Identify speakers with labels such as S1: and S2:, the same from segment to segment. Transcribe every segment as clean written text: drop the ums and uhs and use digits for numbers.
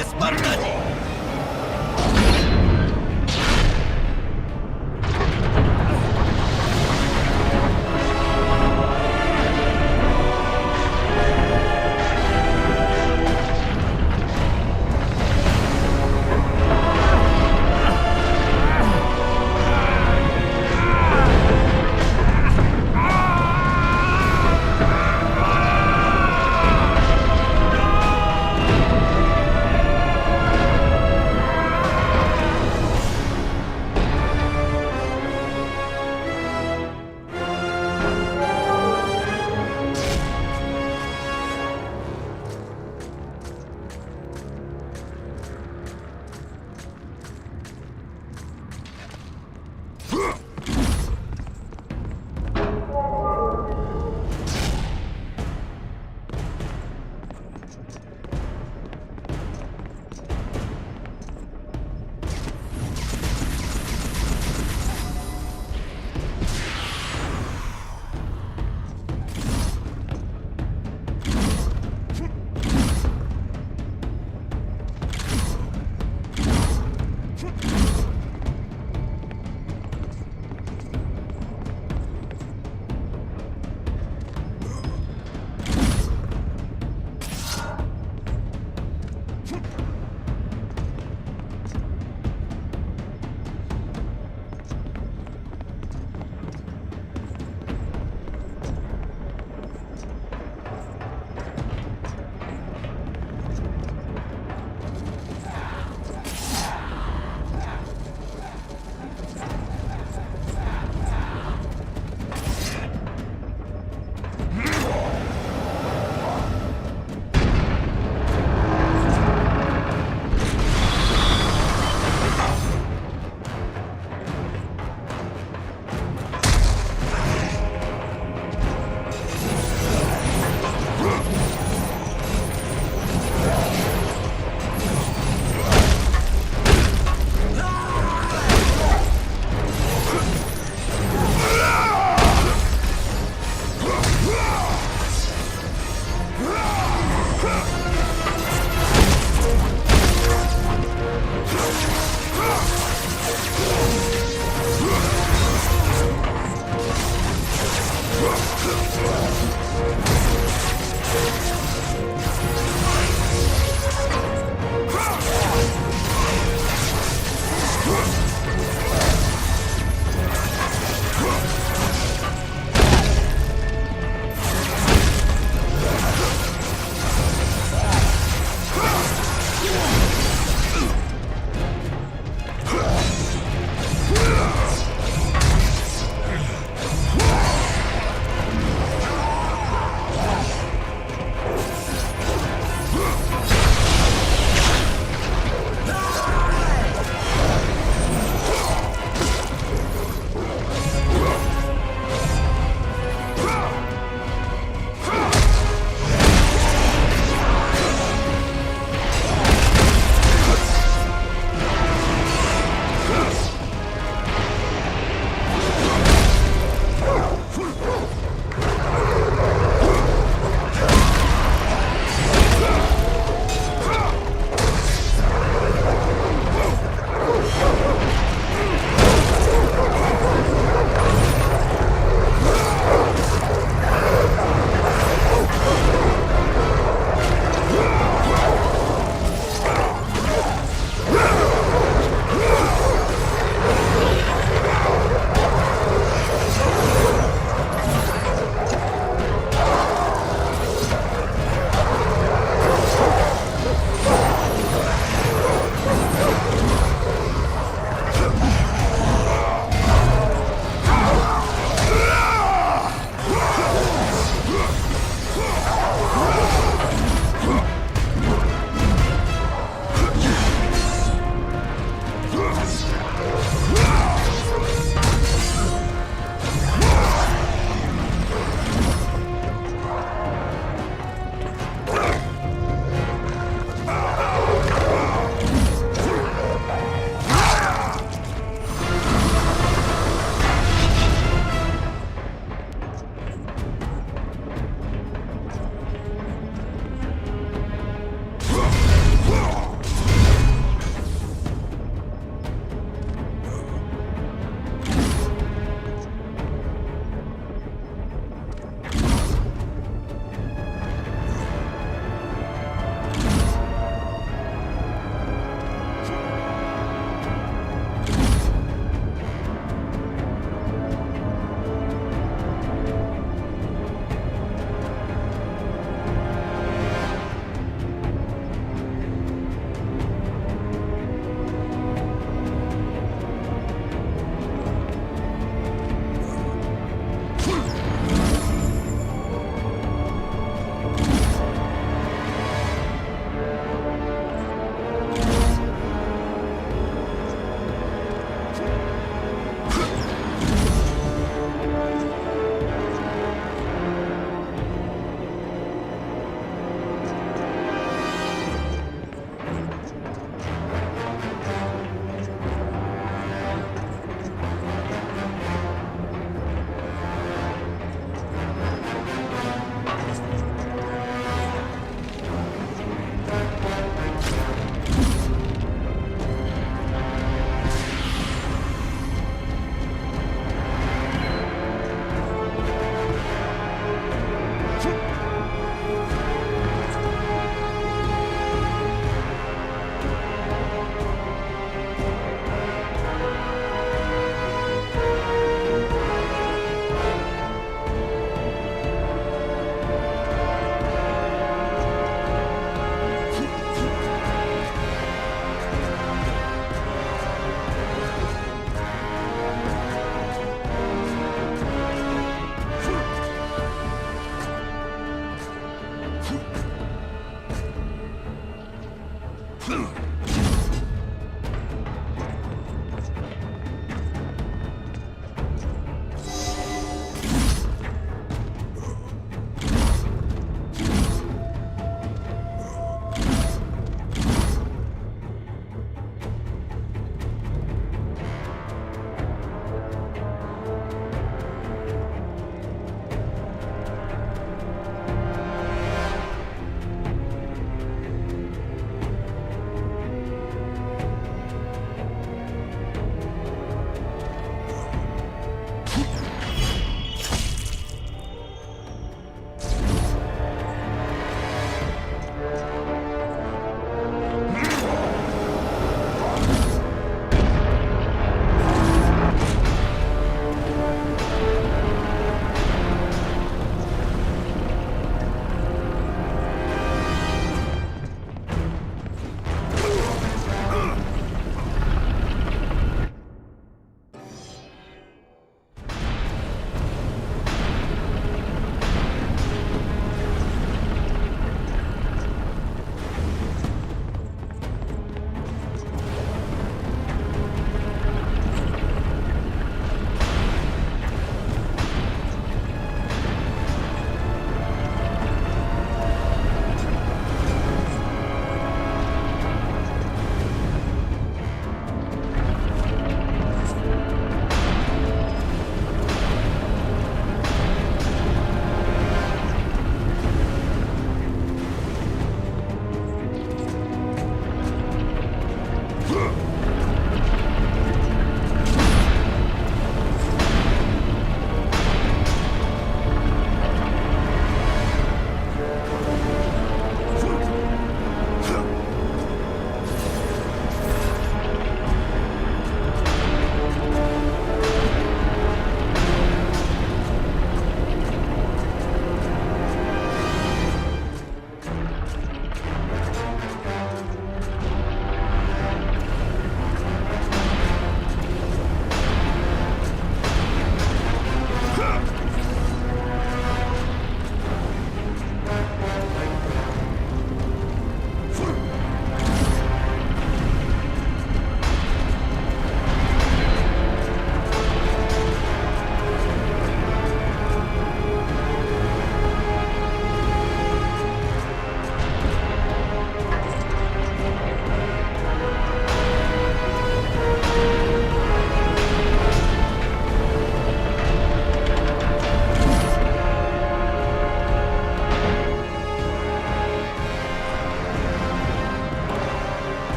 S1: れスパルタ人。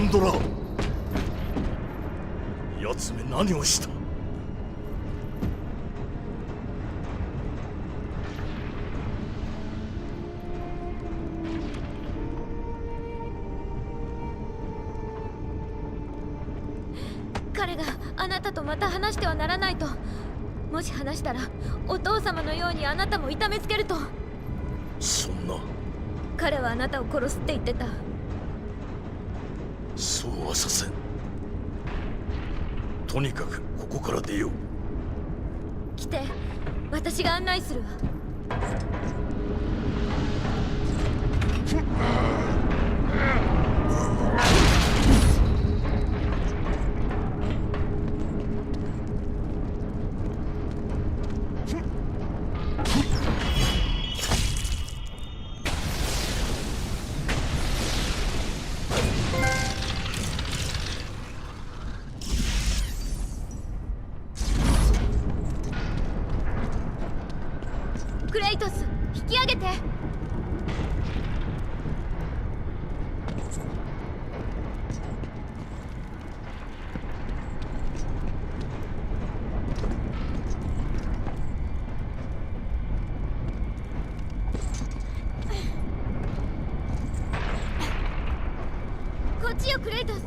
S1: ンドラ。奴め何をした？
S2: 彼があなたとまた話してはならないと。もし話したらお父様のようにあなたも痛めつけると。
S1: そんな。
S2: 彼はあなたを殺すって言ってた。
S1: そうはさせん。とにかくここから出よう。
S2: 来て、私が案内するわ。クレイトス、引き上げて。こっちよ、クレイトス。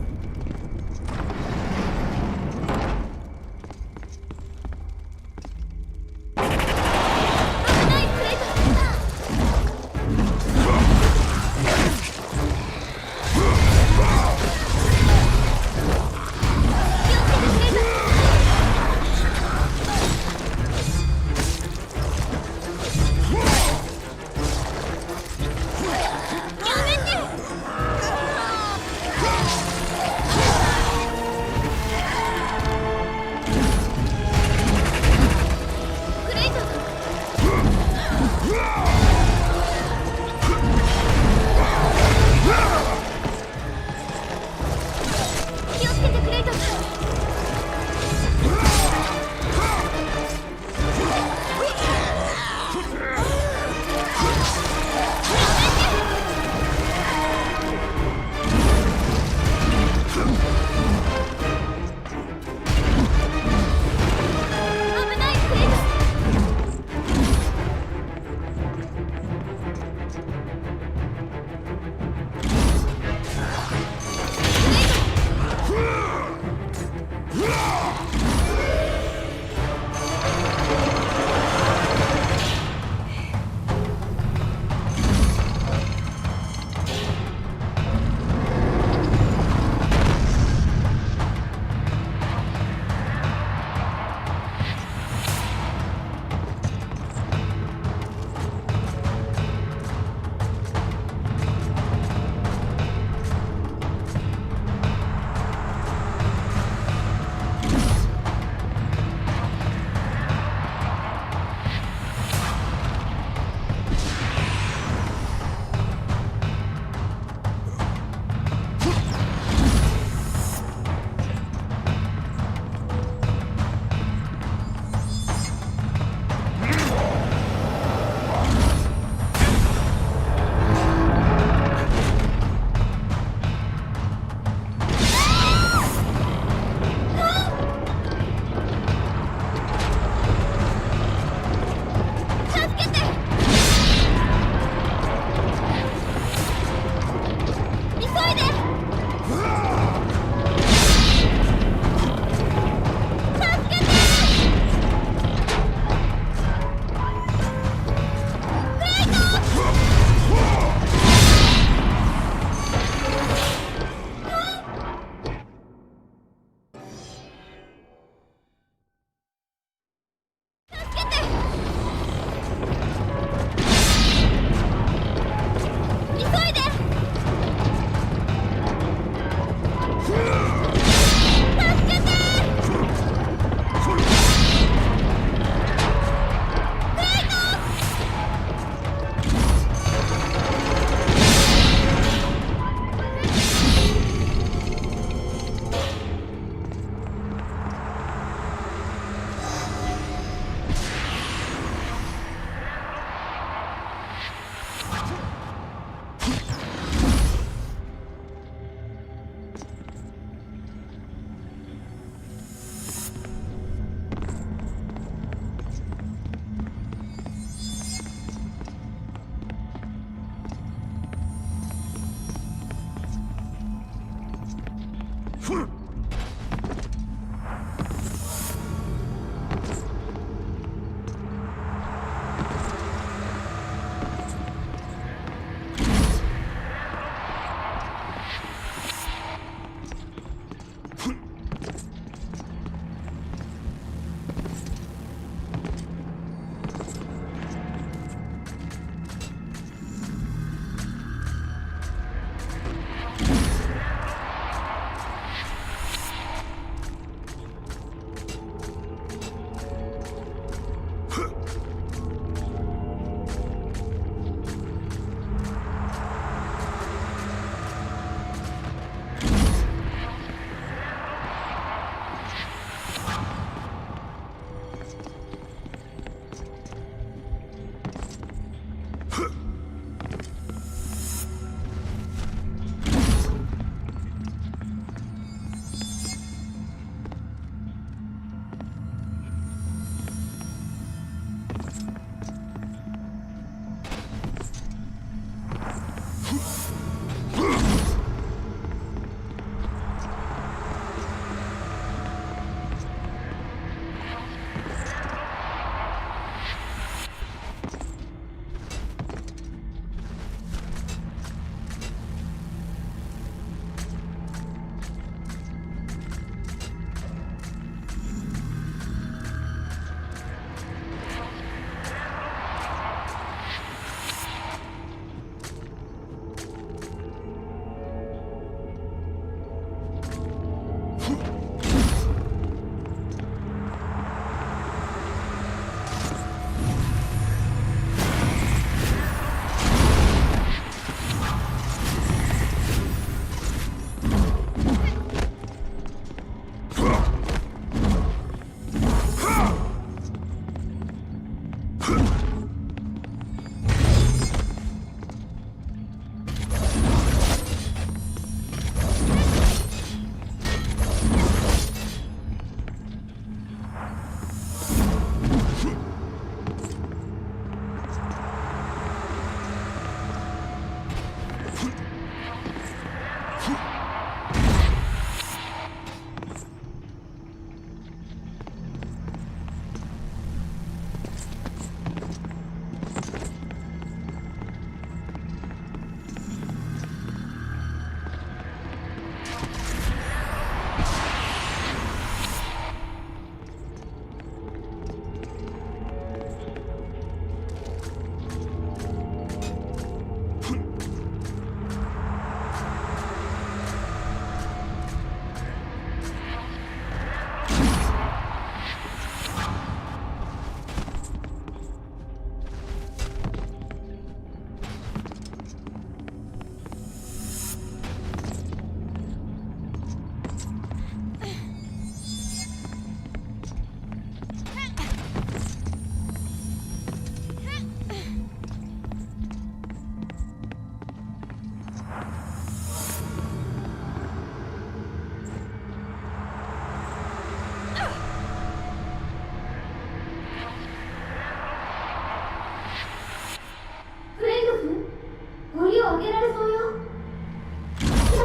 S2: 上げられそうよ。や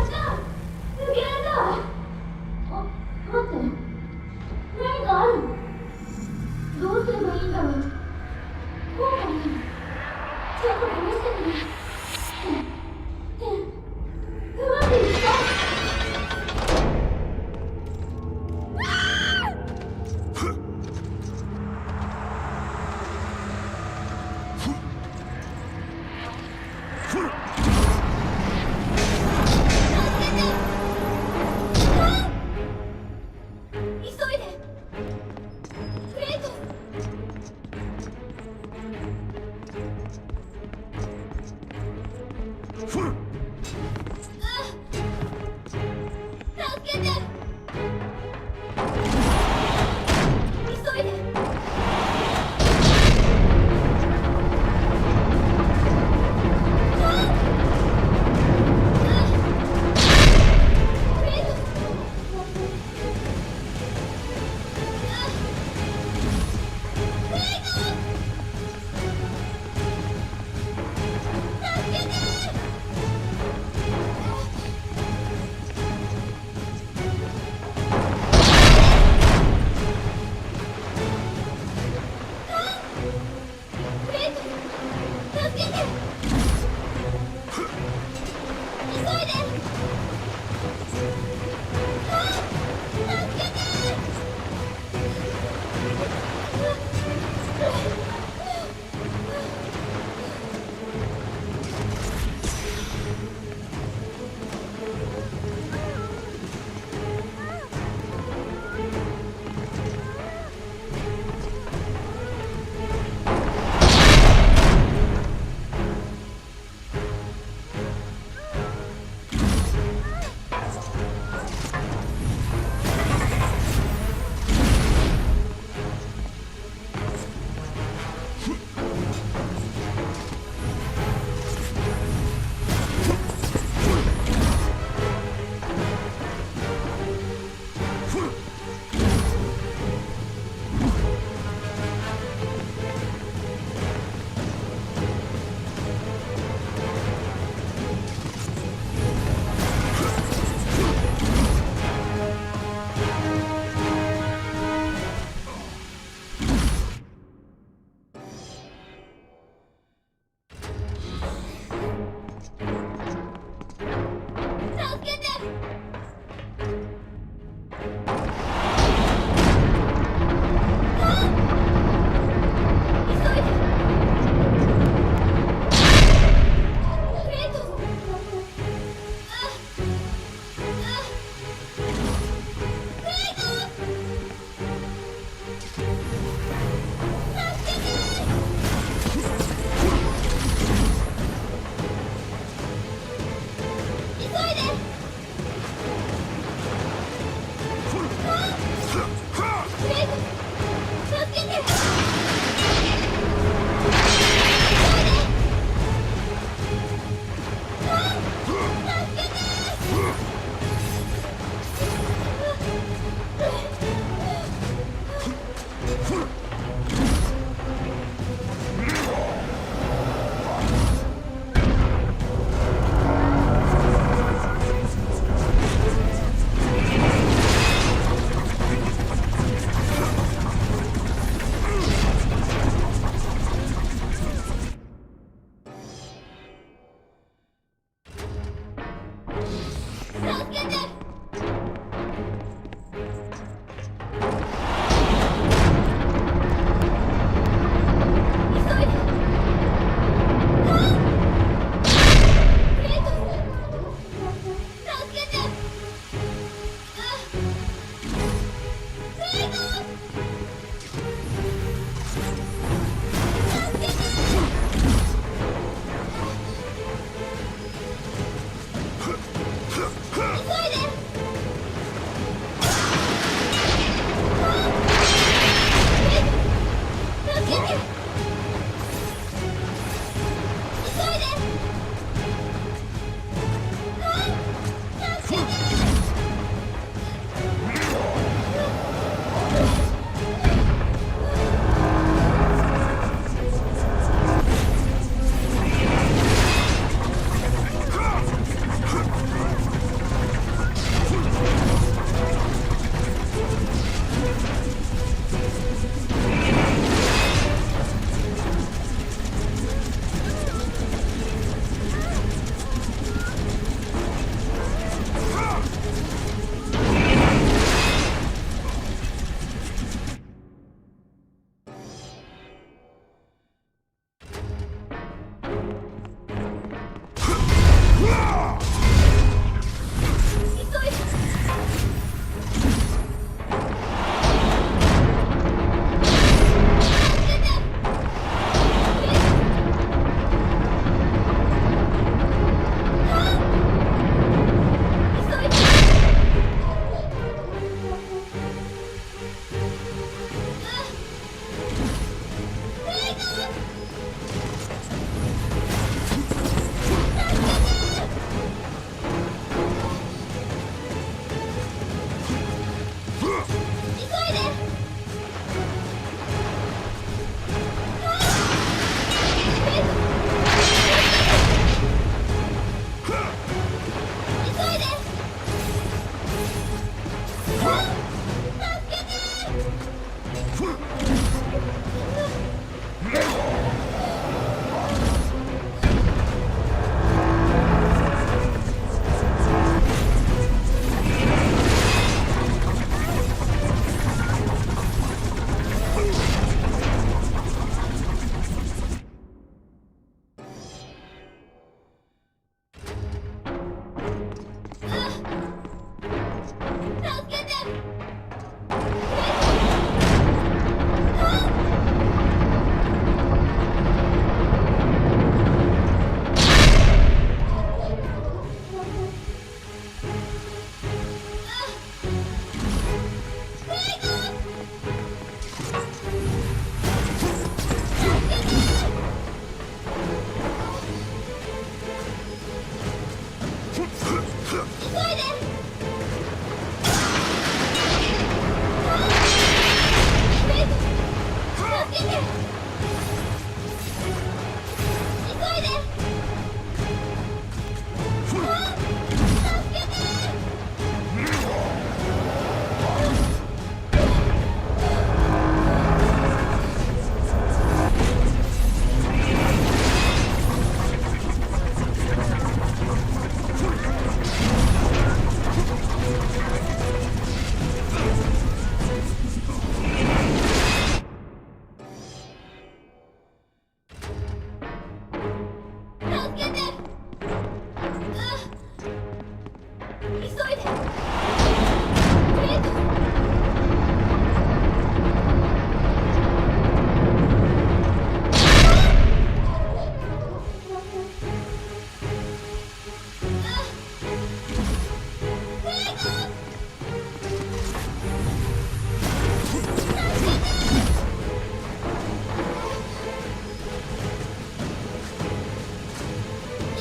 S2: った！抜けられた！あ、待って。何かある？どうすればいいんだろう。こうかな？じゃあこれ見せてくれ。うまくいった？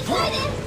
S2: 急いで。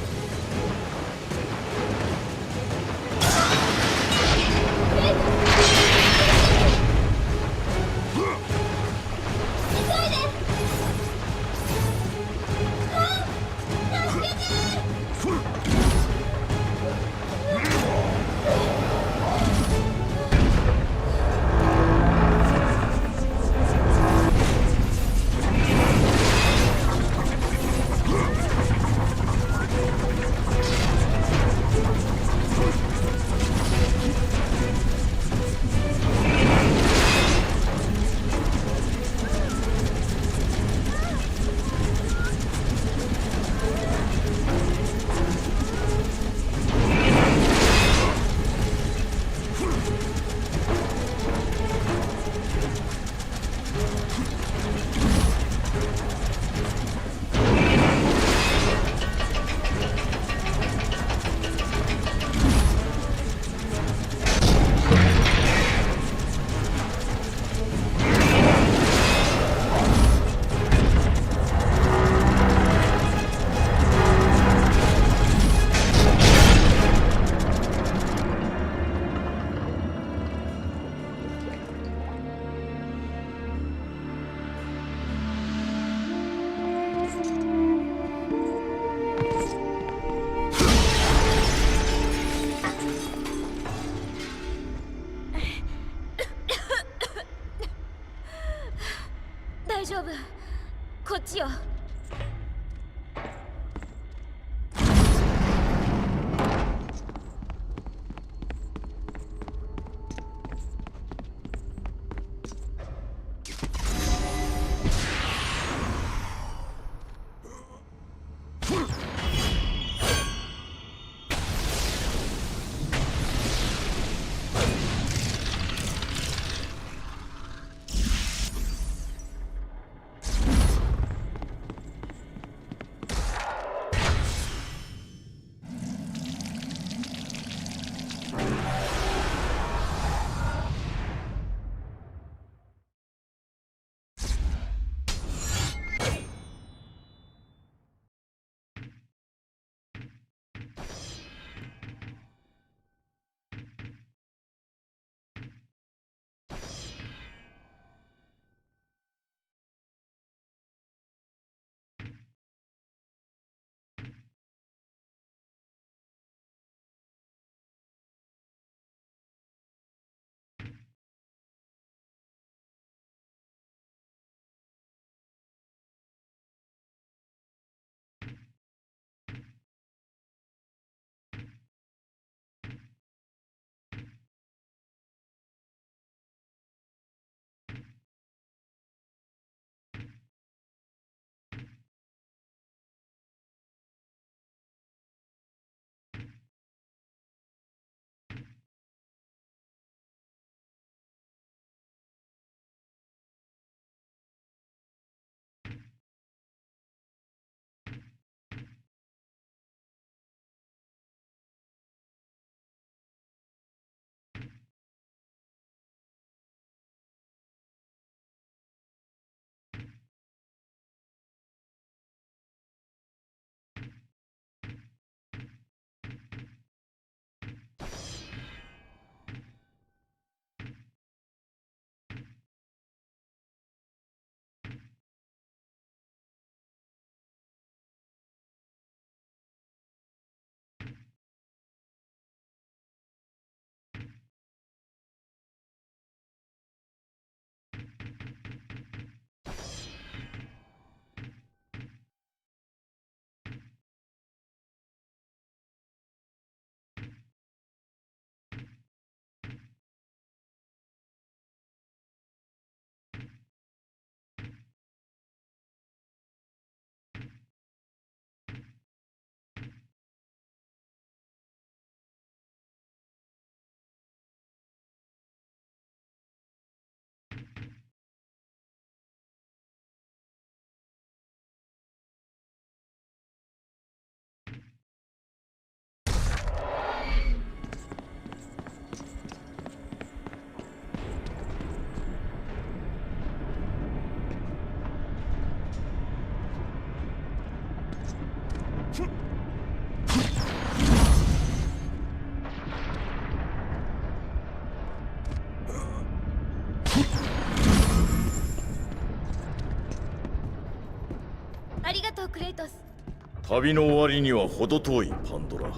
S1: 旅の終わりには程遠いパンドラ。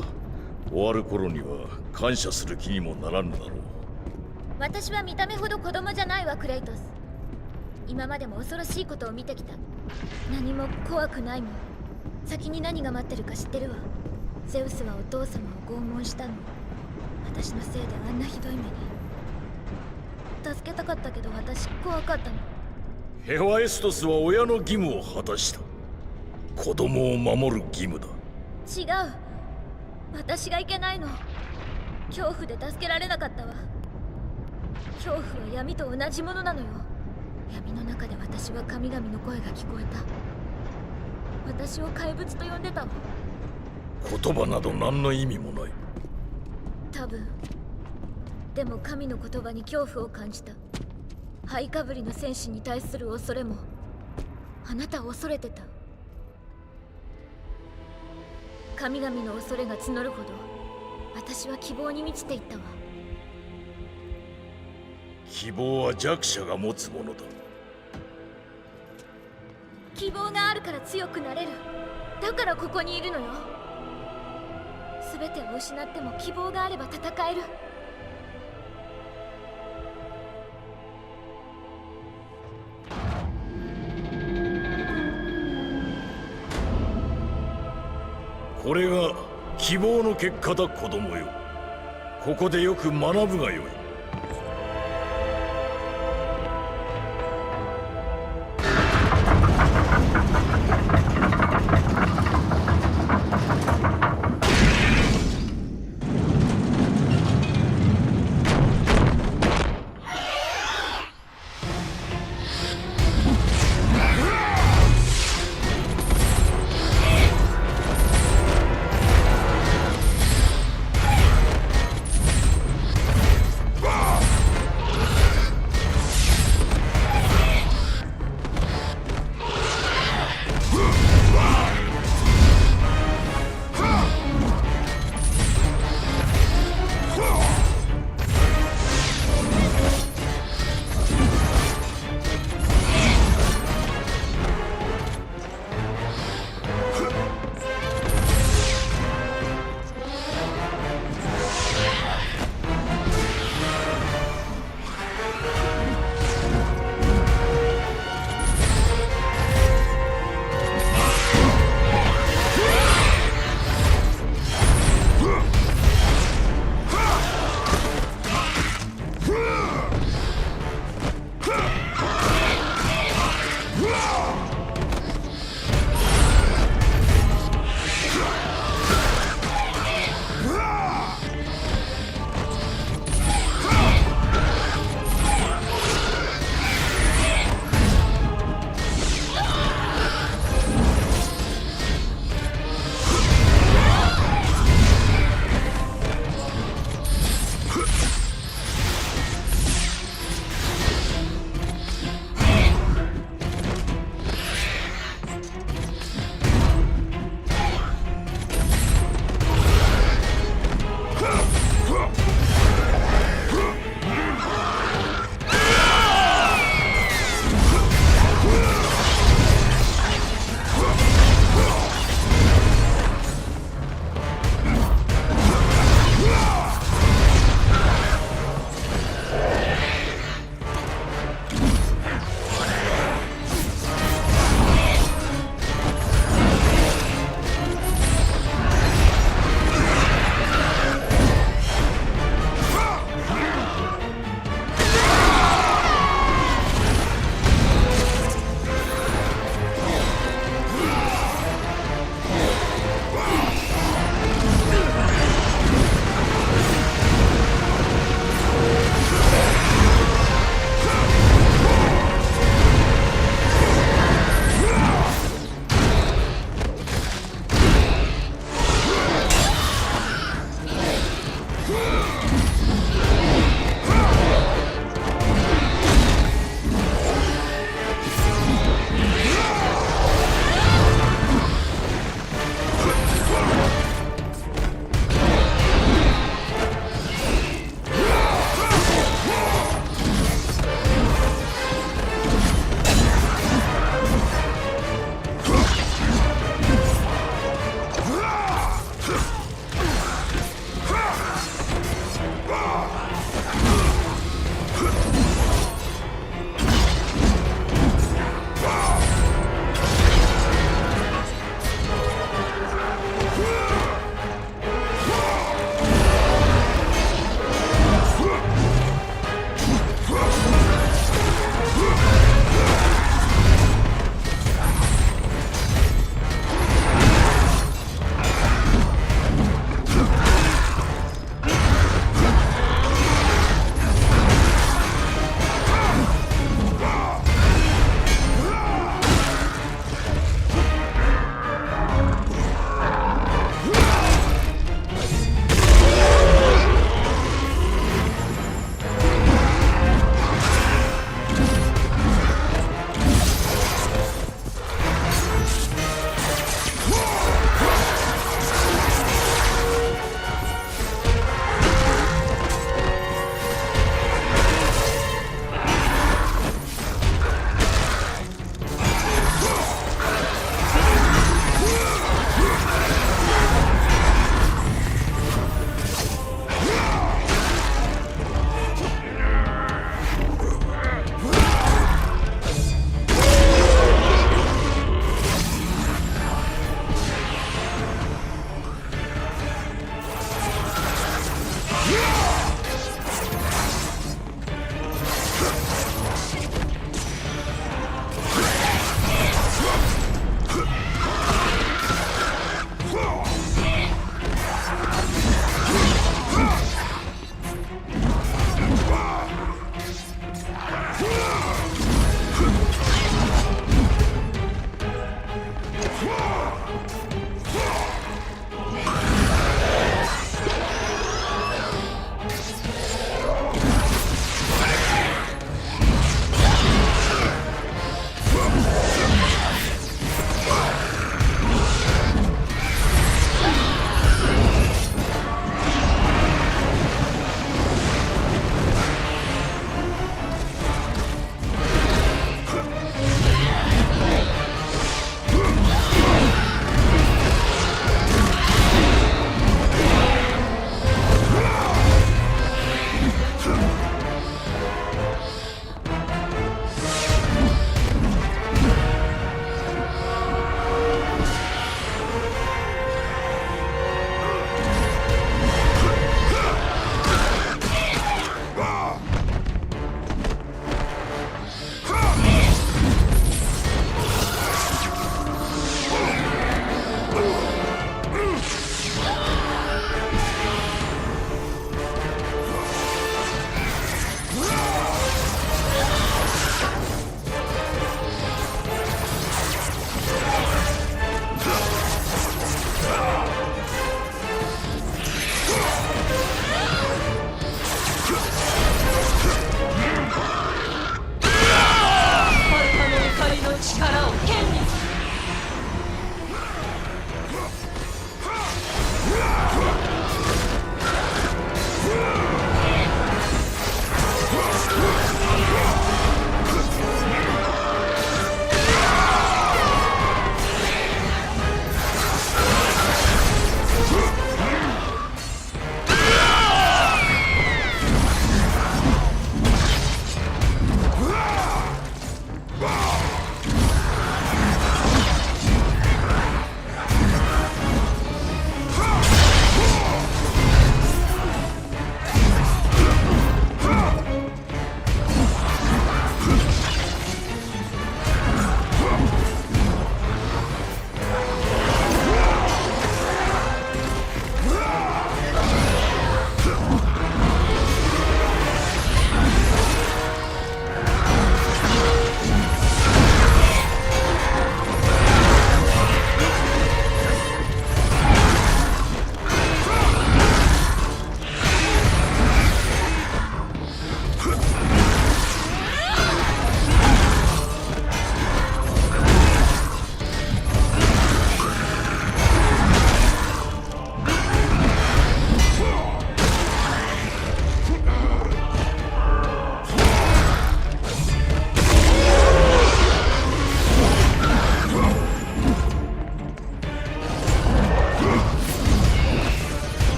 S1: 終わる頃には感謝する気にもならぬだろう。
S2: 私は見た目ほど子供じゃないわ、クレイトス。今までも恐ろしいことを見てきた。何も怖くないもん。先に何が待ってるか知ってるわ。ゼウスはお父様を拷問したの。私のせいであんなひどい目に。助けたかったけど私怖かったの。
S1: ヘファエストスは親の義務を果たした。子供を守る義務だ。
S2: 違う。私がいけないの。恐怖で助けられなかったわ。恐怖は闇と同じものなのよ。闇の中で私は神々の声が聞こえた。私を怪物と呼んでたわ。
S1: 言葉など何の意味もない。
S2: 多分。でも神の言葉に恐怖を感じた。灰かぶりの戦士に対する恐れも。あなたを恐れてた。神々の恐れが募るほど私は希望に満ちていったわ。
S1: 希望は弱者が持つものだ。
S2: 希望があるから強くなれる。だからここにいるのよ。全てを失っても希望があれば戦える。
S1: これが希望の結果だ、子供よ。ここでよく学ぶがよい。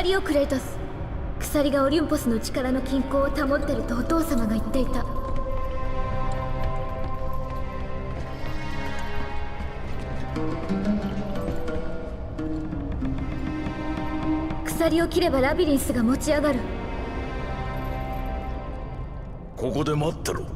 S2: 鎖をクレイトス。鎖がオリュンポスの力の均衡を保ってるとお父様が言っていた。鎖を切ればラビリンスが持ち上がる。
S1: ここで待ってろ。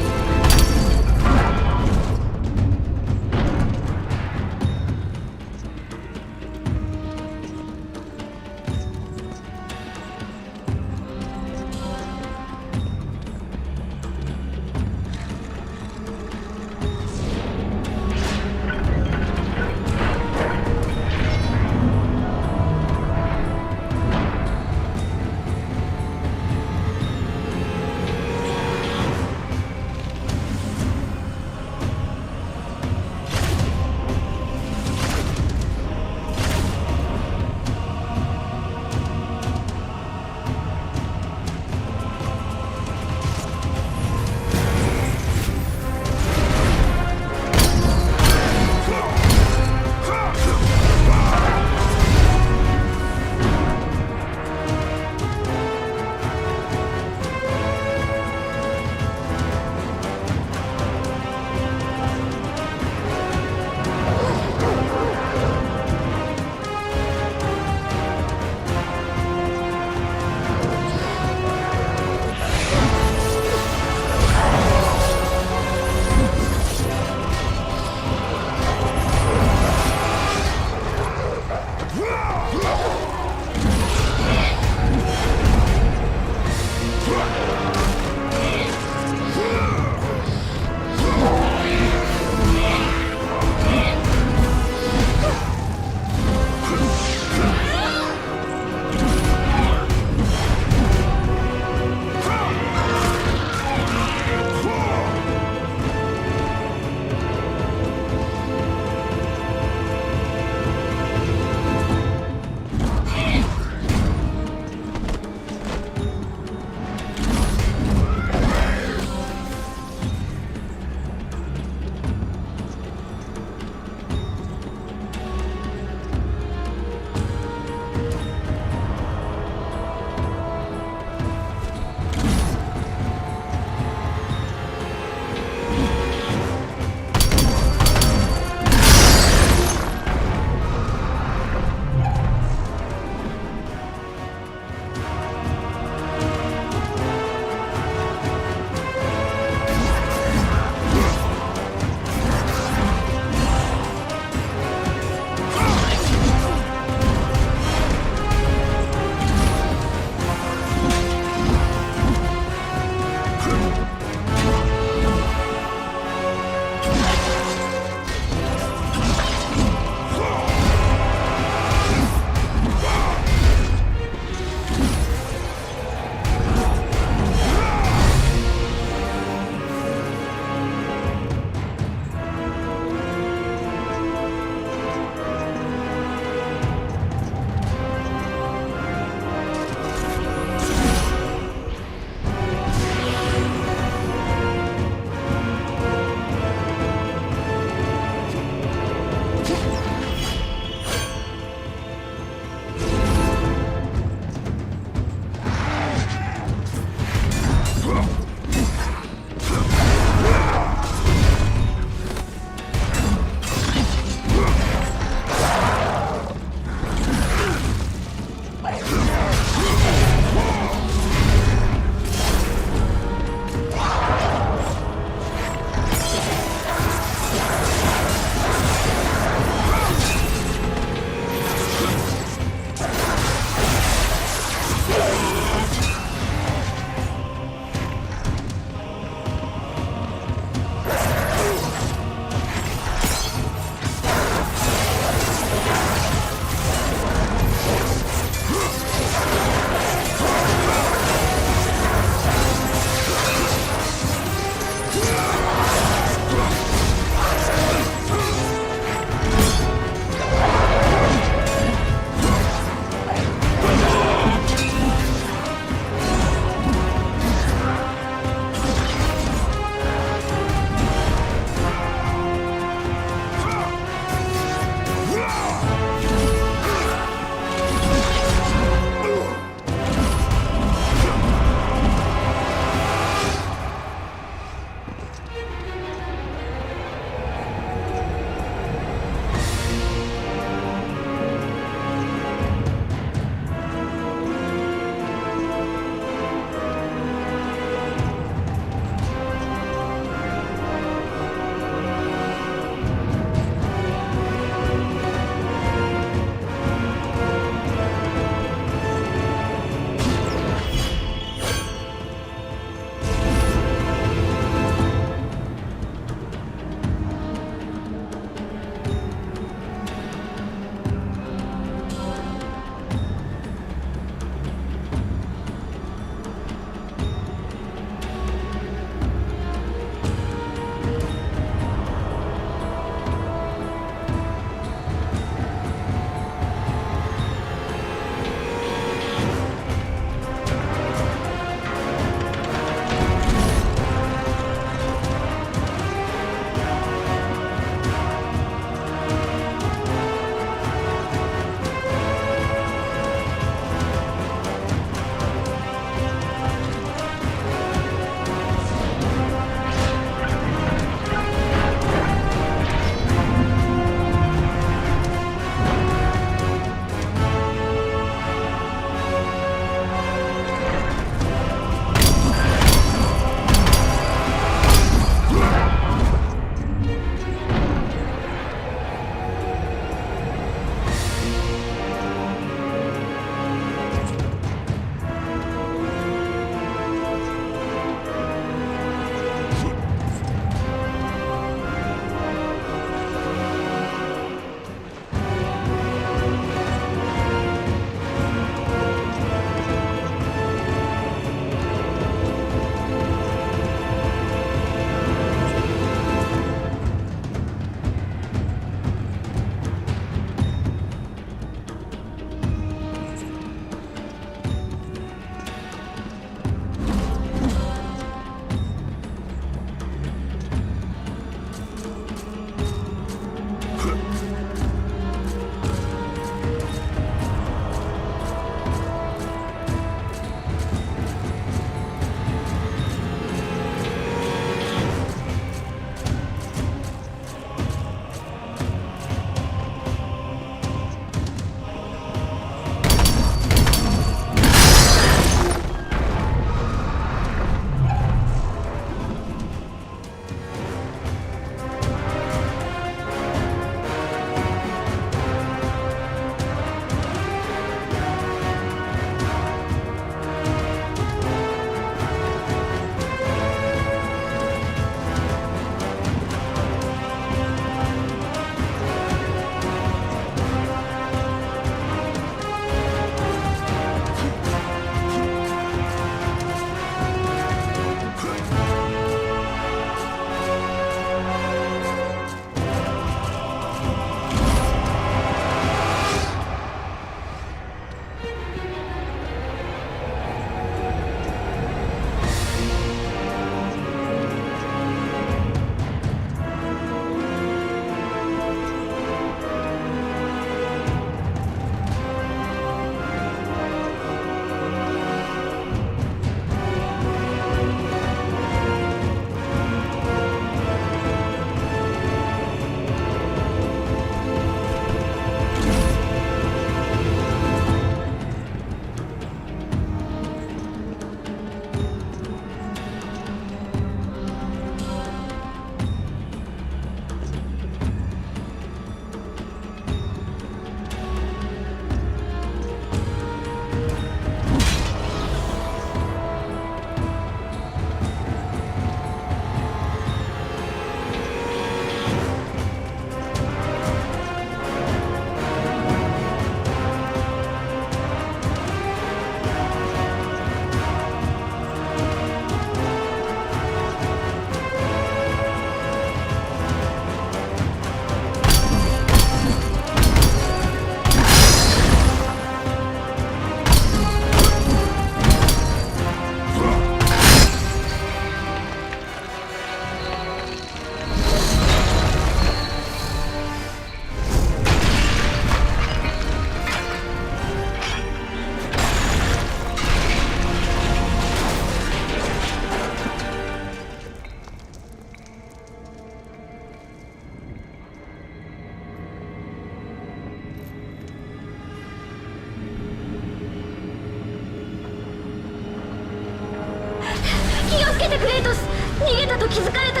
S2: 逃げたと気づかれた。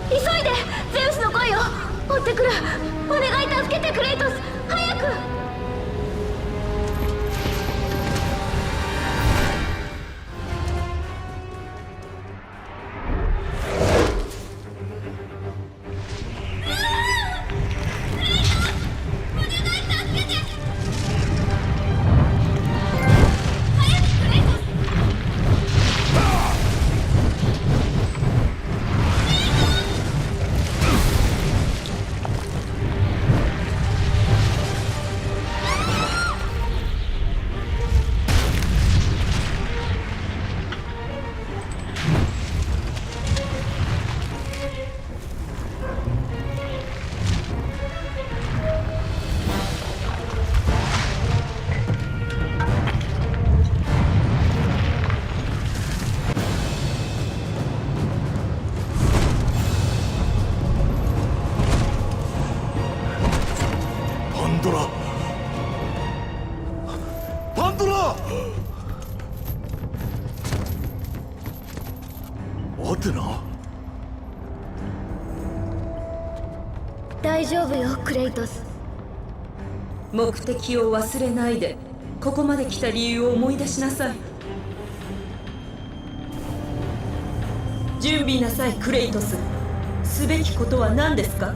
S2: 急いでゼウスの声を追ってくる。お願い助けてクレイトス、早く。
S1: パンドラ！アテナ？
S2: 大丈夫よクレイトス。
S3: 目的を忘れないで、ここまで来た理由を思い出しなさい。準備なさいクレイトス。すべきことは何ですか？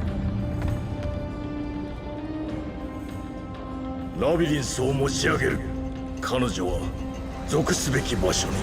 S1: ラビリンスを持ち上げる。彼女は属すべき場所に。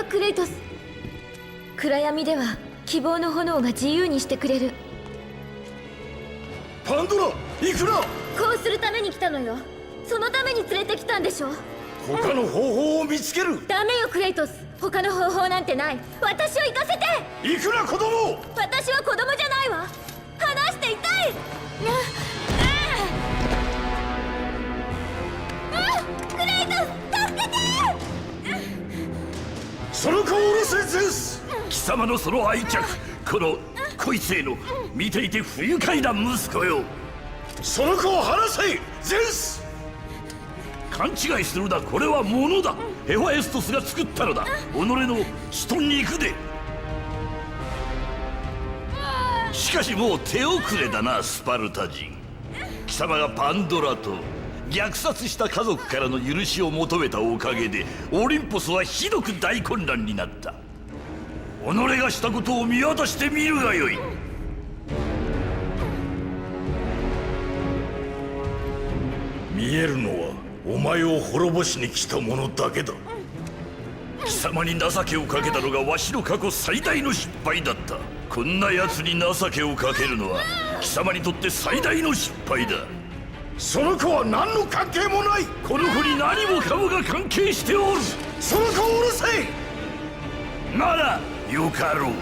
S2: クレイトス。暗闇では希望の炎が自由にしてくれる。
S1: パンドラ、行くな。
S2: こうするために来たのよ。そのために連れてきたんでしょ。
S1: 他の方法を見つける。
S2: ダメよクレイトス、他の方法なんてない。私を行かせて。
S1: 行くな子供。
S2: 私は子供じゃないわ。離して痛い。クレイトス、助けて。
S1: その子を下ろせゼウス。
S4: 貴様のその愛着、このこいつへの見ていて不愉快な息子よ。
S1: その子を離せゼウス。
S4: 勘違いするな、これは物だ。ヘファエストスが作ったのだ。己の血と肉で。しかしもう手遅れだな、スパルタ人。貴様がパンドラと虐殺した家族からの許しを求めたおかげでオリンポスはひどく大混乱になった。己がしたことを見渡してみるがよい。
S1: 見えるのはお前を滅ぼしに来た者だけだ。
S4: 貴様に情けをかけたのがわしの過去最大の失敗だった。こんな奴に情けをかけるのは貴様にとって最大の失敗だ。
S1: その子は何の関係もない。
S4: この子に何もかもが関係しておる。
S1: その子を下ろせ。
S4: ならよかろう。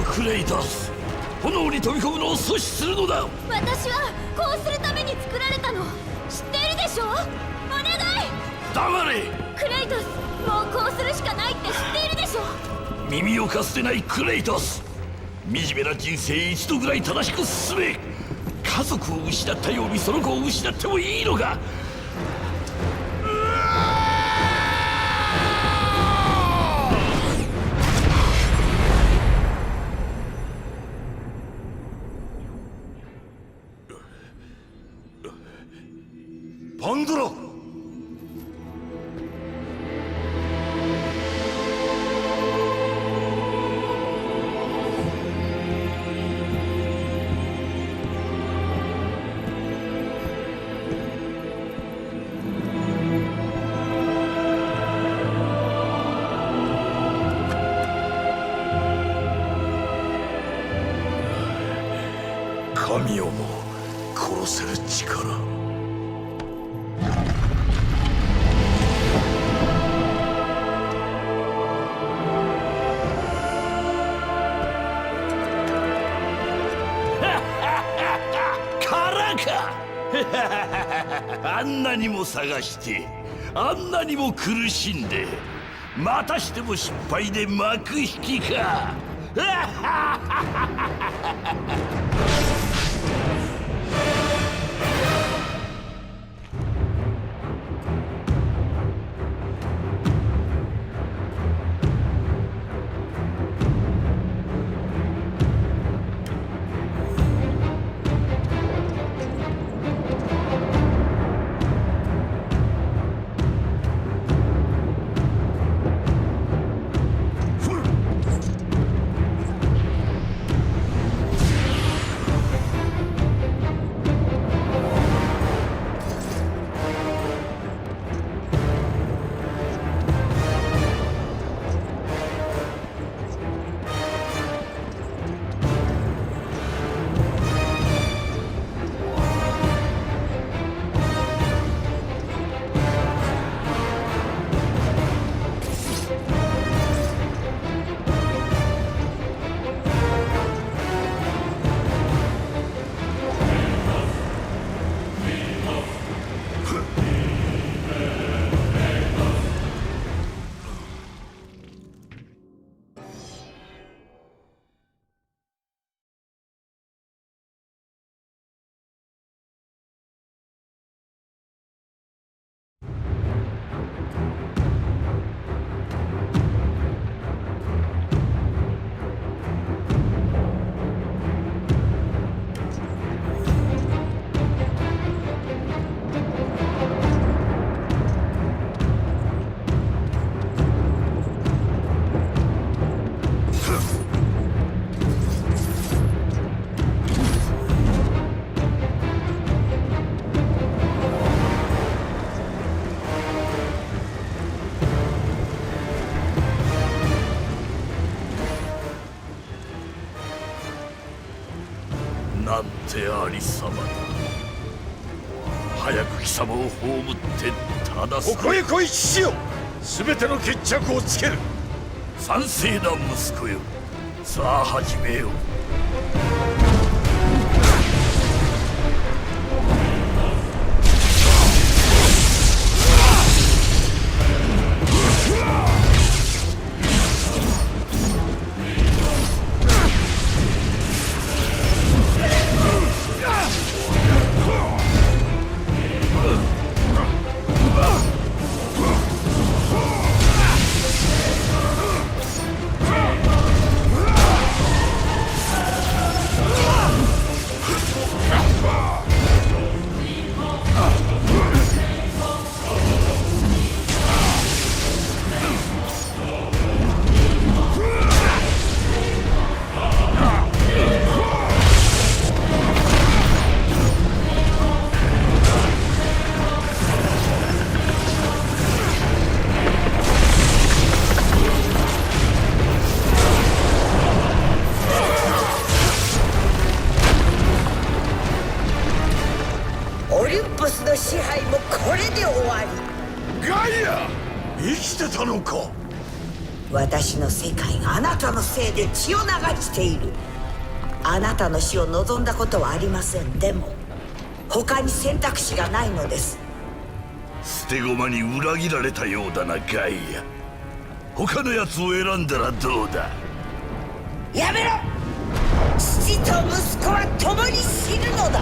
S4: クレイタス、炎に飛び込むのを阻止するのだ。
S2: 私はこうするために作られたの、知っているでしょ。お願い。
S4: 黙れ。
S2: クレイトス、もうこうするしかないって知っているでしょ。
S4: 耳をかすでないクレイタス、惨めな人生一度ぐらい正しく進め。家族を失ったようにその子を失ってもいいのか。
S1: パンドラ、神をも殺せる力。
S4: からかあんなにも探してあんなにも苦しんでまたしても失敗で幕引きか。なんてありさまだ。早く貴様を葬って正す。
S1: ここへ来い父よ。全ての決着をつける。
S4: 賛成だ息子よ。さあ始めよう。
S5: オリンポスの支配もこれで終わり。
S1: ガイア、生きてたのか。
S5: 私の世界があなたのせいで血を流している。あなたの死を望んだことはありません。でも他に選択肢がないのです。
S4: 捨て駒に裏切られたようだなガイア。他のやつを選んだらどうだ。
S5: やめろ。父と息子は共に死ぬのだ。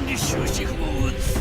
S4: に終止符を打つ。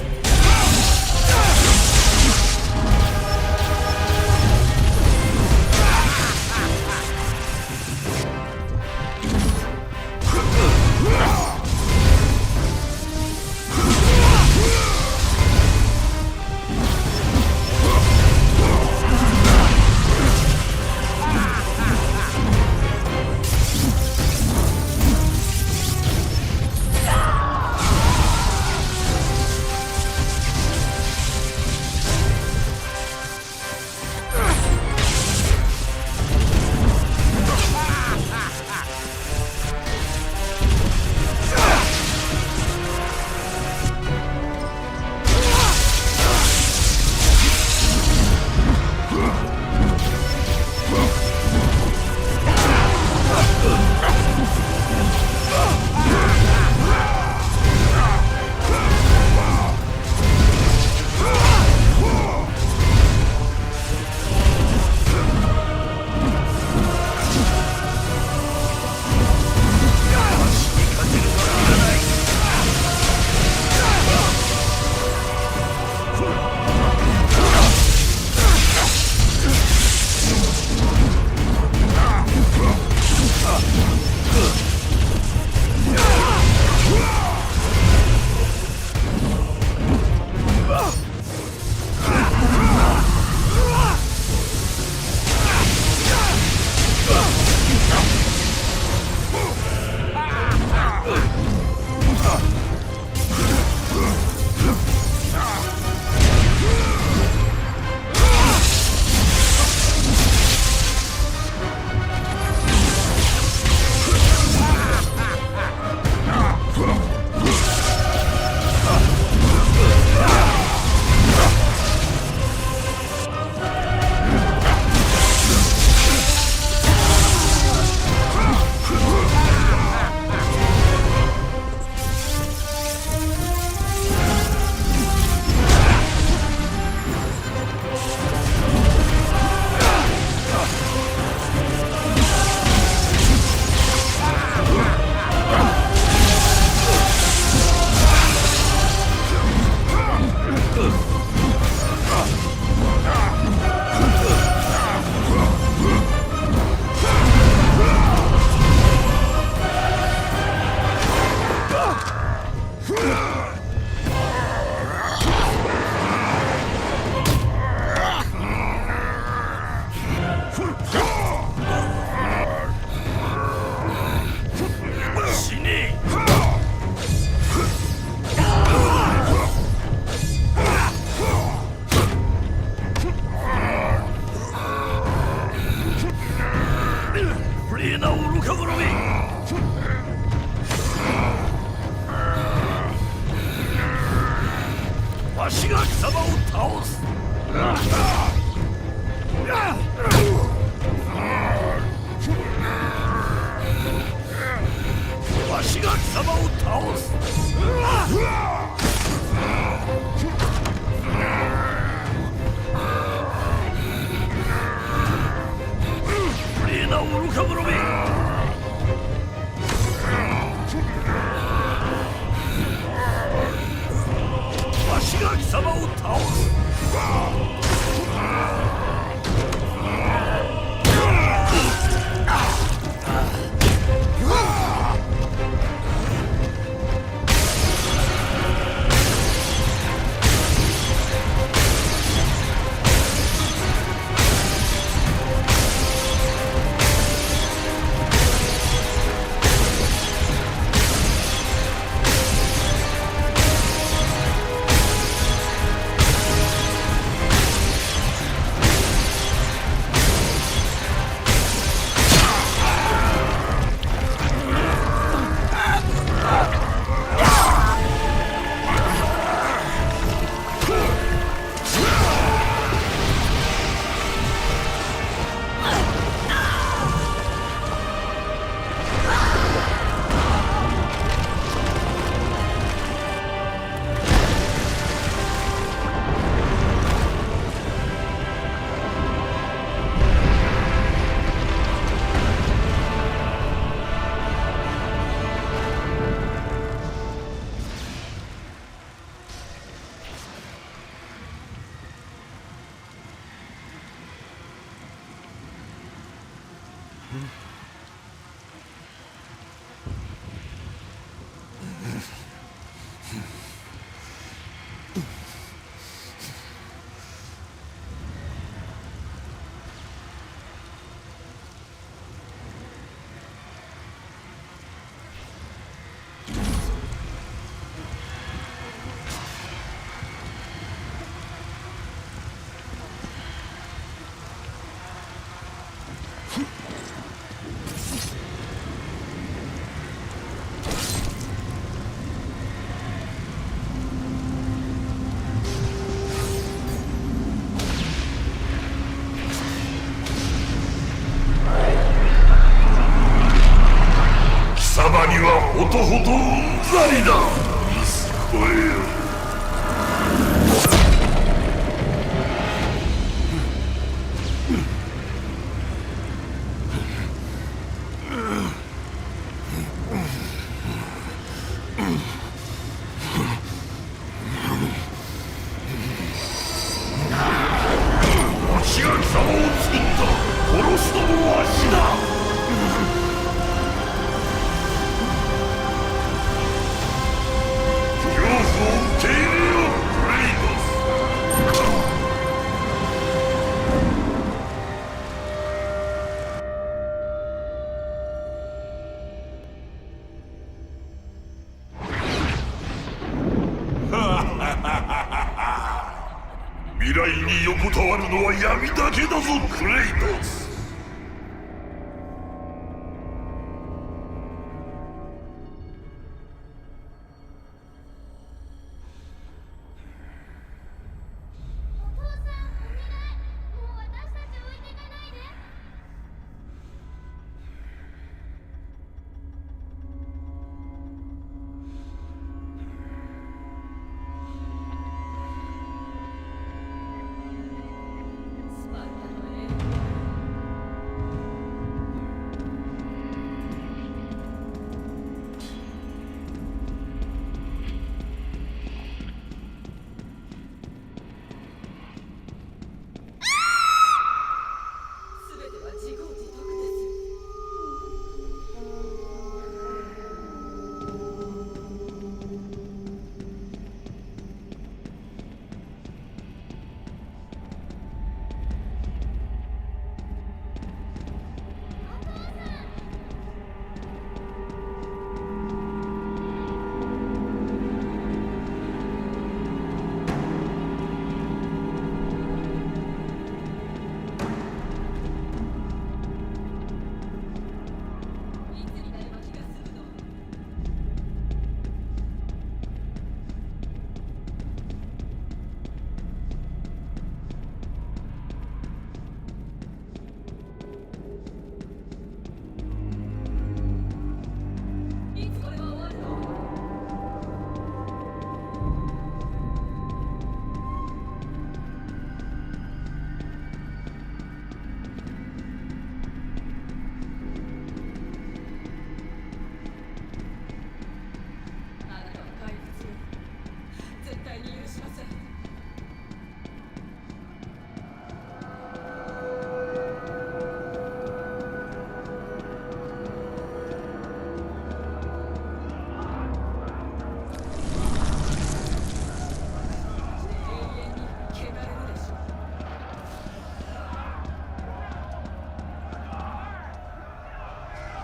S4: わしが貴様を倒す。わしが貴様を倒す。無礼な愚か者め。わしが貴様を倒す。ほどうんざりだ息子よ。私が貴様を作った殺すのもわしだ。恐怖を受け入れよクレイトス。未来に横たわるのは闇だけだぞクレイトス。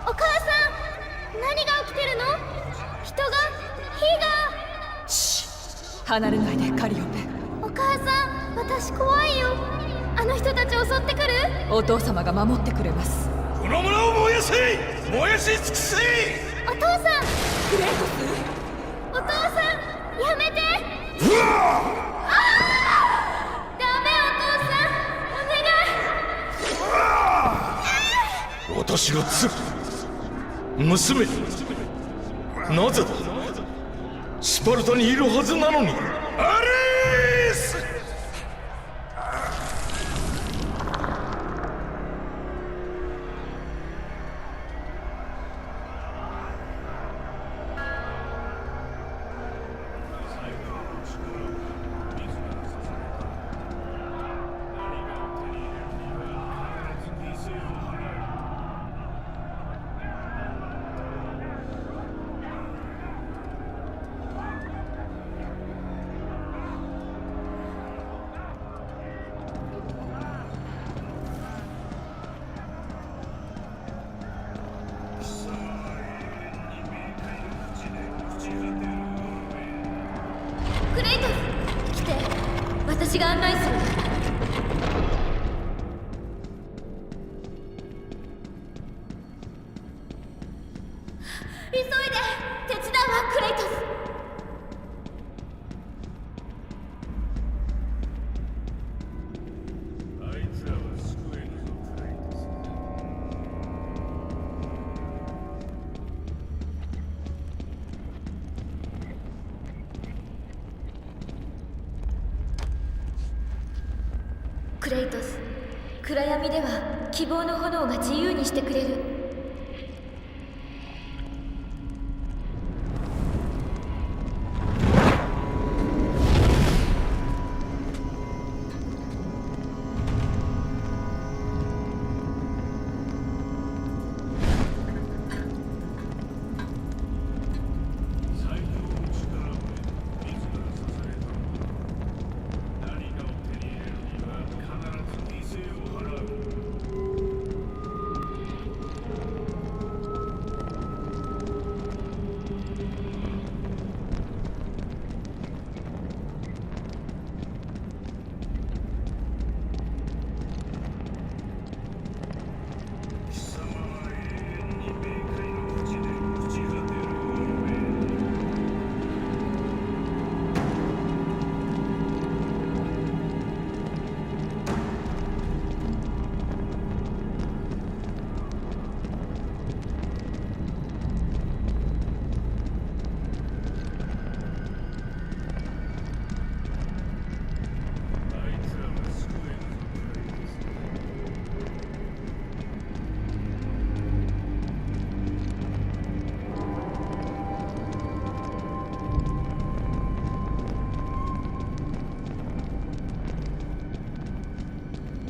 S2: お母さん、何が起きてるの？人が、火が。
S3: シッ、離れないでカリオペ。
S2: お母さん、私怖いよ。あの人たち襲ってくる？
S3: お父様が守ってくれます。
S1: この村を燃やせ、燃やし尽くせ。
S2: お父さん、
S3: クレイト
S2: お父さん、やめて。
S1: うわ
S2: ダメ、お父さん、お願い。
S1: 私が娘、なぜだ。スパルタにいるはずなのに。アレース。
S2: クレイトス、来て。私が案内する。急いで、手伝うわ、クレイトス。
S1: あいつらは救えるぞ、クレイトス。
S2: クレイトス、暗闇では希望の炎が自由にしてくれる。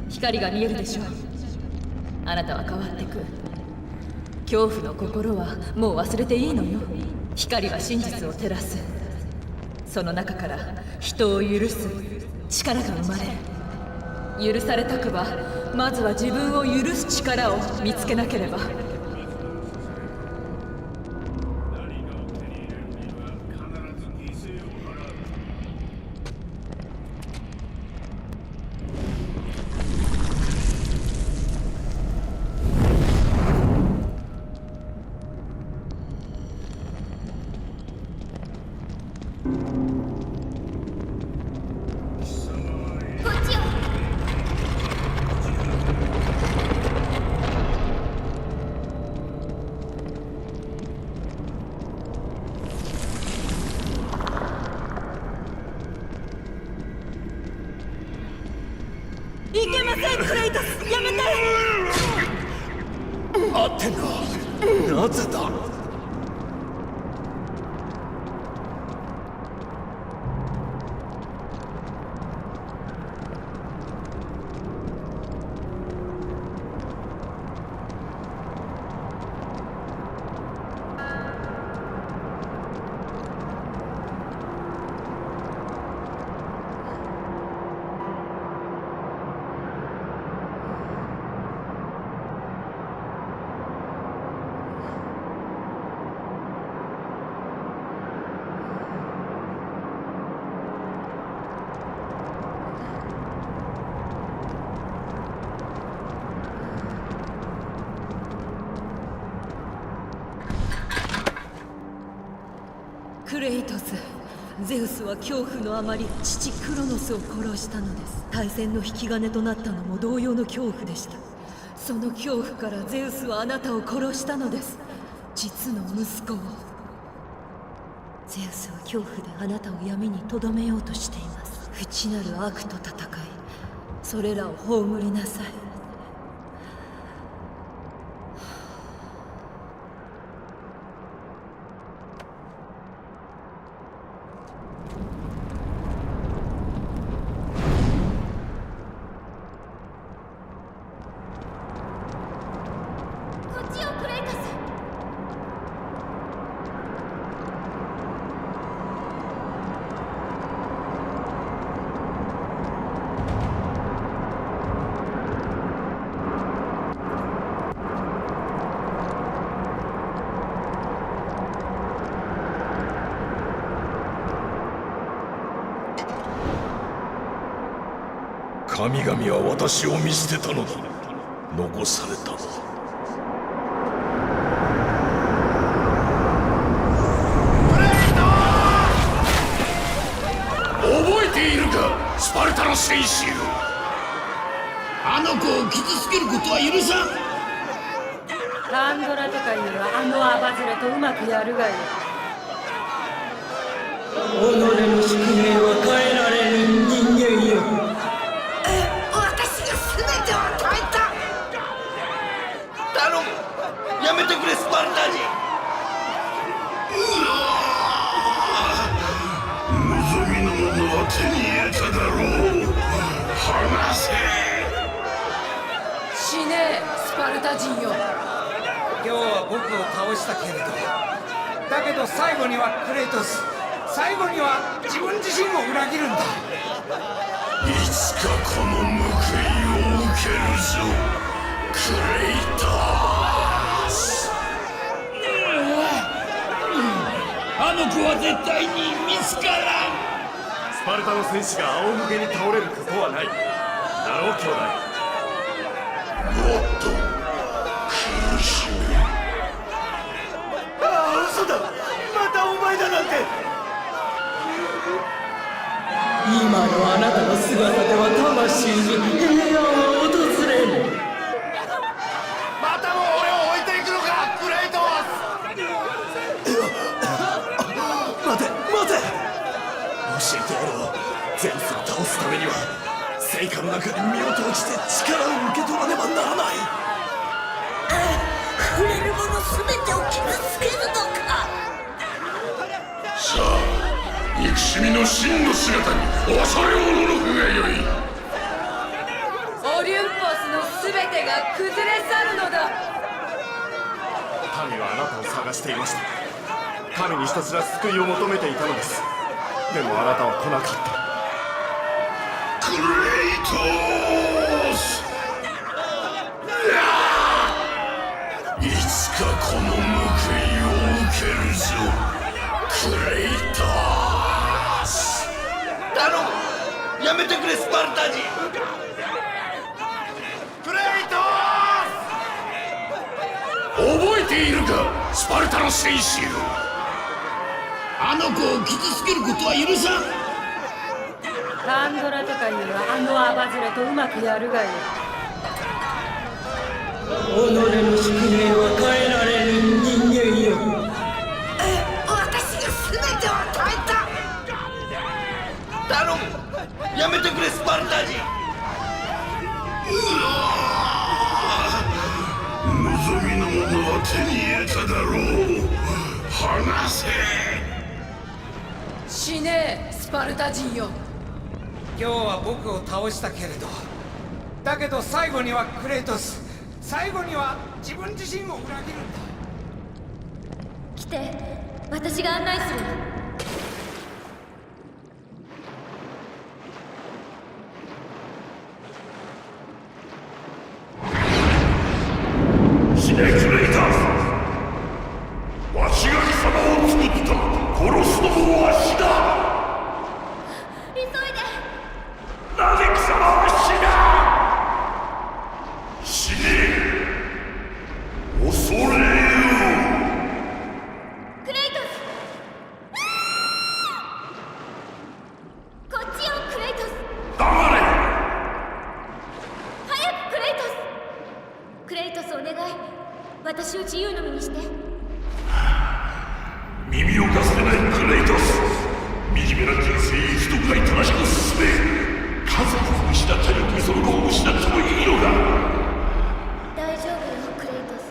S3: 光が見えるでしょう。あなたは変わってく。恐怖の心はもう忘れていいのよ。光は真実を照らす。その中から人を許す力が生まれる。許されたくばまずは自分を許す力を見つけなければ。
S5: いけません、クレイトス、やめて。
S1: アテナ、なぜだ。
S3: クレイトス、ゼウスは恐怖のあまり父クロノスを殺したのです。大戦の引き金となったのも同様の恐怖でした。その恐怖からゼウスはあなたを殺したのです。実の息子を。ゼウスは恐怖であなたを闇にとどめようとしています。内なる悪と戦い、それらを葬りなさい。
S1: 神々は私を見捨てたのだ。残されたのは覚えているか、スパルタの戦士よ。
S4: あの子を傷つけることは許さん。
S6: パンドラとかいうあのアバズレとうまくやるがよ。己の宿命は変えられる人間よ。
S5: 私
S4: てくれスパルタ人。
S1: 望みのものは手に入れただろう。離せ。
S3: 死ねスパルタ人よ。
S7: 今日は僕を倒したけれど、だけど最後にはクレイトス、最後には自分自身を裏切るんだ。
S1: いつかこの報いを受けるぞ、クレイトス。
S4: あの子は絶対に見つからん。
S8: スパルタの戦士が仰向けに倒れることはない。だろう兄弟。
S1: もっと苦しめ。
S8: 嘘だ、またお前だなんて。
S3: 今のあなたの姿では魂に平安は訪れぬ。
S8: またも俺を置いていくのか、クレイトス。待て待て、教えてやろう。ゼウスを倒すためには聖火の中に身を投じて力を受け取らねばならない。
S5: 触れるもの全てを傷つけるのか。
S1: さあ、憎しみの真の姿に恐れおののくがよい。
S3: オリュンポスの全てが崩れ去るのだ。
S8: 民はあなたを探していました。神にひたすら救いを求めていたのです。でもあなたは来なかった。
S1: クレイトス。いつかこの報いを受けるぞ、クレイトス。
S4: 頼む、やめてくれスパルタ人。
S8: クレイト
S1: 覚えているか、スパルタの戦士よ。
S4: あの子を傷つけることは許さん。
S6: パンドラとかいうあのアバズレとうまくやるがいい。
S3: 己の宿命は変えられる人間よ。
S5: 私が全てを与えた。
S4: 頼む、やめてくれスパルタ人。
S1: 望みのものは手に入れただろう。離せ。
S3: 死ねスパルタ人よ。
S7: 今日は僕を倒したけれど、だけど最後にはクレイトス、最後には自分自身を裏切るんだ。
S2: 来て、私が案内する。
S1: 死ねクレイタス。わしが貴様を作った。殺すのもわしだ。
S2: 急いで。
S1: なぜ貴様は死ね。恐れよ。
S2: クレイトス。こっちよクレイトス。
S1: 黙れ。
S2: 早くクレイトス。クレイトスお願い、私を自由の身にして。
S1: 耳を貸せないクレイトス。惨めな人生一度ぐらい正しく進め。家族を失ったりその子を失ってもいいのだ。
S2: 大丈夫よクレイトス。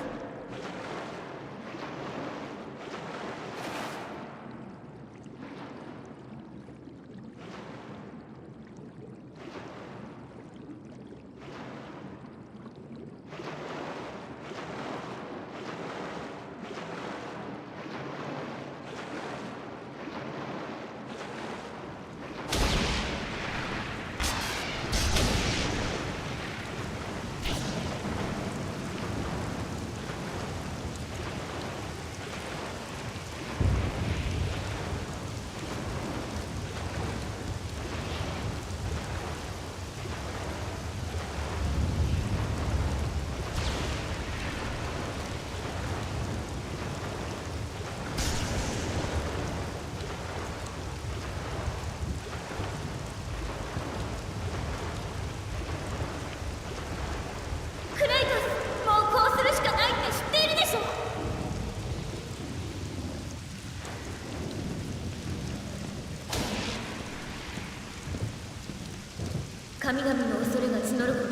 S2: 神々の恐れが募るほど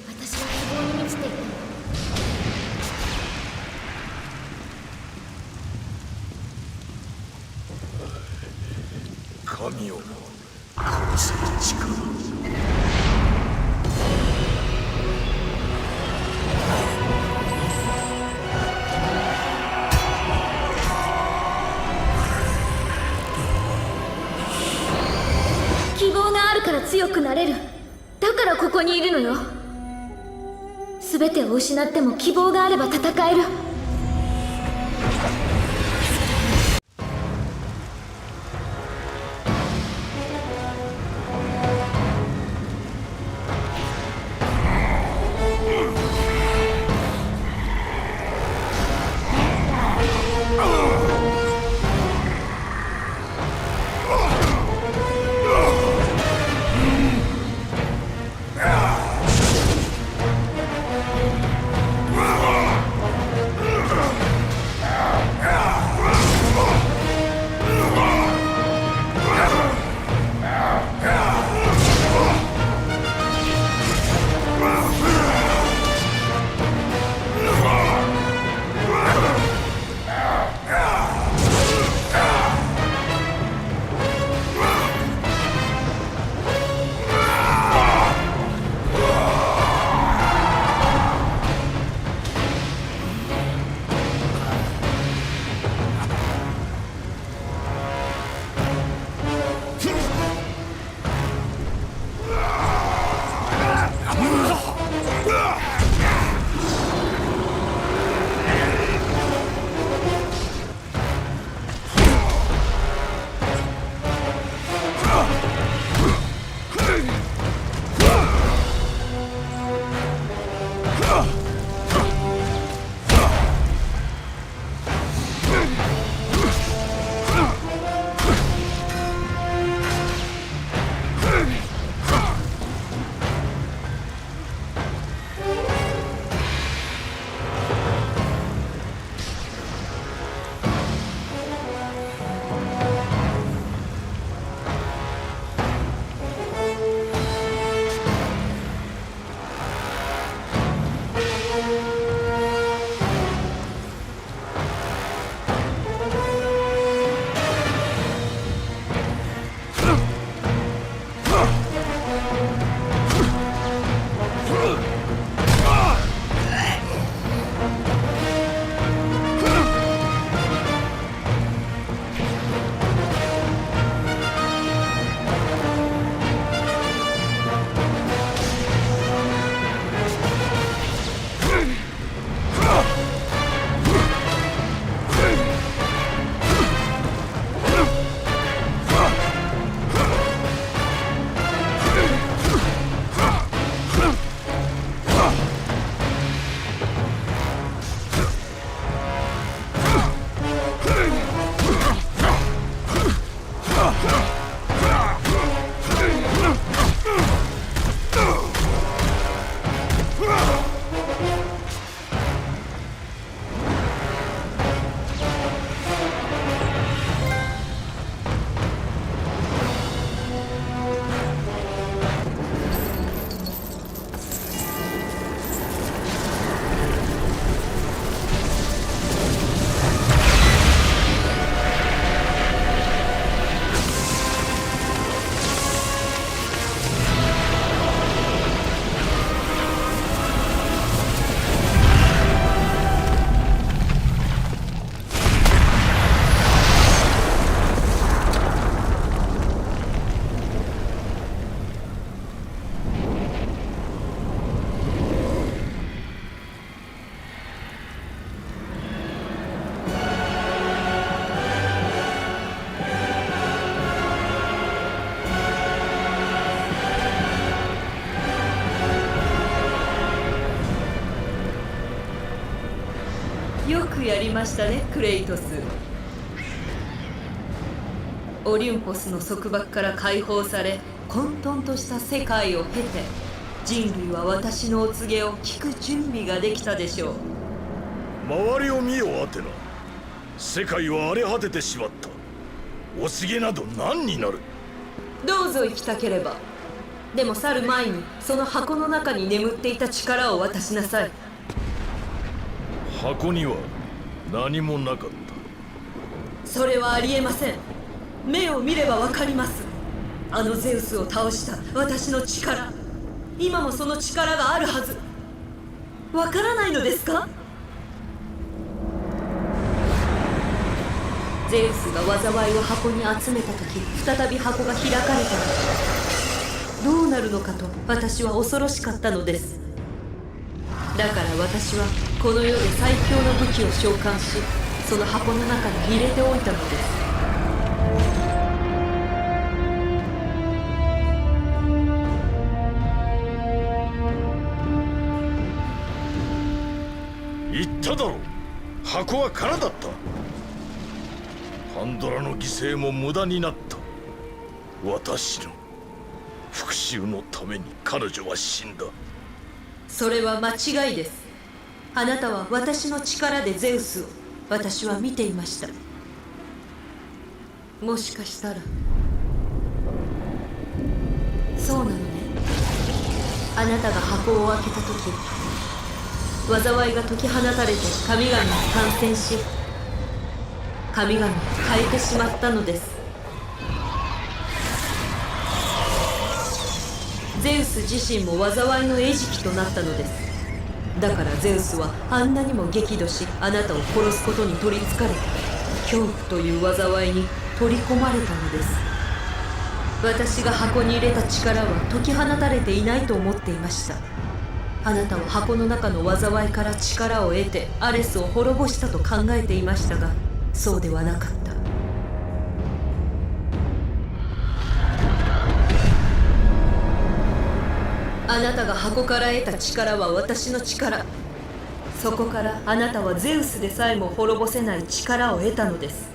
S2: 私は希望に満ちていた。
S1: 民を
S8: 殺せる力。
S2: 希望があるから強くなれる。だからここにいるのよ。全てを失っても希望があれば戦える。
S3: よくやりましたね、クレイトス。オリュンポスの束縛から解放され混沌とした世界を経て、人類は私のお告げを聞く準備ができたでしょう。
S1: 周りを見よアテナ。世界は荒れ果ててしまった。お告げなど何になる。
S3: どうぞ行きたければ。でも去る前にその箱の中に眠っていた力を渡しなさい。
S1: 箱には何もなかった。
S3: それはありえません。目を見ればわかります。あのゼウスを倒した私の力、今もその力があるはず。わからないのですか？ゼウスが災いを箱に集めた時、再び箱が開かれたの。どうなるのかと私は恐ろしかったのです。だから私はこの世で最強の武器を召喚し、その箱の中に入れておいたのです。
S1: 言っただろう、箱は空だった。パンドラの犠牲も無駄になった。私の復讐のために彼女は死んだ。
S3: それは間違いです。あなたは私の力でゼウスを、私は見ていました。もしかしたらそうなのね。あなたが箱を開けた時、災いが解き放たれて神々に感染し、神々を変えてしまったのです。ゼウス自身も災いの餌食となったのです。だからゼウスはあんなにも激怒し、あなたを殺すことに取りつかれ、恐怖という災いに取り込まれたのです。私が箱に入れた力は解き放たれていないと思っていました。あなたは箱の中の災いから力を得てアレスを滅ぼしたと考えていましたが、そうではなかった。あなたが箱から得た力は私の力。そこからあなたはゼウスでさえも滅ぼせない力を得たのです。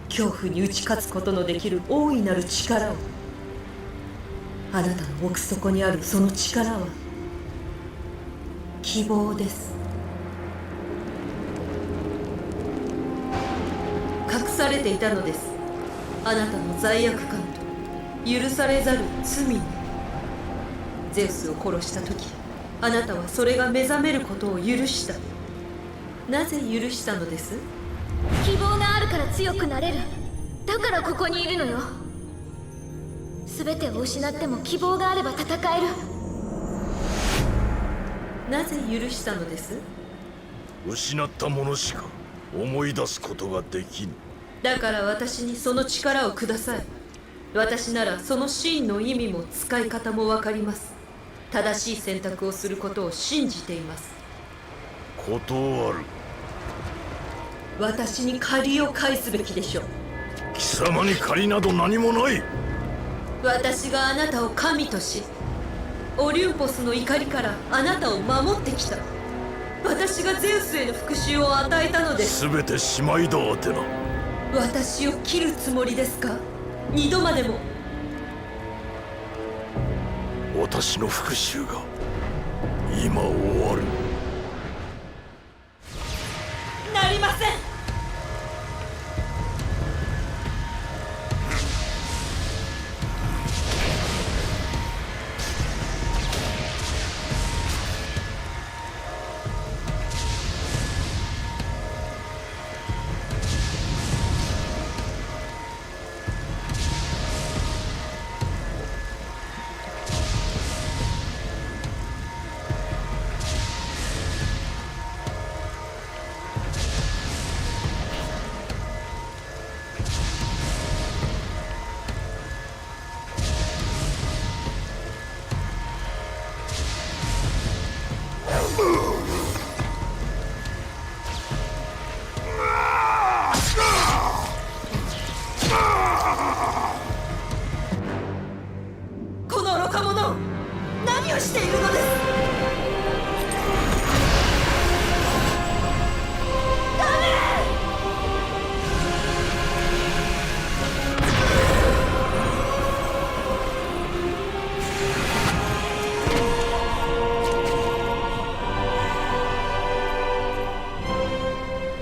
S3: 恐怖に打ち勝つことのできる大いなる力を。あなたの奥底にあるその力は希望です。隠されていたのです。あなたの罪悪感と許されざる罪に。ゼウスを殺した時、あなたはそれが目覚めることを許した。なぜ許したのです？
S2: 希望があるから強くなれる。だからここにいるのよ。全てを失っても希望があれば戦える。
S3: なぜ許したのです？
S1: 失ったものしか思い出すことができぬ。
S3: だから私にその力をください。私ならその真の意味も使い方も分かります。正しい選択をすることを信じています。
S1: 断る。
S3: 私に借りを返すべきでしょう。
S1: 貴様に借りなど何もない。
S3: 私があなたを神とし、オリュンポスの怒りからあなたを守ってきた。私がゼウスへの復讐を与えたのです。
S1: 全てしまいだアテナ。
S3: 私を切るつもりですか？二度までも。
S1: 私の復讐が今終わる。
S3: なりません。この愚か者、何をしているのです？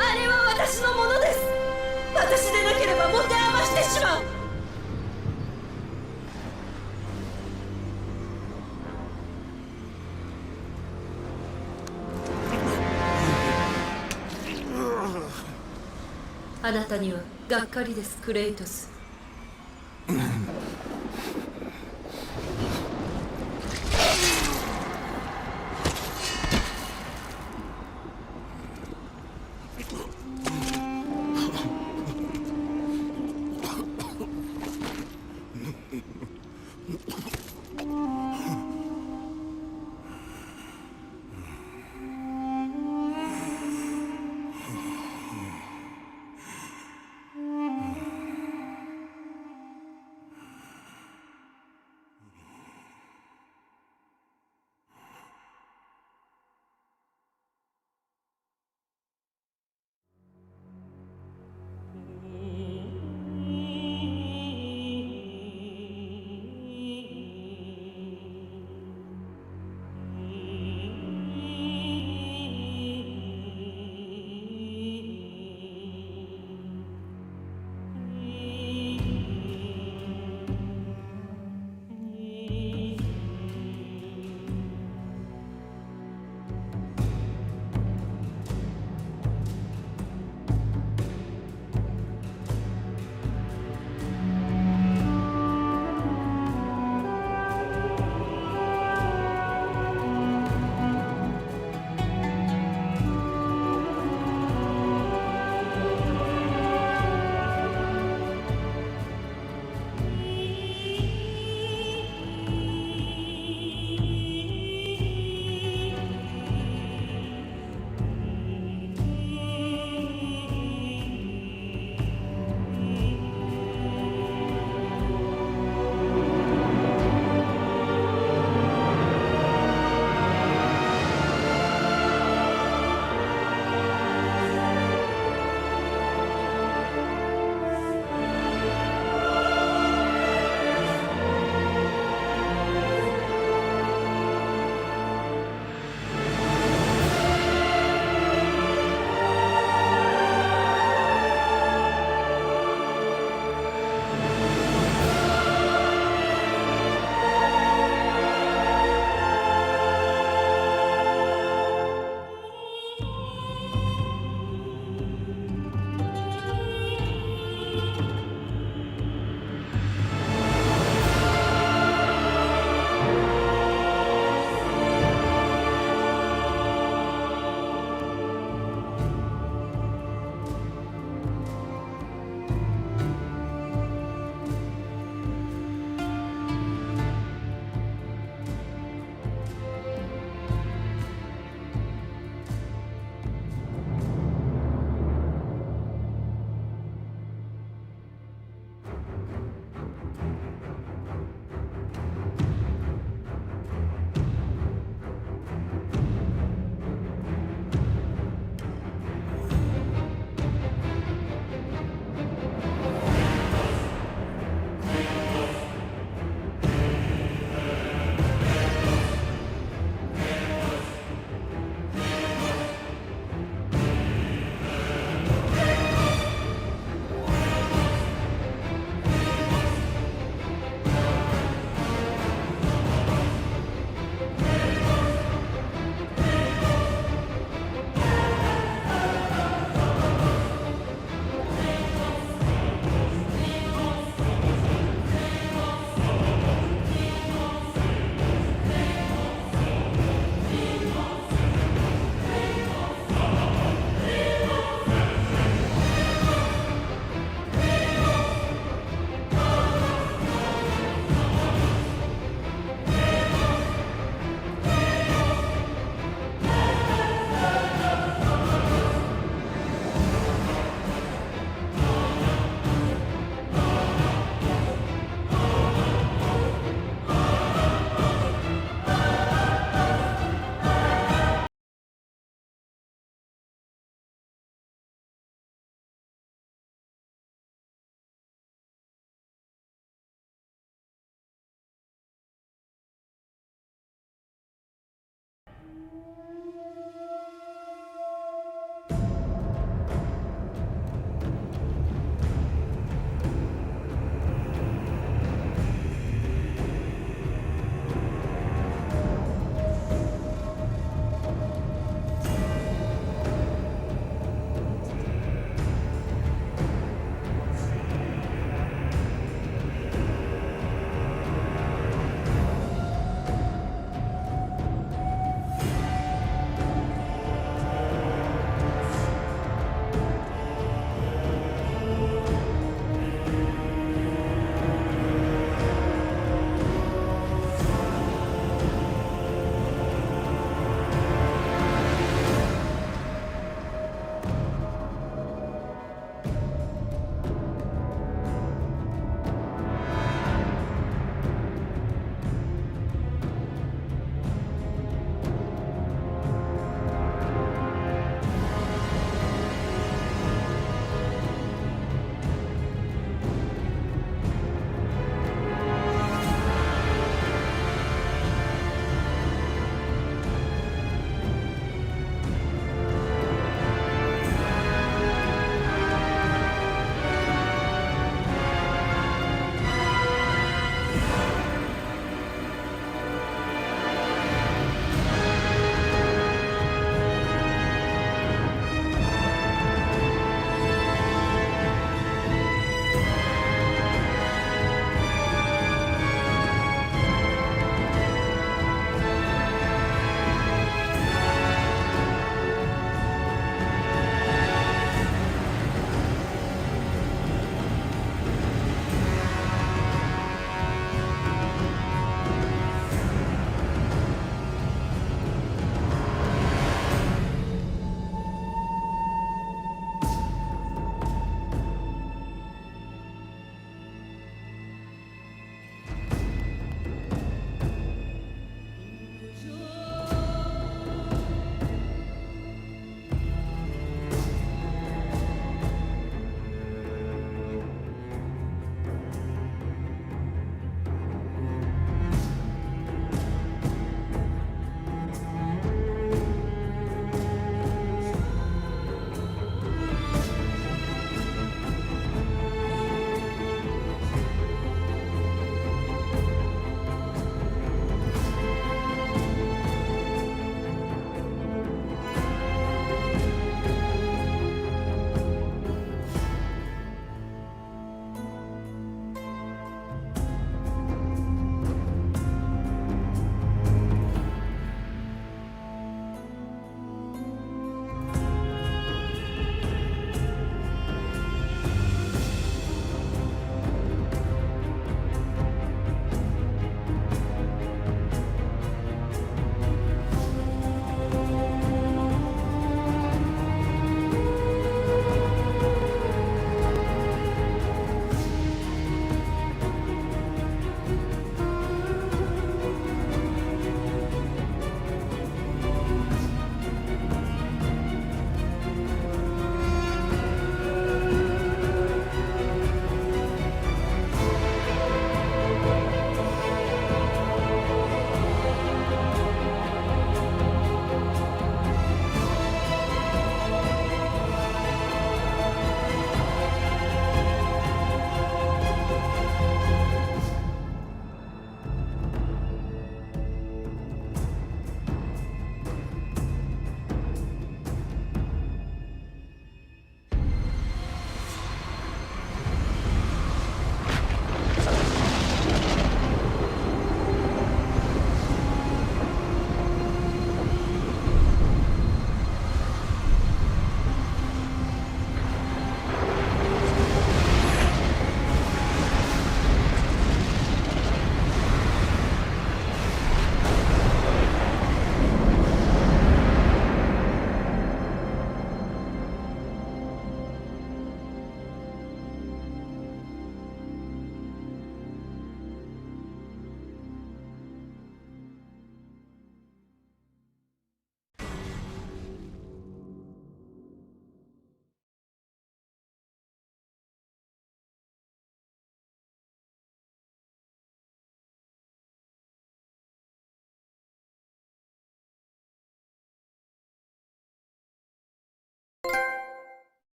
S3: あれは私のものです。私でなければ持て余してしまう。あなたにはがっかりです、クレイトス。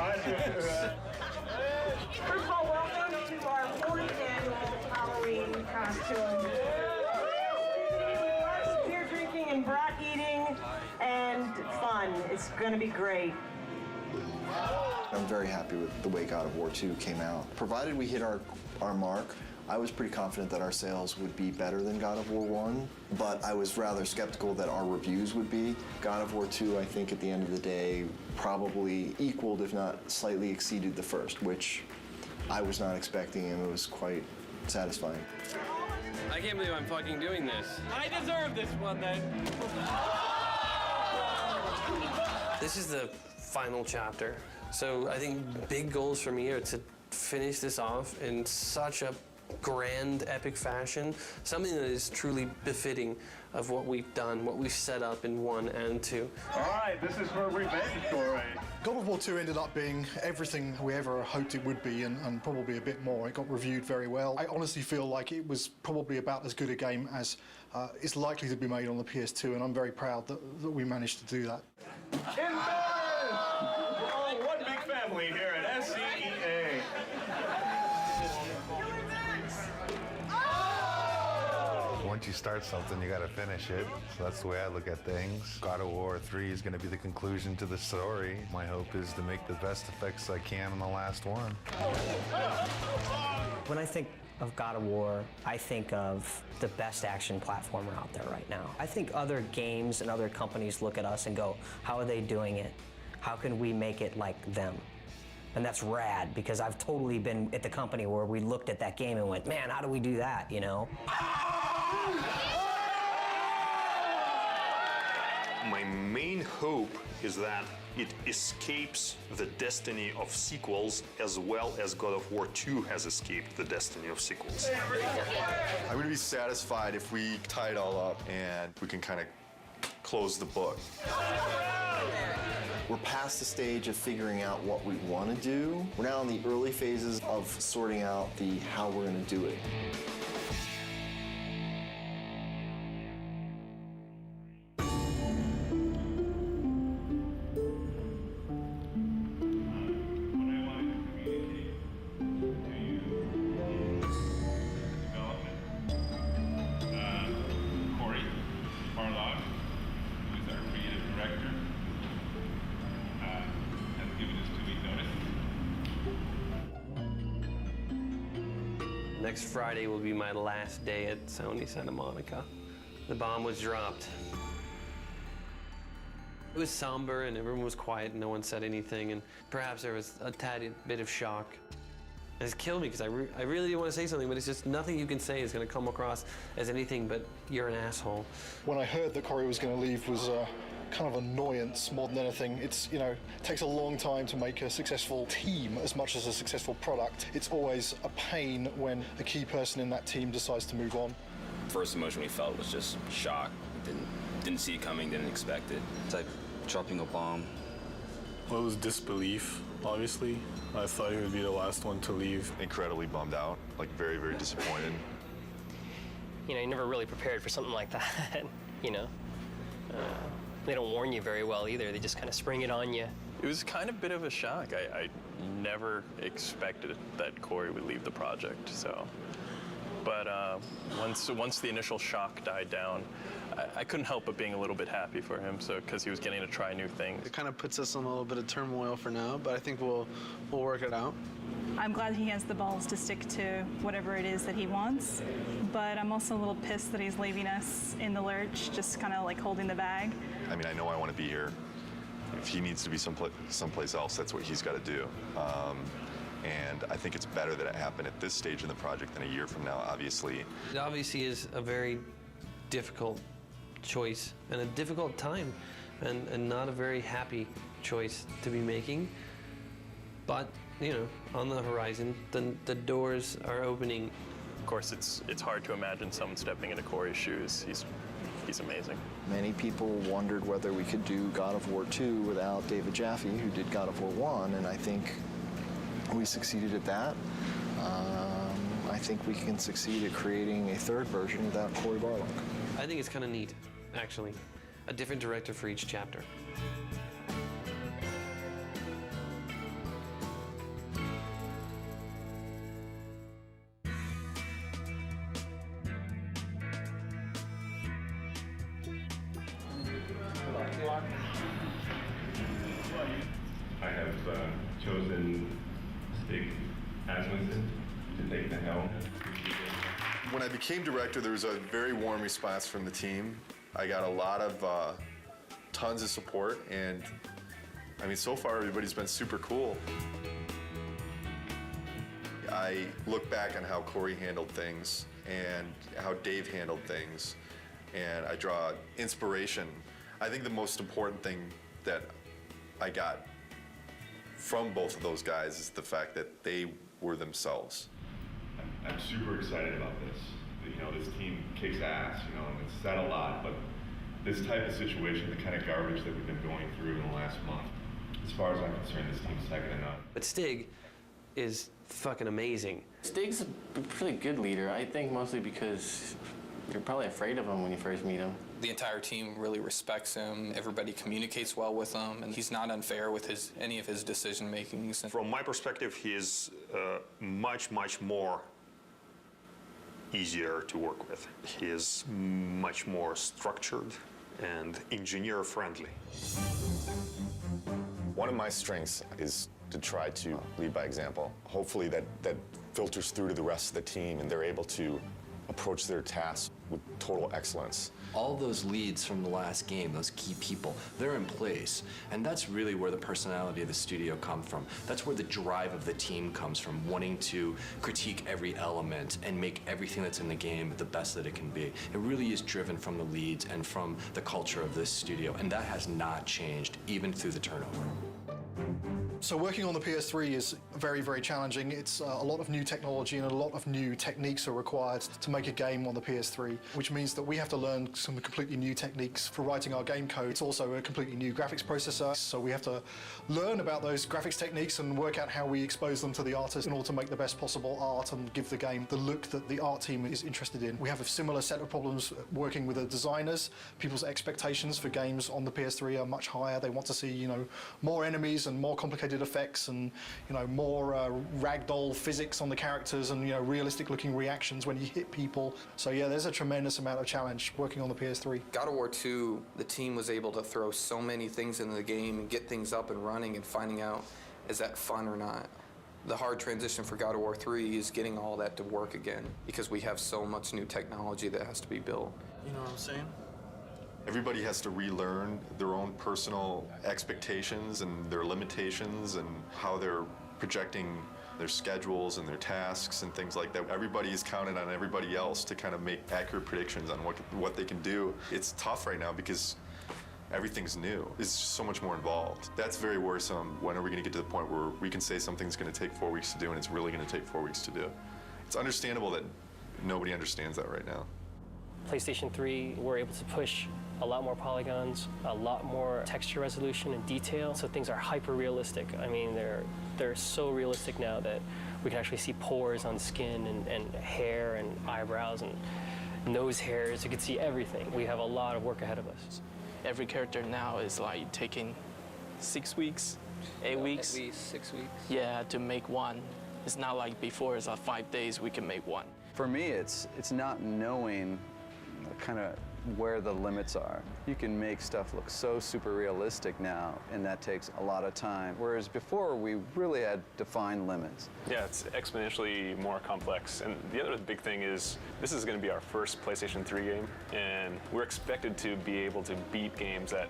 S9: First of all, welcome to our 4th annual Halloween costume. Lots of beer drinking and brat eating and fun. It's going to be great.
S10: I'm very happy with the way God of War 2 came out. Provided we hit our mark, I was pretty confident that our sales would be better than God of War 1, but I was rather skeptical that our reviews would be. God of War 2, I think at the end of the day, probably equaled, if not slightly exceeded the first, which I was not expecting, and it was quite satisfying.
S11: I can't believe I'm fucking doing this. I deserve this one then. This is the final chapter. So I think big goals for me are to finish this off in such a grand, epic fashion, something that is truly befitting of what we've done, what we've set up in 1 and 2.
S12: All right, this is for revenge story.
S13: God of War 2 ended up being everything we ever hoped it would be, and probably a bit more. It got reviewed very well. I honestly feel like it was probably about as good a game as is likely to be made on the PS2, and I'm very proud that we managed to do that.
S12: Oh, one big family here at SCEA.
S14: Once you start something, you got to finish it. So that's the way I look at things. God of War 3 is going to be the conclusion to the story. My hope is to make the best effects I can on the last one.
S15: When I think of God of War, I think of the best action platformer out there right now. I think other games and other companies look at us and go, how are they doing it? How can we make it like them? And that's rad, because I've totally been at the company where we looked at that game and went, man, how do we do that, you know?
S16: My main hope is that it escapes the destiny of sequels as well as God of War 2 has escaped the destiny of sequels.
S17: I'm going to be satisfied if we tie it all up and we can kind of close the book.
S10: We're past the stage of figuring out what we want to do. We're now in the early phases of sorting out the how we're going to do it.
S11: Next Friday will be my last day at Sony Santa Monica. The bomb was dropped. It was somber and everyone was quiet and no one said anything, and perhaps there was a tad bit of shock. And it's killed me because I really didn't want to say something, but it's just nothing you can say is going to come across as anything but you're an asshole.
S13: When I heard that Corey was going to leave was kind of annoyance more than anything. It's, you know, it takes a long time to make a successful team as much as a successful product. It's always a pain when a key person in that team decides to move on.
S18: First emotion we felt was just shock. Didn't see it coming, didn't expect it. It's like dropping a bomb.
S19: Well, it was disbelief, obviously. I thought he would be the last one to leave.
S17: Incredibly bummed out, like very, very disappointed.
S20: You know, you're never really prepared for something like that, you know. They don't warn you very well either. They just kind of spring it on you.
S21: It was kind of a bit of a shock. I never expected that Corey would leave the project, so But once the initial shock died down, I couldn't help but being a little bit happy for him. So because he was getting to try new things.
S6: It kind of puts us in a little bit of turmoil for now, but I think we'll work it out.
S22: I'm glad he has the balls to stick to whatever it is that he wants, but I'm also a little pissed that he's leaving us in the lurch, just kind of like holding the bag.
S17: I mean, I know I want to be here. If he needs to be someplace else, that's what he's got to do. And I think it's better that it happened at this stage in the project than a year from now, obviously.
S11: It obviously is a very difficult choice and a difficult time and not a very happy choice to be making. But, you know, on the horizon, the doors are opening.
S21: Of course, it's hard to imagine someone stepping into Corey's shoes. He's amazing.
S10: Many people wondered whether we could do God of War 2 without David Jaffe, who did God of War 1, and I think we succeeded at that. I think we can succeed at creating a third version without Corey Barlog.
S11: I think it's kind of neat, actually. A different director for each chapter.
S12: I have chosen Stig Asmussen to take the helm.
S17: When I became director, there was a very warm response from the team. I got a lot of tons of support, and I mean, so far everybody's been super cool. I look back on how Corey handled things and how Dave handled things, and I draw inspiration. I think the most important thing that I got from both of those guys is the fact that they were themselves.
S12: I'm super excited about this. You know, this team kicks ass, you know, and it's said a lot, but this type of situation, the kind of garbage that we've been going through in the last month, as far as I'm concerned, this team's second to none.
S11: But Stig is fucking amazing.
S23: Stig's a pretty good leader, I think mostly because you're probably afraid of him when you first meet him.
S24: The entire team really respects him. Everybody communicates well with him, and he's not unfair with any of his decision makings.
S16: From my perspective, he is much more easier to work with. He is much more structured and engineer friendly.
S25: One of my strengths is to try to lead by example. Hopefully that filters through to the rest of the team and they're able to approach their tasks with total excellence.
S26: All those leads from the last game, those key people, they're in place. And that's really where the personality of the studio comes from. That's where the drive of the team comes from, wanting to critique every element and make everything that's in the game the best that it can be. It really is driven from the leads and from the culture of this studio, and that has not changed, even through the turnover.
S13: So working on the PS3 is very, very challenging. It's a lot of new technology and a lot of new techniques are required to make a game on the PS3, which means that we have to learn some completely new techniques for writing our game code. It's also a completely new graphics processor, so we have to learn about those graphics techniques and work out how we expose them to the artist in order to make the best possible art and give the game the look that the art team is interested in. We have a similar set of problems working with the designers. People's expectations for games on the PS3 are much higher. They want to see, you know, more enemies and more complicated effects and, you know, more ragdoll physics on the characters and, you know, realistic looking reactions when you hit people. So yeah, there's a tremendous amount of challenge working on the PS3.
S24: God of War 2, the team was able to throw so many things into the game and get things up and running and finding out, is that fun or not? The hard transition for God of War 3 is getting all that to work again because we have so much new technology that has to be built.
S6: You know what I'm saying?
S17: Everybody has to relearn their own personal expectations and their limitations and how they're projecting their schedules and their tasks and things like that. Everybody is counting on everybody else to kind of make accurate predictions on what they can do. It's tough right now because everything's new. It's just so much more involved. That's very worrisome. When are we going to get to the point where we can say something's going to take 4 weeks to do and it's really going to take 4 weeks to do? It's understandable that nobody understands that right now.
S20: PlayStation 3, we're able to push a lot more polygons, a lot more texture resolution and detail, so things are hyper realistic. I mean, they're so realistic now that we can actually see pores on skin and hair and eyebrows and nose hairs. You can see everything. We have a lot of work ahead of us.
S23: Every character now is like taking 6 weeks, 8 weeks.
S20: At least 6 weeks.
S23: Yeah, to make one. It's not like before, it's like 5 days we can make one.
S1: For me, it's not knowing kind of where the limits are. You can make stuff look so super realistic now, and that takes a lot of time. Whereas before, we really had defined limits.
S2: Yeah, it's exponentially more complex. And the other big thing is this is going to be our first PlayStation 3 game, and we're expected to be able to beat games that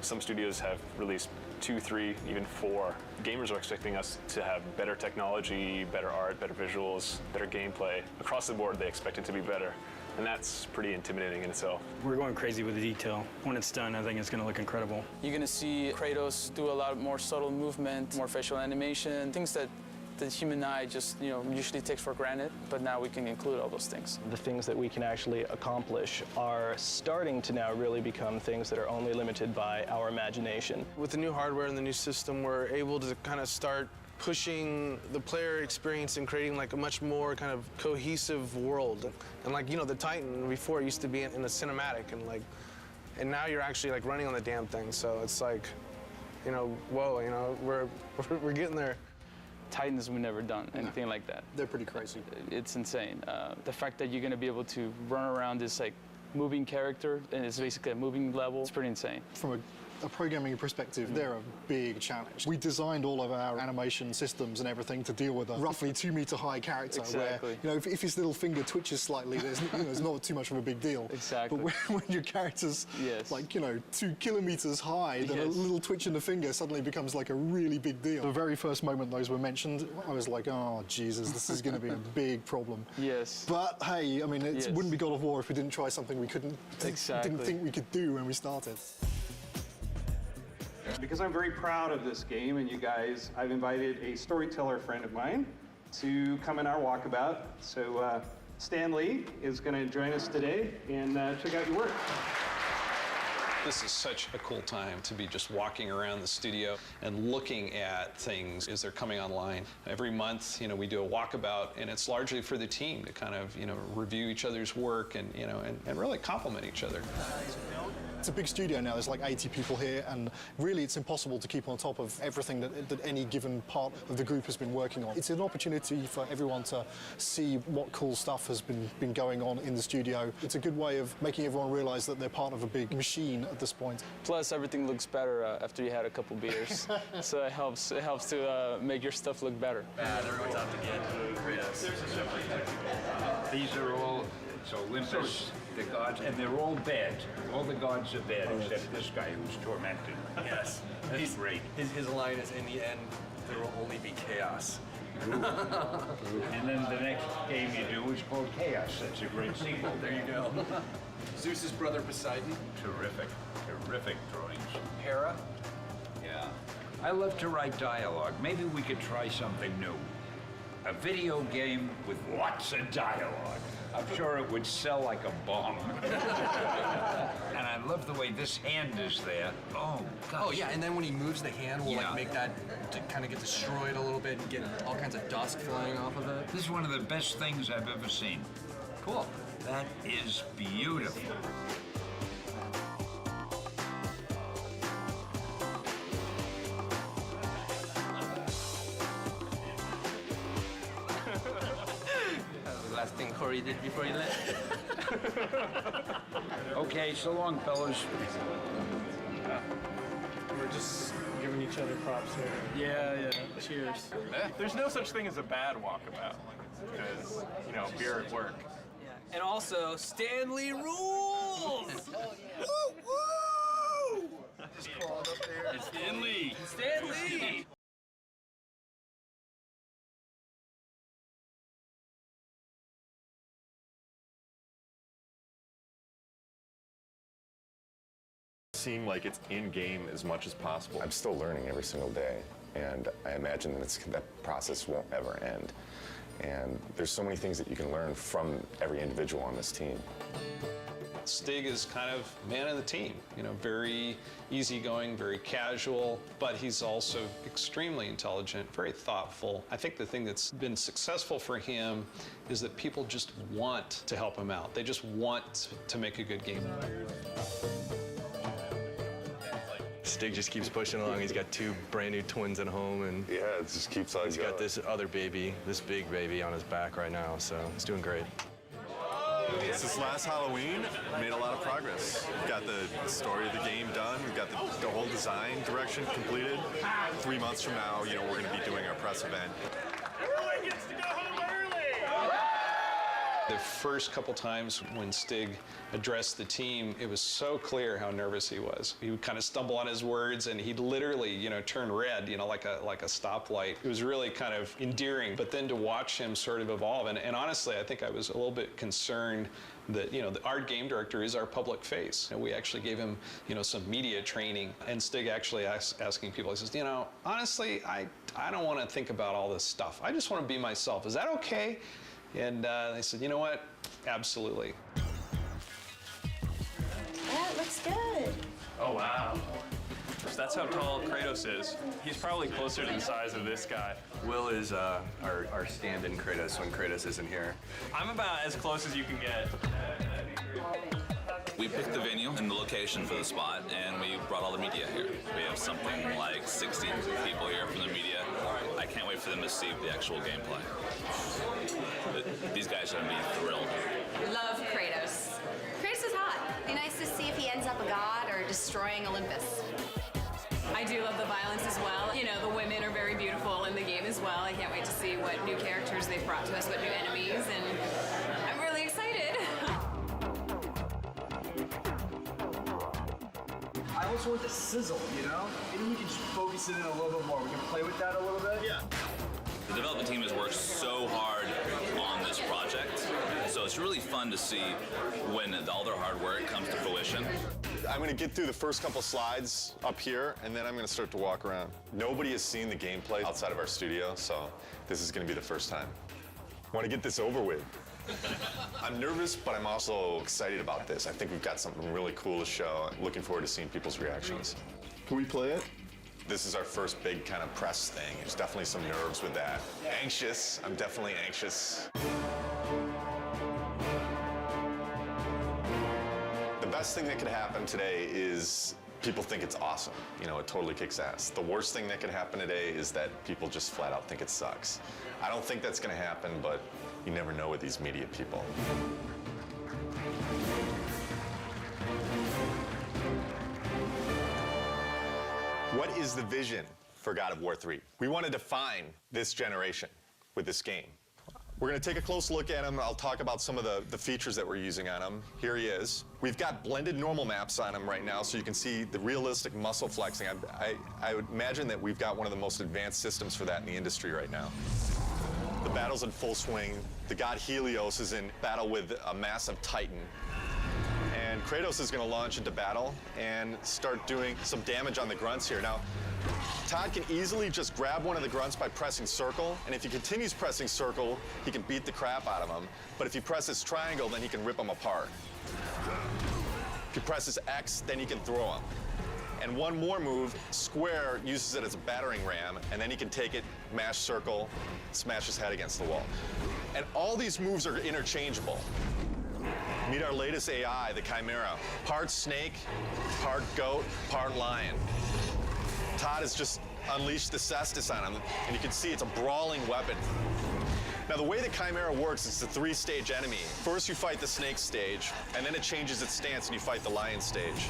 S2: some studios have released 2, 3, even 4. Gamers are expecting us to have better technology, better art, better visuals, better gameplay. Across the board, they expect it to be better. And that's pretty intimidating in itself.
S4: We're going crazy with the detail. When it's done, I think it's going to look incredible.
S5: You're going to see Kratos do a lot more subtle movement, more facial animation, things that the human eye just, usually takes for granted, but now we can include all those things.
S20: The things that we can actually accomplish are starting to now really become things that are only limited by our imagination.
S6: With the new hardware and the new system, we're able to kind of start pushing the player experience and creating like a much more kind of cohesive world. And like, the Titan before used to be in a cinematic and now you're actually like running on the damn thing. So it's like, whoa, we're getting there.
S4: Titans, we've never done anything like that.
S13: They're pretty crazy.
S4: It's insane. The fact that you're going to be able to run around this like moving character, and it's basically a moving level, it's pretty insane.
S13: From a programming perspective, they're a big challenge. We designed all of our animation systems and everything to deal with a roughly 2 meter high character
S4: Exactly.
S13: where, if his little finger twitches slightly, there's not too much of a big deal.
S4: Exactly.
S13: But when your character's like, 2 kilometers high, then a little twitch in the finger suddenly becomes like a really big deal. The very first moment those were mentioned, I was like, oh, Jesus, this is going to be a big problem.
S4: Yes.
S13: But hey, I mean, it wouldn't be God of War if we didn't try something we didn't think we could do when we started.
S7: Because I'm very proud of this game and you guys, I've invited a storyteller friend of mine to come in our walkabout. So Stan Lee is going to join us today and check out your work.
S8: This is such a cool time to be just walking around the studio and looking at things as they're coming online. Every month, we do a walkabout, and it's largely for the team to kind of, review each other's work and, and really compliment each other.
S13: It's a big studio now, there's like 80 people here, and really it's impossible to keep on top of everything that any given part of the group has been working on. It's an opportunity for everyone to see what cool stuff has been going on in the studio. It's a good way of making everyone realize that they're part of a big machine at this point.
S4: Plus, everything looks better after you had a couple beers. So it helps to make your stuff look better.
S27: Everyone's out again.
S28: These are all, it's Olympus, the gods, and they're all bad. All the gods are bad, except this guy who's tormented.
S18: Yes.
S28: That's great.
S18: His line is, in the end, there will only be chaos.
S28: And then the next game you do is called Chaos. That's a great sequel.
S18: There you go. Zeus's brother Poseidon.
S28: Terrific, terrific drawings.
S18: Hera.
S28: Yeah. I love to write dialogue. Maybe we could try something new. A video game with lots of dialogue. I'm sure it would sell like a bomb. And I love the way this hand is there. Oh, gosh.
S18: Oh, yeah, and then when he moves the hand, we'll like make that to kind of get destroyed a little bit and get all kinds of dust flying off of it.
S28: This is one of the best things I've ever seen.
S18: Cool.
S28: That is beautiful.
S18: Last thing Corey did before he left.
S28: Okay, so long, fellas.
S7: We're just giving each other props here.
S4: Yeah. Cheers.
S21: There's no such thing as a bad walkabout because, beer at work.
S11: And also, Stanley rules! Woo, woo!
S28: Just crawled up there. It's Stanley.
S11: Stanley!
S25: Seem like it's in-game as much as possible. I'm still learning every single day, and I imagine that process won't ever end. And there's so many things that you can learn from every individual on this team.
S8: Stig is kind of man of the team, very easygoing, very casual, but he's also extremely intelligent, very thoughtful. I think the thing that's been successful for him is that people just want to help him out. They just want to make a good game.
S21: Stig just keeps pushing along. He's got 2 brand new twins at home, and
S25: yeah, it just keeps on
S21: he's
S25: going.
S21: got this other baby, this big baby on his back right now, so he's doing great.
S17: Since last Halloween, made a lot of progress. We've got the story of the game done. We've got the whole design direction completed. 3 months from now, you know, we're going to be doing our press event.
S3: Everyone gets to go home early!
S8: The first couple times when Stig addressed the team, it was so clear how nervous he was. He would kind of stumble on his words, and he'd literally, you know, turn red, you know, like a stoplight. It was really kind of endearing. But then to watch him sort of evolve, and honestly, I think I was a little bit concerned that, you know, our game director is our public face. And we actually gave him, you know, some media training. And Stig actually asking people, he says, you know, honestly, I don't want to think about all this stuff. I just want to be myself. Is that okay? And they said, you know what? Absolutely.
S9: That looks good.
S21: Oh, wow. So that's how tall Kratos is. He's probably closer to the size of this guy.
S10: Will is our stand-in Kratos when Kratos isn't here.
S21: I'm about as close as you can get.
S12: We picked the venue and the location for the spot, and we brought all the media here. We have something like 60 people here from the media. I can't wait for them to see the actual gameplay. These guys are going to be thrilled.
S14: Love Kratos. Kratos is hot. Be nice to see if he ends up a god or destroying Olympus. I do love the violence as well. You know, the women are very beautiful in the game as well. I can't wait to see what new characters they've brought to us, what new enemies, and I'm really excited.
S15: I also want the sizzle, you know? Maybe we can just focus it in a little bit more. We can play with that a little bit. Yeah.
S12: The development team has worked so hard on this project, so it's really fun to see when all their hard work comes to fruition.
S17: I'm going to get through the first couple slides up here, and then I'm going to start to walk around. Nobody has seen the gameplay outside of our studio, so this is going to be the first time. I want to get this over with. I'm nervous, but I'm also excited about this. I think we've got something really cool to show. I'm looking forward to seeing people's reactions. Can we play it? This is our first big kind of press thing. There's definitely some nerves with that. Anxious. I'm definitely anxious. The best thing that could happen today is people think it's awesome. You know, it totally kicks ass. The worst thing that could happen today is that people just flat out think it sucks. I don't think that's going to happen, but you never know with these media people. What is the vision for God of War 3? We want to define this generation with this game. We're going to take a close look at him. I'll talk about some of the features that we're using on him. Here he is. We've got blended normal maps on him right now, so you can see the realistic muscle flexing. I would imagine that we've got one of the most advanced systems for that in the industry right now. The battle's in full swing. The god Helios is in battle with a massive Titan. And Kratos is going to launch into battle and start doing some damage on the grunts here. Now, Todd can easily just grab one of the grunts by pressing circle, and if he continues pressing circle, he can beat the crap out of him. But if he presses triangle, then he can rip them apart. If he presses X, then he can throw them. And one more move, square, uses it as a battering ram, and then he can take it, mash circle, smash his head against the wall. And all these moves are interchangeable. Meet our latest AI, the Chimera. Part snake, part goat, part lion. Todd has just unleashed the cestus on him, and you can see it's a brawling weapon. Now, the way the Chimera works is it's a 3-stage enemy. First, you fight the snake stage, and then it changes its stance, and you fight the lion stage.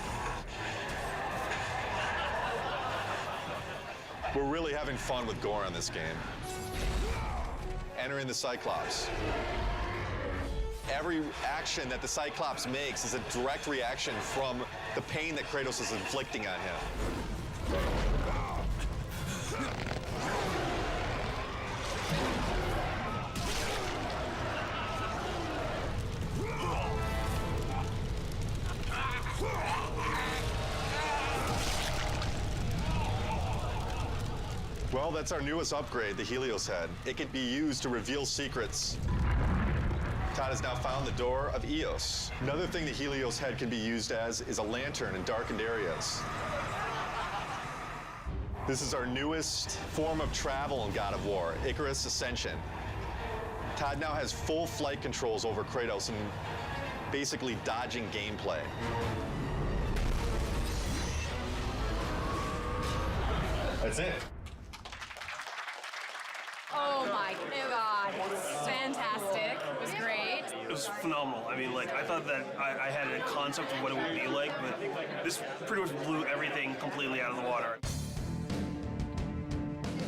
S17: We're really having fun with gore on this game. Entering the Cyclops. Every action that the Cyclops makes is a direct reaction from the pain that Kratos is inflicting on him. Well, that's our newest upgrade, the Helios head. It can be used to reveal secrets. Todd has now found the door of Eos. Another thing the Helios head can be used as is a lantern in darkened areas. This is our newest form of travel in God of War, Icarus Ascension. Todd now has full flight controls over Kratos and basically dodging gameplay.
S25: That's it.
S14: Oh my God. Fantastic. It was great.
S1: It was phenomenal. I mean, like, I thought that I had a concept of what it would be like, but this pretty much blew everything completely out of the water.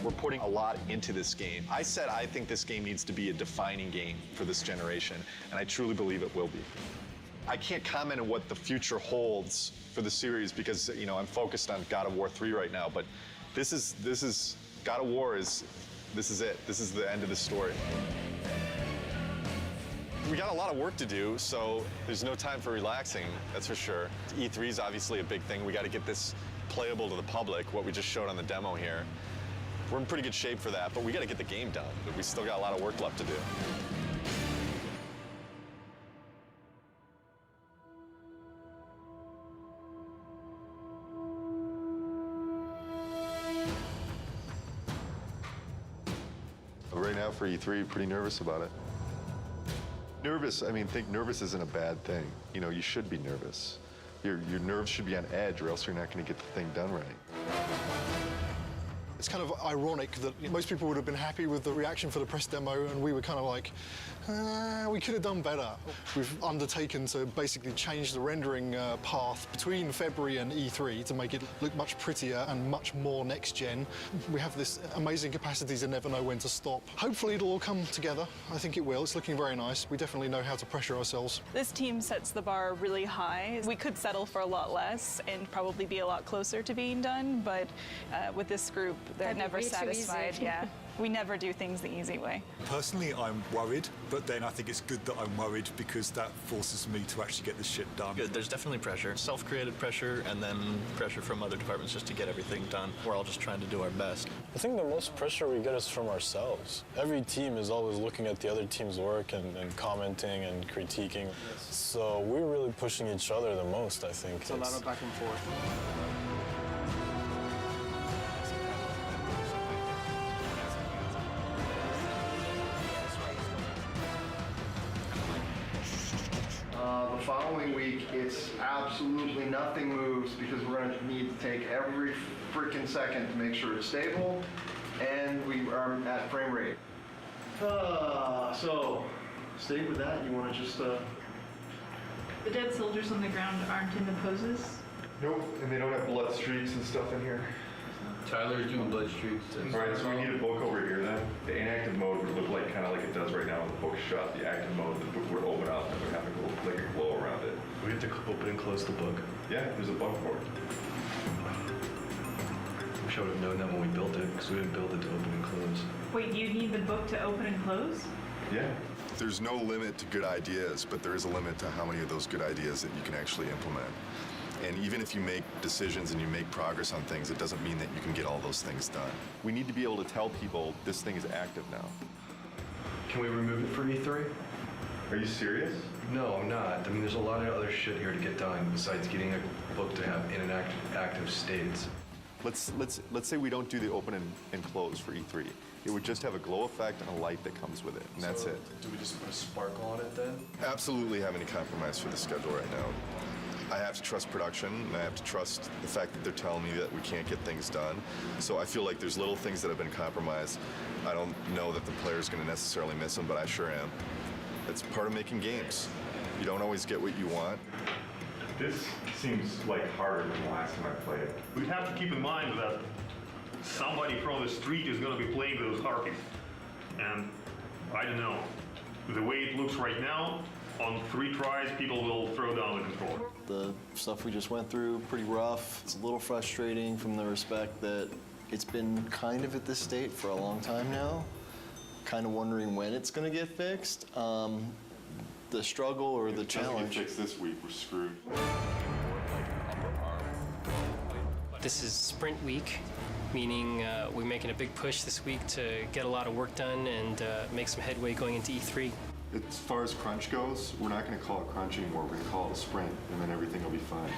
S2: We're putting a lot into this game. I said I think this game needs to be a defining game for this generation, and I truly believe it will be. I can't comment on what the future holds for the series because, you know, I'm focused on God of War 3 right now, but this is God of War is this is it. This is the end of the story. We got a lot of work to do, so there's no time for relaxing, that's for sure. E3 is obviously a big thing. We got to get this playable to the public, what we just showed on the demo here. We're in pretty good shape for that, but we got to get the game done. We still got a lot of work left to do.
S17: Right now for E3, pretty nervous about it. Nervous, I mean, think nervous isn't a bad thing. You know, you should be nervous. Your nerves should be on edge or else you're not going to get the thing done right.
S13: It's kind of ironic that most people would have been happy with the reaction for the press demo, and we were kind of like, we could have done better. We've undertaken to basically change the rendering path between February and E3 to make it look much prettier and much more next-gen. We have this amazing capacity to never know when to stop. Hopefully it'll all come together. I think it will. It's looking very nice. We definitely know how to pressure ourselves.
S16: This team sets the bar really high. We could settle for a lot less and probably be a lot closer to being done, but with this group, they're never satisfied. Yeah, we never do things the easy way.
S19: Personally, I'm worried, but then I think it's good that I'm worried because that forces me to actually get this shit done.
S21: Good. There's definitely pressure, self-created pressure, and then pressure from other departments just to get everything done. We're all just trying to do our best.
S22: I think the most pressure we get is from ourselves. Every team is always looking at the other team's work and commenting and critiquing. So we're really pushing each other the most, I think.
S11: It's a lot of back and forth.
S23: The following week, it's absolutely nothing moves because we're going to need to take every freaking second to make sure it's stable, and we are at frame rate. So, stay with that. You want to just...
S24: The dead soldiers on the ground aren't in the poses?
S17: Nope, and they don't have blood streaks and stuff in here.
S10: Tyler's doing blood streaks.
S17: All right, so we need a book over here then. The inactive mode would look like kind of like it does right now when the book's shut. The active mode, the book would open up and would have like a glow around it.
S10: We have to open and close the book.
S17: Yeah, there's a book for it.
S10: Wish I would have known that when we built it, because we didn't build it to open and close.
S24: Wait, you need the book to open and close?
S17: Yeah. There's no limit to good ideas, but there is a limit to how many of those good ideas that you can actually implement. And even if you make decisions and you make progress on things, it doesn't mean that you can get all those things done. We need to be able to tell people this thing is active now.
S10: Can we remove it for E3?
S17: Are you serious?
S10: No, I'm not. I mean, there's a lot of other shit here to get done besides getting a book to have in an active states.
S17: Let's say we don't do the open and close for E3. It would just have a glow effect and a light that comes with it, and that's it.
S10: Do we just put a sparkle on it then?
S17: Absolutely have any compromise for the schedule right now. I have to trust production, and I have to trust the fact that they're telling me that we can't get things done. So I feel like there's little things that have been compromised. I don't know that the player's going to necessarily miss them, but I sure am. It's part of making games. You don't always get what you want.
S26: This seems like harder than the last time I played it. We have to keep in mind that somebody from the street is going to be playing those harpies. And I don't know. The way it looks right now, on 3 tries, people will throw down the controller.
S23: The stuff we just went through, pretty rough. It's a little frustrating from the respect that it's been kind of at this state for a long time now. Kind of wondering when it's going to get fixed. The struggle or the challenge.
S17: If it doesn't get fixed this week, we're screwed.
S20: This is sprint week, meaning we're making a big push this week to get a lot of work done and make some headway going into E3.
S17: As far as crunch goes, we're not going to call it crunch anymore. We're going to call it a sprint, and then everything will be fine.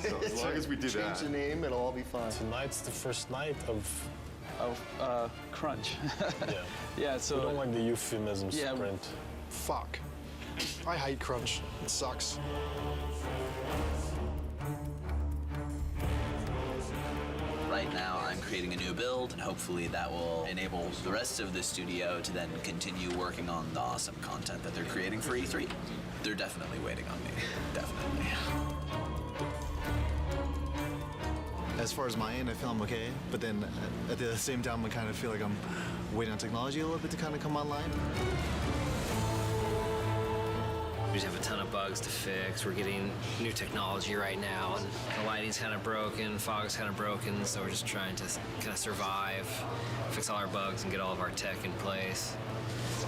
S17: So as long as we do that.
S23: Change the name, it'll all be fine.
S22: Tonight's the first night of
S4: crunch.
S22: Yeah.
S4: Yeah, so...
S22: We don't like the euphemism sprint.
S13: Fuck. I hate crunch. It sucks.
S29: Right now, I'm
S3: creating a new build, and hopefully that will enable the rest of the studio to then continue working on the awesome content that they're creating for E3. They're definitely waiting on me. Definitely.
S23: As far as my end, I feel I'm okay, but then at the same time, I kind of feel like I'm waiting on technology a little bit to kind of come online.
S5: We just have a ton of bugs to fix. We're getting new technology right now, and the lighting's kind of broken, fog's kind of broken, so we're just trying to kind of survive, fix all our bugs, and get all of our tech in place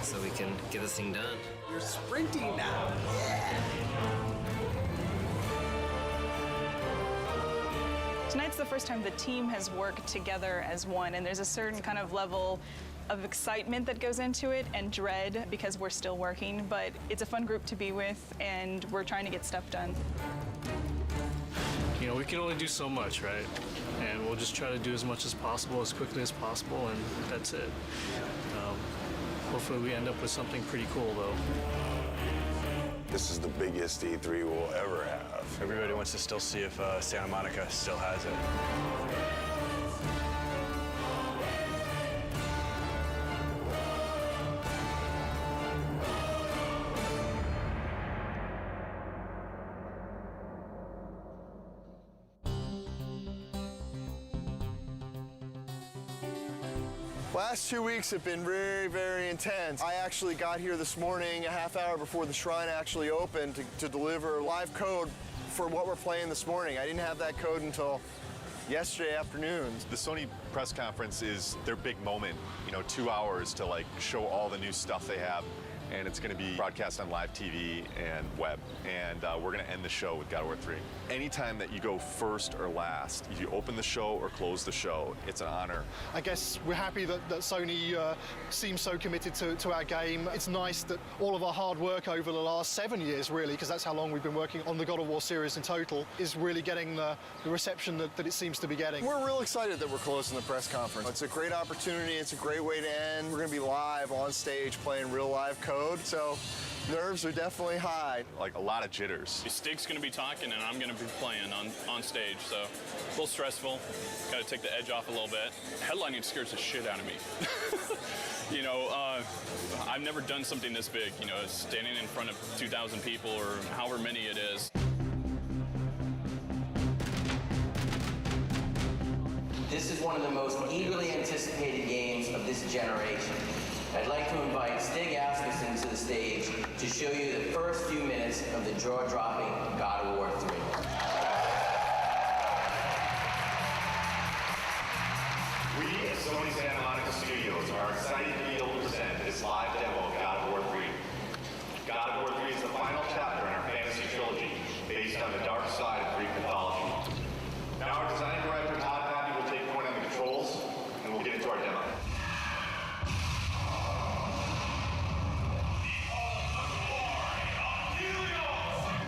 S5: so we can get this thing done.
S6: You're sprinting now. Yeah.
S16: Tonight's the first time the team has worked together as one, and there's a certain kind of level of excitement that goes into it and dread because we're still working, but it's a fun group to be with, and we're trying to get stuff done.
S7: You know, we can only do so much, right? And we'll just try to do as much as possible, as quickly as possible, and that's it. Hopefully we end up with something pretty cool, though.
S22: This is the biggest E3 we'll ever have.
S8: Everybody wants to still see if Santa Monica still has it.
S23: Last 2 weeks have been very, very intense. I actually got here this morning a half hour before the shrine actually opened to deliver live code for what we're playing this morning. I didn't have that code until yesterday afternoon.
S2: The Sony press conference is their big moment, 2 hours to like show all the new stuff they have. And it's going to be broadcast on live TV and web. And we're going to end the show with God of War 3. Anytime that you go first or last, if you open the show or close the show, it's an honor.
S13: I guess we're happy that Sony seems so committed to our game. It's nice that all of our hard work over the last 7 years, really, because that's how long we've been working on the God of War series in total, is really getting the reception that it seems to be getting.
S23: We're real excited that we're closing the press conference. It's a great opportunity. It's a great way to end. We're going to be live on stage playing real live code. So nerves are definitely high.
S2: Like a lot of jitters.
S21: Stig's going to be talking and I'm going to be playing on stage, so a little stressful. Got to take the edge off a little bit. Headlining scares the shit out of me. I've never done something this big, standing in front of 2,000 people or however many it is.
S18: This is one of the most eagerly anticipated games of this generation. I'd like to invite Stig Asmussen to the stage to show you the first few minutes of the jaw-dropping God of War 3.
S27: We at Sony Santa Monica Studios are excited to be able to present this live demo of God of War 3. God of War 3 is the final chapter in our fantasy trilogy, based on the dark side of Greek mythology. Now our design director, Todd Happy, will take point on the controls, and we'll get into our demo.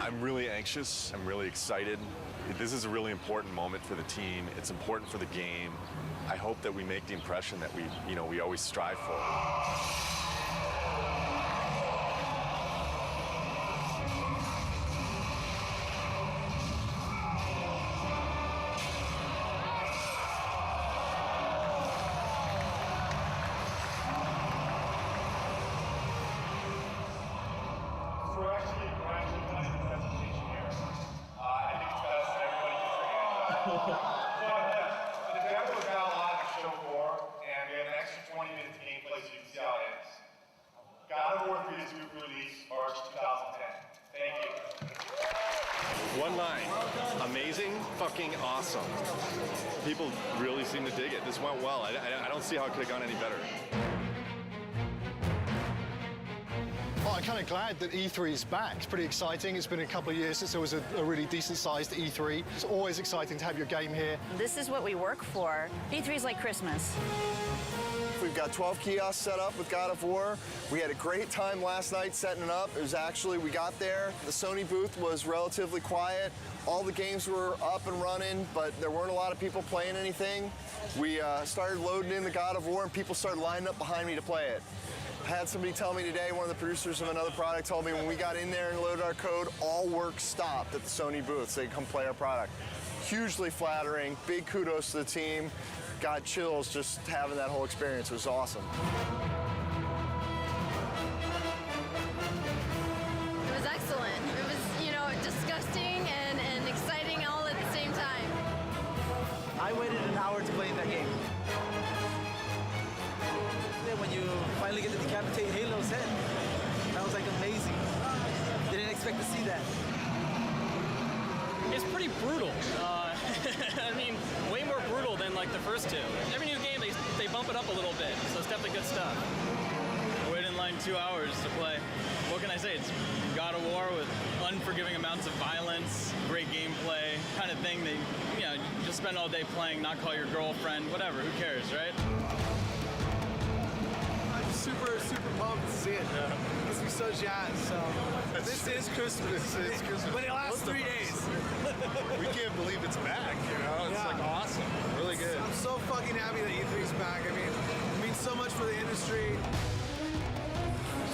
S2: I'm really anxious. I'm really excited. This is a really important moment for the team. It's important for the game. I hope that we make the impression that we always strive for.
S27: The demo is now live on show 4, and we have an extra 20 minutes of gameplay so you can see how it ends. God of War 3 is due for release March 2010. Thank you.
S2: One line. Amazing, fucking awesome. People really seem to dig it. This went well. I don't see how it could have gone any better.
S13: Well, I'm kind of glad that E3 is back. It's pretty exciting. It's been a couple of years since there was a really decent-sized E3. It's always exciting to have your game here.
S9: This is what we work for. E3 is like Christmas.
S23: We've got 12 kiosks set up with God of War. We had a great time last night setting it up. It was actually, we got there, the Sony booth was relatively quiet. All the games were up and running, but there weren't a lot of people playing anything. We started loading in the God of War, and people started lining up behind me to play it. I had somebody tell me today, one of the producers of another product told me when we got in there and loaded our code, all work stopped at the Sony booth so they could come play our product. Hugely flattering, big kudos to the team. got chills just having that whole experience. It was awesome.
S1: It was excellent. It was, you know, disgusting and exciting all at the same time.
S6: I waited an hour to play in that game. When you finally get to decapitate Halo's head, that was like amazing. Didn't expect to see that.
S11: It's pretty brutal. I mean, way more brutal than like the first two. Every new game, they bump it up a little bit, so it's definitely good stuff. I waited in line 2 hours to play. What can I say? It's God of War with unforgiving amounts of violence, great gameplay, kind of thing that, you know, just spend all day playing, not call your girlfriend, whatever, who cares, right?
S6: I'm super pumped to see it. Yeah. It makes me so jazzed. So this is Christmas.
S12: It's Christmas.
S6: But it lasts 3 days.
S12: We can't believe it's back, you know? It's like awesome. Really good.
S6: I'm so fucking happy that E3's back. I mean, it means so much for the industry.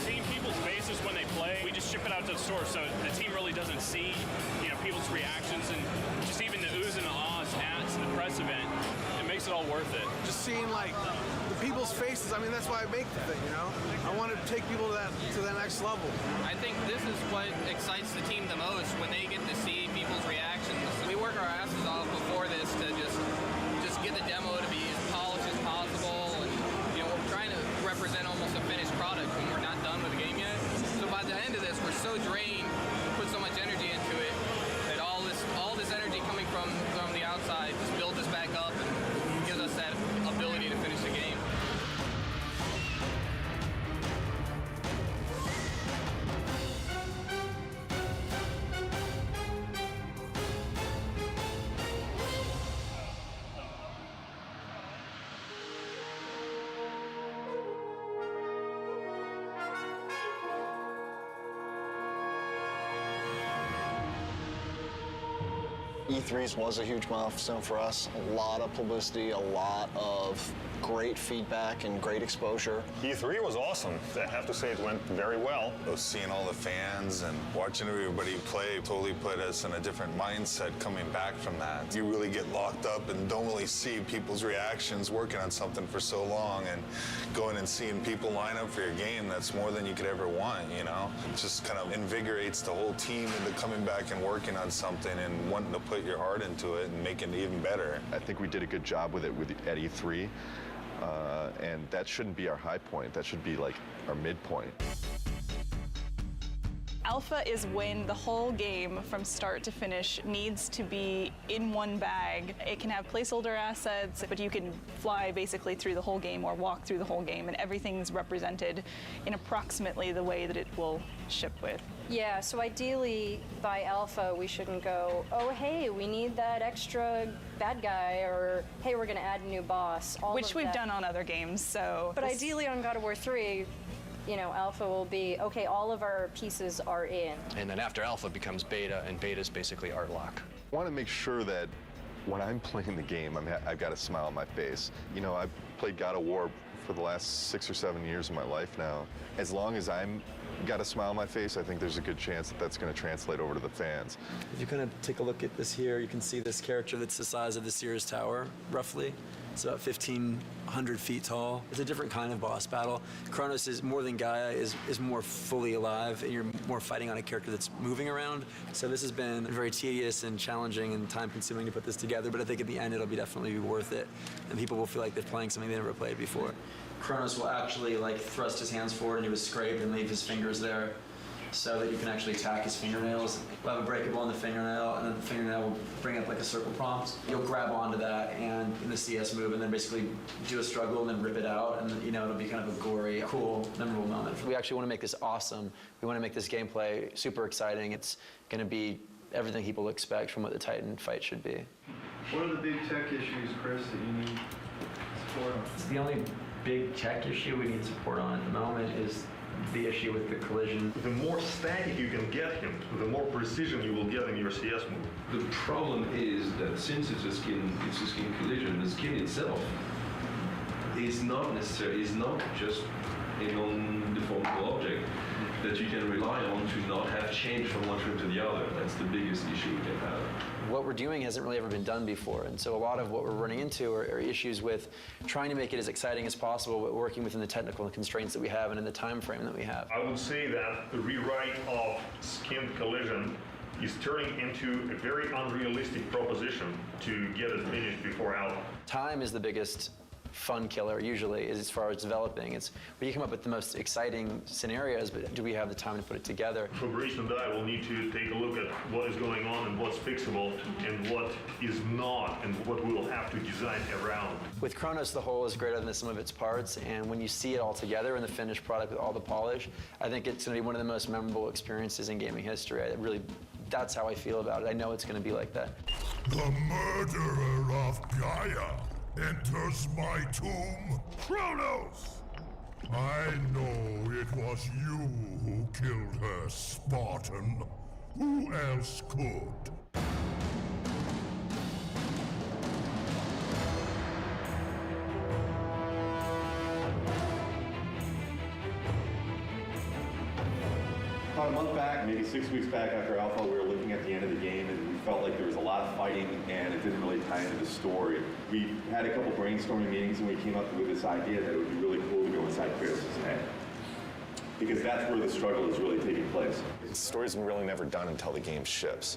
S14: Seeing people's faces when they play, we just ship it out to the store, so the team really doesn't see, you know, people's reactions and just even the oohs and the ahs at the press event. It makes it all worth it.
S6: Just seeing like the people's faces. I mean, that's why I make the thing, you know? I want to take people to that next level.
S15: I think this is what excites the team the most, when they get to see people's reactions. We work our asses off before this to just get the demo to be as polished as possible, and you know, we're trying to represent almost a finished product when we're not done with the game yet. So by the end of this, we're so drained, put so much energy into it, that all this energy coming from the outside just builds us back up and gives us that ability to finish the game.
S23: E3's was a huge milestone for us. A lot of publicity, a lot of great feedback and great exposure.
S19: E3 was awesome. I have to say it went very well.
S25: Seeing all the fans and watching everybody play totally put us in a different mindset coming back from that. You really get locked up and don't really see people's reactions working on something for so long, and going and seeing people line up for your game, that's more than you could ever want, you know? It just kind of invigorates the whole team into coming back and working on something and wanting to put your heart into it and making it even better.
S2: I think we did a good job with it at E3. And that shouldn't be our high point. That should be like our midpoint.
S16: Alpha is when the whole game from start to finish needs to be in one bag. It can have placeholder assets, but you can fly basically through the whole game or walk through the whole game, and everything's represented in approximately the way that it will ship with.
S28: Yeah, so ideally by Alpha we shouldn't go, oh hey, we need that extra bad guy, or hey, we're gonna add a new boss.
S16: Which we've done on other games, so.
S28: But ideally on God of War 3, you know, Alpha will be, okay, all of our pieces are in.
S29: And then after Alpha becomes Beta, and Beta is basically art lock.
S2: I want to make sure that when I'm playing the game, I've got a smile on my face. You know, I've played God of War for the last 6 or 7 years of my life now. As long as I'm got a smile on my face, I think there's a good chance that that's going to translate over to the fans.
S30: If you kind of take a look at this here, you can see this character that's the size of the Sears Tower, roughly. It's about 1,500 feet tall. It's a different kind of boss battle. Kronos is more than Gaia, is more fully alive, and you're more fighting on a character that's moving around. So this has been very tedious and challenging and time-consuming to put this together, but I think at the end it'll definitely be worth it, and people will feel like they're playing something they never played before. Kronos will actually thrust his hands forward and he was scraped and leave his fingers there, so that you can actually attack his fingernails. We'll have a breakable in the fingernail, and then the fingernail will bring up like a circle prompt. You'll grab onto that and in the CS move, and then basically do a struggle and then rip it out, and you know, it'll be kind of a gory, cool, memorable moment. We actually want to make this awesome. We want to make this gameplay super exciting. It's going to be everything people expect from what the Titan fight should be.
S10: What are the big tech issues, Chris, that you need support on?
S30: The only big tech issue we need support on at the moment is the issue with the collision.
S26: The more static you can get him, the more precision you will get in your CS move.
S10: The problem is that since it's a skin collision, the skin itself is not just a non-deformable object that you can rely on to not have change from one trim to the other. That's the biggest issue we can have.
S30: what we're doing hasn't really ever been done before. And so a lot of what we're running into are issues with trying to make it as exciting as possible, but working within the technical constraints that we have and in the time frame that we have.
S26: I would say that the rewrite of Skinned Collision is turning into a very unrealistic proposition to get it finished before alpha.
S30: Time is the biggest fun killer usually, is as far as developing. It's where you come up with the most exciting scenarios, but do we have the time to put it together?
S26: Fabrice and I will need to take a look at what is going on and what's fixable and what is not and what we will have to design around.
S30: With Chronos, the whole is greater than the sum of its parts, and when you see it all together in the finished product with all the polish, I think it's going to be one of the most memorable experiences in gaming history. That's how I feel about it. I know it's going to be like that.
S3: The murderer of Gaia enters my tomb, Chronos! I know it was you who killed her, Spartan. Who else could?
S4: About a month back, maybe 6 weeks back after Alpha, we were looking at the end of the game and we felt like there was a lot of fighting and it didn't really tie into the story. We had a couple brainstorming meetings and we came up with this idea that it would be really cool to go inside Kratos' head. Because that's where the struggle is really taking place.
S2: The story's really never done until the game ships.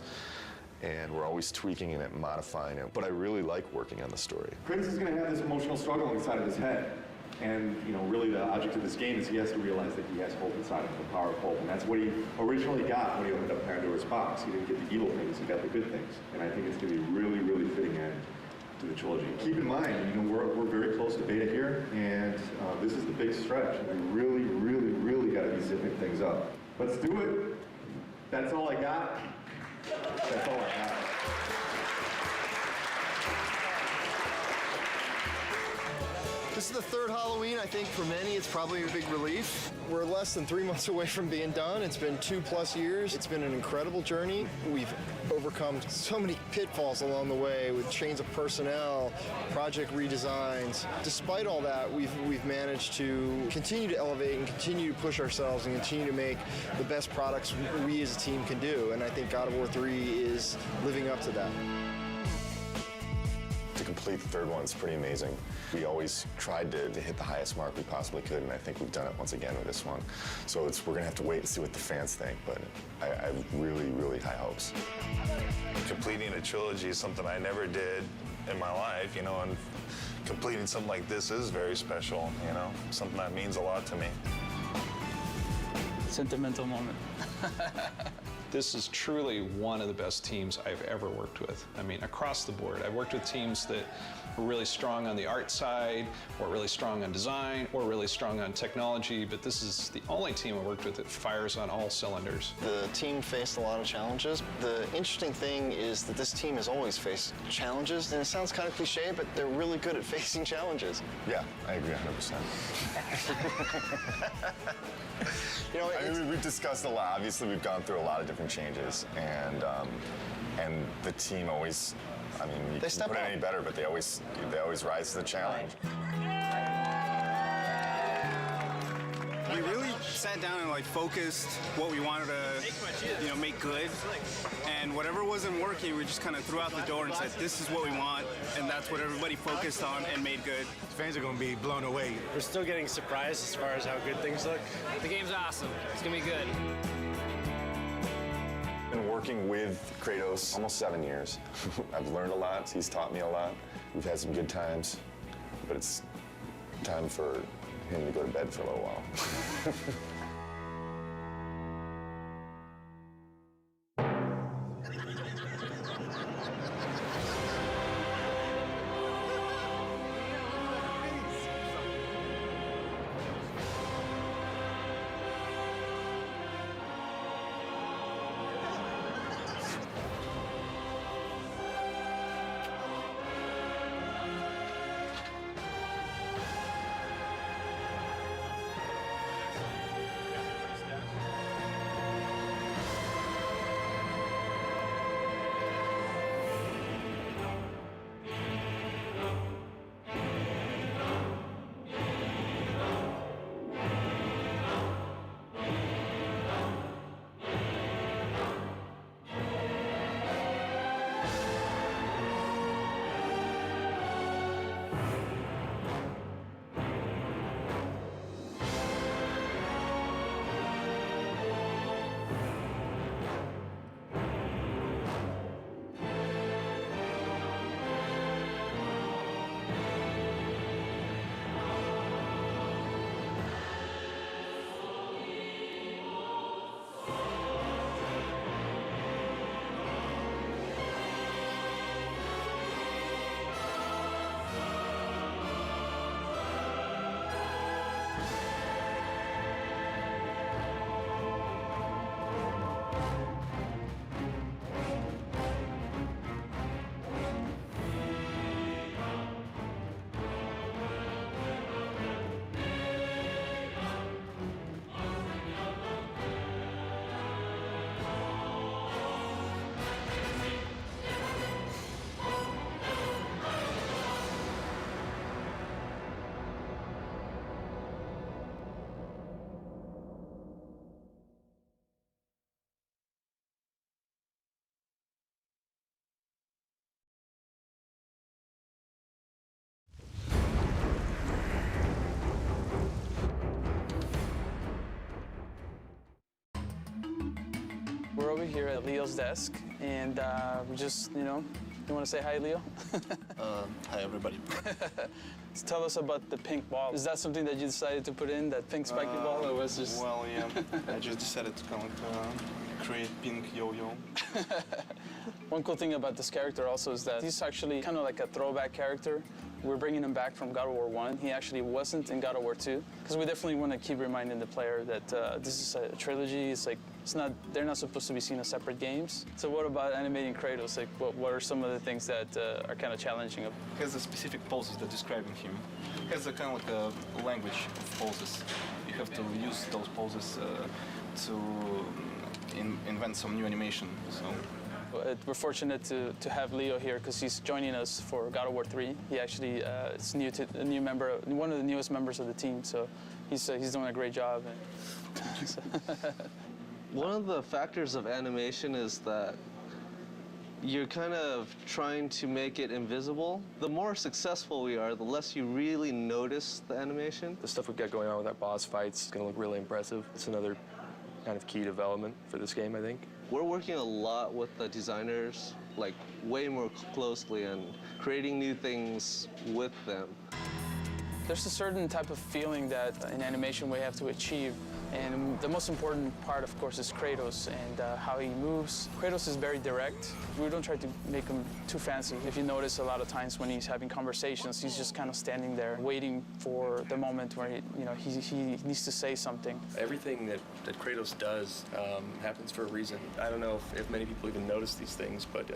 S2: And we're always tweaking it and modifying it. But I really like working on the story.
S4: Kratos is going to have this emotional struggle inside of his head. And, you know, really the object of this game is he has to realize that he has hope inside of him, the power of hope. And that's what he originally got when he opened up Pandora's box. He didn't get the evil things, he got the good things. And I think it's going to be a really, really fitting end to the trilogy. Keep in mind, you know, we're very close to beta here, and this is the big stretch. And we really, really, really got to be zipping things up. Let's do it. That's all I got. That's all I got.
S23: This is the third Halloween. I think for many it's probably a big relief. We're less than 3 months away from being done. It's been 2+ years. It's been an incredible journey. We've overcome so many pitfalls along the way with change of personnel, project redesigns. Despite all that, we've managed to continue to elevate and continue to push ourselves and continue to make the best products we as a team can do. And I think God of War 3 is living up to that.
S2: To complete the third one is pretty amazing. We always tried to hit the highest mark we possibly could, and I think we've done it once again with this one. So we're gonna have to wait and see what the fans think, but I have really, really high hopes.
S25: Completing a trilogy is something I never did in my life, you know, and completing something like this is very special, you know, something that means a lot to me.
S11: Sentimental moment.
S5: This is truly one of the best teams I've ever worked with. I mean, across the board. I've worked with teams that were really strong on the art side, or really strong on design, or really strong on technology, but this is the only team I worked with that fires on all cylinders.
S23: The team faced a lot of challenges. The interesting thing is that this team has always faced challenges, and it sounds kind of cliche, but they're really good at facing challenges.
S2: Yeah, I agree 100%.
S23: You know,
S2: I mean, we've discussed a lot. Obviously, we've gone through a lot of different changes, and the team always, I mean, you can put it any better, but they always rise to the challenge.
S7: We really sat down and focused what we wanted to, make good, and whatever wasn't working, we just kind of threw out the door and said, this is what we want, and that's what everybody focused on and made good.
S8: Fans are going to be blown away. We're still getting surprised as far as how good things look.
S11: The game's awesome. It's gonna be good.
S2: Been working with Kratos almost 7 years. I've learned a lot. He's taught me a lot. We've had some good times, but it's time for him to go to bed for a little while.
S1: We're over here at Leo's desk, and we just, you want to say hi, Leo?
S23: Hi, everybody.
S1: Tell us about the pink ball. Is that something that you decided to put in, that pink spiky ball, or was just...
S9: Well, yeah, I just decided to kind of create pink yo-yo.
S1: One cool thing about this character also is that he's actually kind of like a throwback character. We're bringing him back from God of War 1. He actually wasn't in God of War 2, because we definitely want to keep reminding the player that this is a trilogy. It's like, they're not supposed to be seen as separate games. So what about animating Kratos? Like, what are some of the things that are kind of challenging?
S9: He has a specific poses that describing him. He has a kind of like a language of poses. You have to use those poses to invent some new animation. So.
S1: We're fortunate to have Leo here because he's joining us for God of War 3. He actually is one of the newest members of the team, so he's doing a great job.
S13: One of the factors of animation is that you're kind of trying to make it invisible. The more successful we are, the less you really notice the animation.
S29: The stuff we've got going on with our boss fights is going to look really impressive. It's another kind of key development for this game, I think.
S13: We're working a lot with the designers, like way more closely, and creating new things with them.
S1: There's a certain type of feeling that in animation we have to achieve. And the most important part, of course, is Kratos and how he moves. Kratos is very direct. We don't try to make him too fancy. If you notice, a lot of times when he's having conversations, he's just kind of standing there waiting for the moment where he needs to say something.
S29: Everything that Kratos does happens for a reason. I don't know if many people even notice these things, but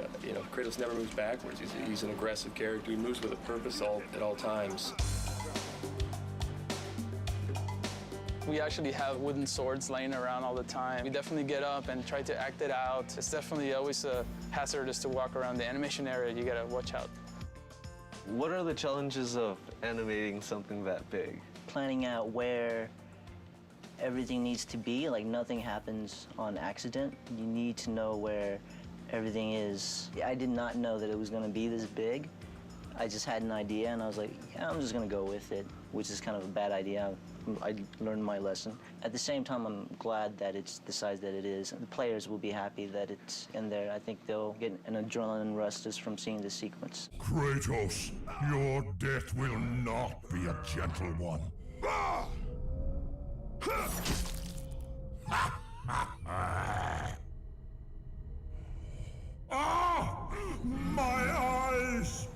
S29: Kratos never moves backwards. He's an aggressive character. He moves with a purpose at all times.
S1: We actually have wooden swords laying around all the time. We definitely get up and try to act it out. It's definitely always hazardous to walk around the animation area. You gotta watch out.
S13: What are the challenges of animating something that big?
S17: Planning out where everything needs to be, like nothing happens on accident. You need to know where everything is. I did not know that it was gonna be this big. I just had an idea and I was like, yeah, I'm just gonna go with it, which is kind of a bad idea. I learned my lesson. At the same time, I'm glad that it's the size that it is. The players will be happy that it's in there. I think they'll get an adrenaline rush just from seeing the sequence.
S3: Kratos, your death will not be a gentle one. Ah! Ah! My eyes!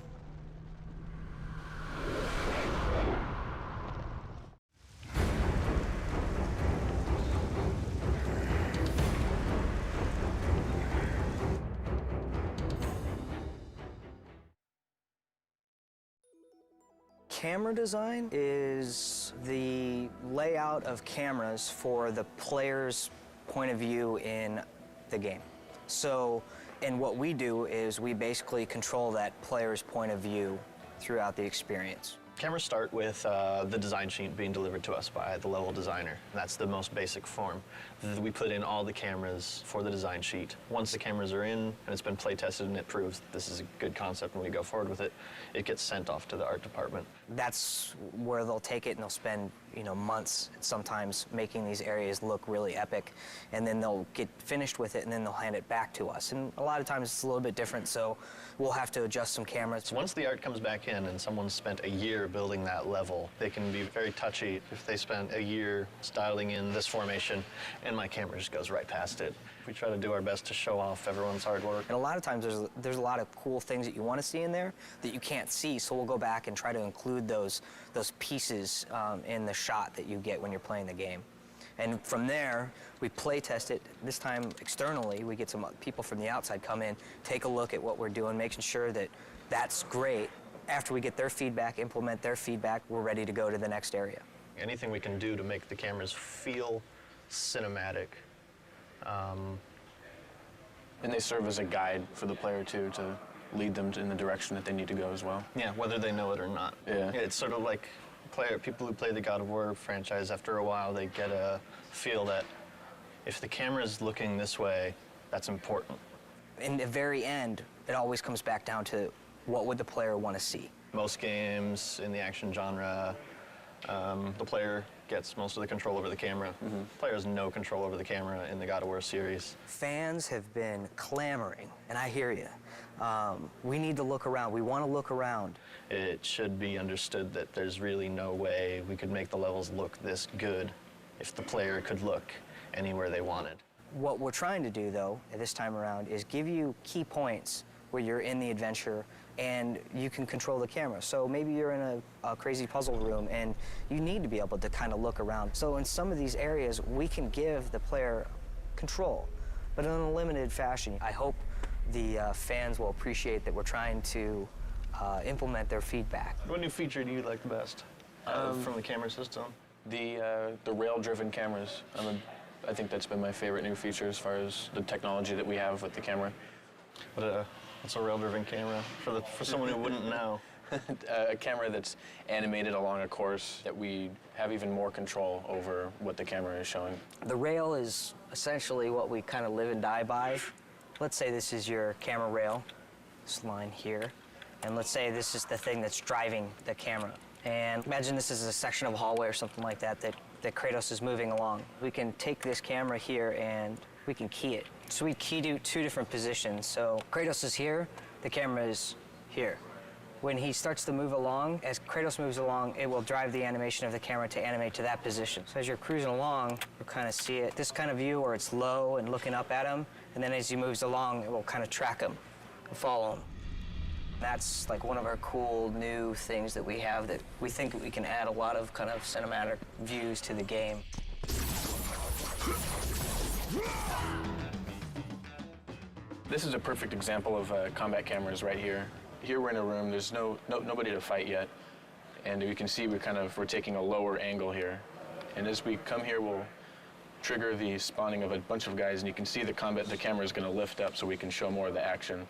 S18: Camera design is the layout of cameras for the player's point of view in the game. So, and what we do is we basically control that player's point of view throughout the experience.
S20: Cameras start with the design sheet being delivered to us by the level designer. That's the most basic form. We put in all the cameras for the design sheet. Once the cameras are in and it's been play tested and it proves that this is a good concept and we go forward with it, it gets sent off to the art department.
S18: That's where they'll take it and they'll spend, months sometimes making these areas look really epic, and then they'll get finished with it and then they'll hand it back to us. And a lot of times it's a little bit different, so we'll have to adjust some cameras.
S20: Once the art comes back in and someone's spent a year building that level, they can be very touchy if they spent a year styling in this formation and my camera just goes right past it. We try to do our best to show off everyone's hard work.
S18: And a lot of times there's a lot of cool things that you want to see in there that you can't see, so we'll go back and try to include those pieces in the shot that you get when you're playing the game. And from there, we play test it. This time externally, we get some people from the outside come in, take a look at what we're doing, making sure that that's great. After we get their feedback, implement their feedback, we're ready to go to the next area.
S20: Anything we can do to make the cameras feel cinematic.
S29: And they serve as a guide for the player, too, to lead them in the direction that they need to go as well.
S20: Yeah, whether they know it or not.
S29: Yeah.
S20: It's sort of like people who play the God of War franchise, after a while, they get a feel that if the camera's looking this way, that's important.
S18: In the very end, it always comes back down to what would the player want to see.
S20: Most games in the action genre, the player gets most of the control over the camera. Player has no control over the camera in the God of War series.
S18: Fans have been clamoring, and I hear you. We need to look around. We want to look around.
S20: It should be understood that there's really no way we could make the levels look this good if the player could look anywhere they wanted.
S18: What we're trying to do, though, at this time around, is give you key points where you're in the adventure and you can control the camera. So maybe you're in a crazy puzzle room and you need to be able to kind of look around. So in some of these areas, we can give the player control, but in a limited fashion. I hope the fans will appreciate that we're trying to implement their feedback.
S20: What new feature do you like the best from the camera system?
S6: The rail-driven cameras. I think that's been my favorite new feature as far as the technology that we have with the camera.
S20: What's a rail-driven camera for someone who wouldn't know?
S6: A camera that's animated along a course that we have even more control over what the camera is showing.
S18: The rail is essentially what we kind of live and die by. Let's say this is your camera rail, this line here, and let's say this is the thing that's driving the camera. And imagine this is a section of a hallway or something like that that Kratos is moving along. We can take this camera here and we can key it. So we key to two different positions. So Kratos is here, the camera is here. When he starts to move along, as Kratos moves along, it will drive the animation of the camera to animate to that position. So as you're cruising along, you'll kind of see it, this kind of view where it's low and looking up at him, and then as he moves along, it will kind of track him and follow him. That's like one of our cool new things that we have that we think we can add a lot of kind of cinematic views to the game.
S6: This is a perfect example of combat cameras right here. Here we're in a room, there's nobody to fight yet. And you can see we're taking a lower angle here. And as we come here, we'll trigger the spawning of a bunch of guys, and you can see the camera is gonna lift up so we can show more of the action.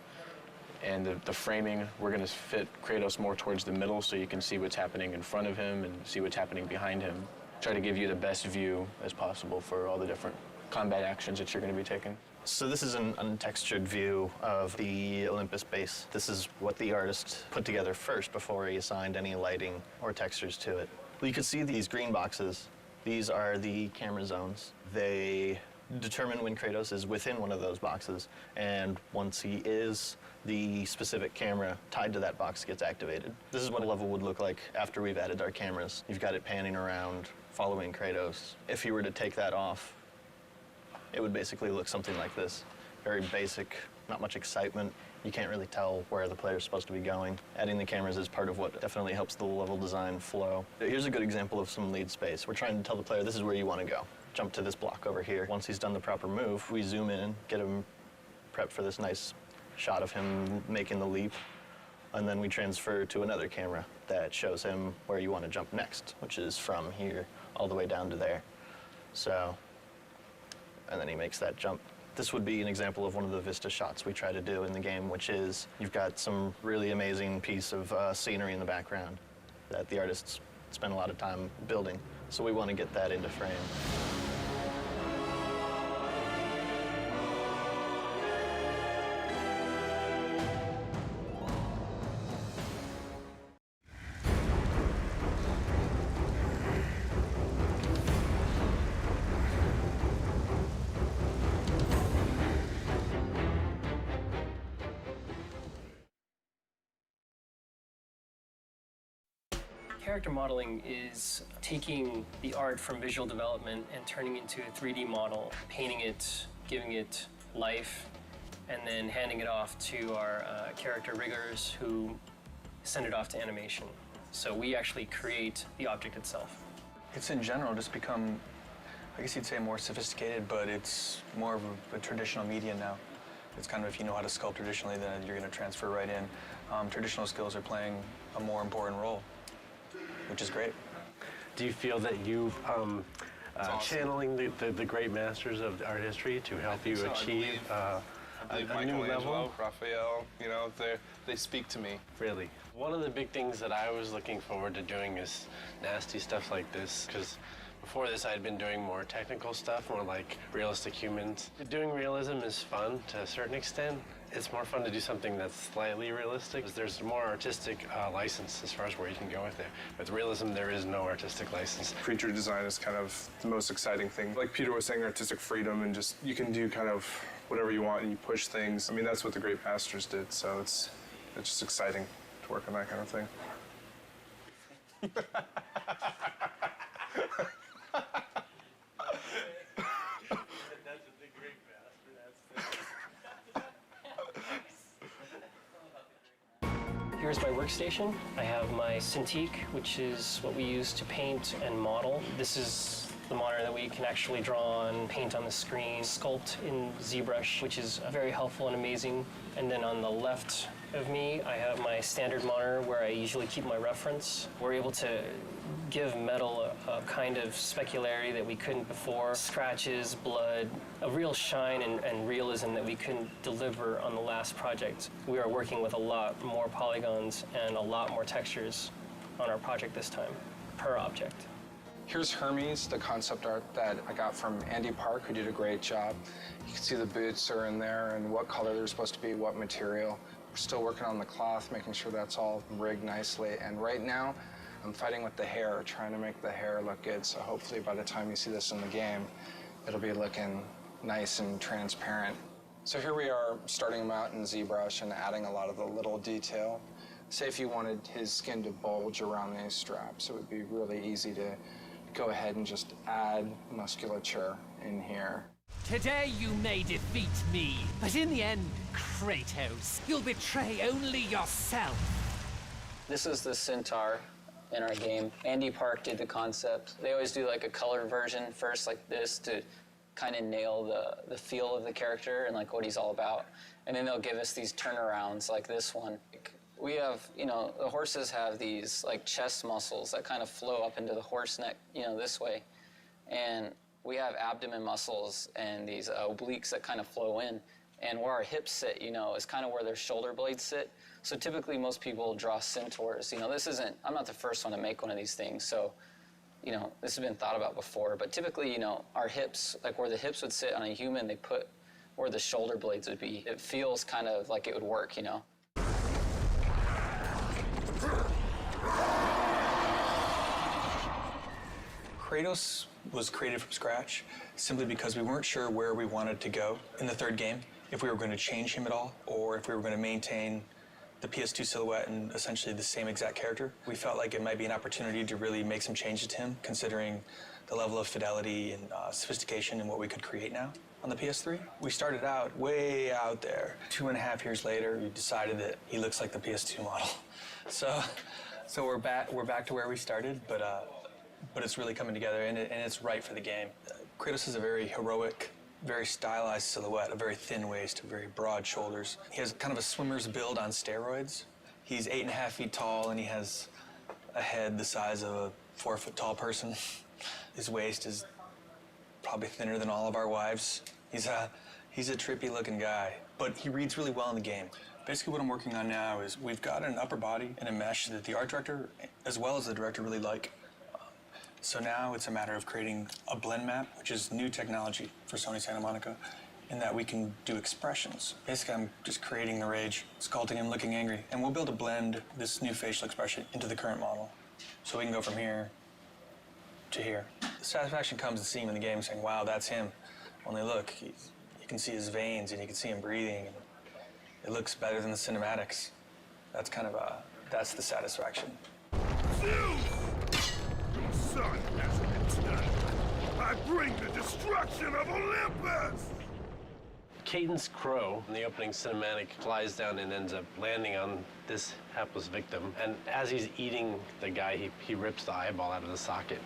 S6: And the framing, we're gonna fit Kratos more towards the middle so you can see what's happening in front of him and see what's happening behind him. Try to give you the best view as possible for all the different combat actions that you're gonna be taking.
S20: So this is an untextured view of the Olympus base. This is what the artist put together first before he assigned any lighting or textures to it. Well, you can see these green boxes. These are the camera zones. They determine when Kratos is within one of those boxes, and once he is, the specific camera tied to that box gets activated. This is what a level would look like after we've added our cameras. You've got it panning around, following Kratos. If you were to take that off, it would basically look something like this. Very basic, not much excitement. You can't really tell where the player's supposed to be going. Adding the cameras is part of what definitely helps the level design flow. Here's a good example of some lead space. We're trying to tell the player this is where you want to go. Jump to this block over here. Once he's done the proper move, we zoom in, get him prepped for this nice shot of him making the leap, and then we transfer to another camera that shows him where you want to jump next, which is from here all the way down to there. So, and then he makes that jump. This would be an example of one of the vista shots we try to do in the game, which is you've got some really amazing piece of scenery in the background that the artists spent a lot of time building. So we want to get that into frame.
S12: Character modeling is taking the art from visual development and turning it into a 3D model, painting it, giving it life, and then handing it off to our character riggers who send it off to animation. So we actually create the object itself.
S6: It's in general just become, I guess you'd say, more sophisticated, but it's more of a traditional media now. It's kind of, if you know how to sculpt traditionally, then you're going to transfer right in. Traditional skills are playing a more important role, which is great.
S8: Do you feel that you've channeling the great masters of art history to help you achieve a new level?
S14: Raphael, you know, they speak to me.
S8: Really. One of the big things that I was looking forward to doing is nasty stuff like this, because Before this, I'd been doing more technical stuff, more like realistic humans. Doing realism is fun to a certain extent. It's more fun to do something that's slightly realistic. There's more artistic license as far as where you can go with it. With realism, there is no artistic license.
S14: Creature design is kind of the most exciting thing. Like Peter was saying, artistic freedom, and just you can do kind of whatever you want and you push things. I mean, that's what the great masters did, so it's just exciting to work on that kind of thing.
S12: Here's my workstation. I have my Cintiq, which is what we use to paint and model. This is the monitor that we can actually draw on, paint on the screen, sculpt in ZBrush, which is very helpful and amazing. And then on the left of me, I have my standard monitor where I usually keep my reference. We're able to give metal a kind of specularity that we couldn't before. Scratches, blood, a real shine and realism that we couldn't deliver on the last project. We are working with a lot more polygons and a lot more textures on our project this time, per object.
S10: Here's Hermes, the concept art that I got from Andy Park, who did a great job. You can see the boots are in there and what color they're supposed to be, what material. We're still working on the cloth, making sure that's all rigged nicely. And right now, I'm fighting with the hair, trying to make the hair look good. So hopefully by the time you see this in the game, it'll be looking nice and transparent. So here we are starting him out in ZBrush and adding a lot of the little detail. Say if you wanted his skin to bulge around these straps, it would be really easy to go ahead and just add musculature in here.
S15: Today you may defeat me, but in the end, Kratos, you'll betray only yourself.
S16: This is the centaur in our game. Andy Park did the concept. They always do like a colored version first like this to kind of nail the feel of the character and like what he's all about. And then they'll give us these turnarounds like this one. We have, you know, the horses have these like chest muscles that kind of flow up into the horse neck, you know, this way. And we have abdomen muscles and these obliques that kind of flow in. And where our hips sit, you know, is kind of where their shoulder blades sit. So typically most people draw centaurs. You know, this isn't, I'm not the first one to make one of these things. So, you know, this has been thought about before. But typically, you know, our hips, like where the hips would sit on a human, they put where the shoulder blades would be. It feels kind of like it would work, you know.
S19: Kratos was created from scratch simply because we weren't sure where we wanted to go in the third game, if we were going to change him at all, or if we were going to maintain the PS2 silhouette and essentially the same exact character. We felt like it might be an opportunity to really make some changes to him, considering the level of fidelity and sophistication in what we could create now on the PS3. We started out way out there. 2.5 years later, we decided that he looks like the PS2 model. So we're back to where we started, but it's really coming together, and it's right for the game. Kratos is a very heroic, very stylized silhouette, a very thin waist, very broad shoulders. He has kind of a swimmer's build on steroids. He's 8.5 feet tall, and he has a head the size of a 4 foot tall person. His waist is probably thinner than all of our wives. He's a trippy looking guy, but he reads really well in the game. Basically what I'm working on now is we've got an upper body and a mesh that the art director, as well as the director, really like. So now it's a matter of creating a blend map, which is new technology for Sony Santa Monica, in that we can do expressions. Basically, I'm just creating the rage, sculpting him looking angry, and we'll be able to blend this new facial expression into the current model. So we can go from here to here. The satisfaction comes in seeing him in the game saying, wow, that's him. Only look, you can see his veins and you can see him breathing. And it looks better than the cinematics. That's kind of that's the satisfaction.
S3: Son has returned. I bring the destruction of Olympus!
S8: Cadence Crow, in the opening cinematic, flies down and ends up landing on this hapless victim. And as he's eating the guy, he rips the eyeball out of the socket.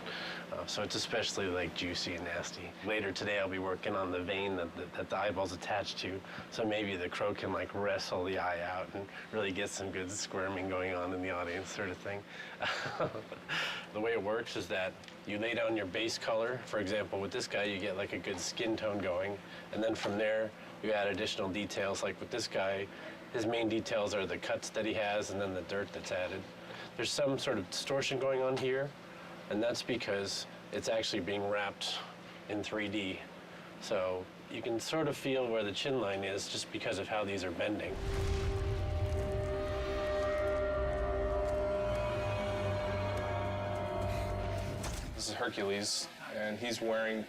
S8: So it's especially like juicy and nasty. Later today, I'll be working on the vein that the eyeball's attached to. So maybe the crow can like wrestle the eye out and really get some good squirming going on in the audience, sort of thing. The way it works is that you lay down your base color. For example, with this guy, you get like a good skin tone going. And then from there, you add additional details. Like with this guy, his main details are the cuts that he has and then the dirt that's added. There's some sort of distortion going on here, and that's because it's actually being wrapped in 3D. So you can sort of feel where the chin line is just because of how these are bending.
S14: This is Hercules, and he's wearing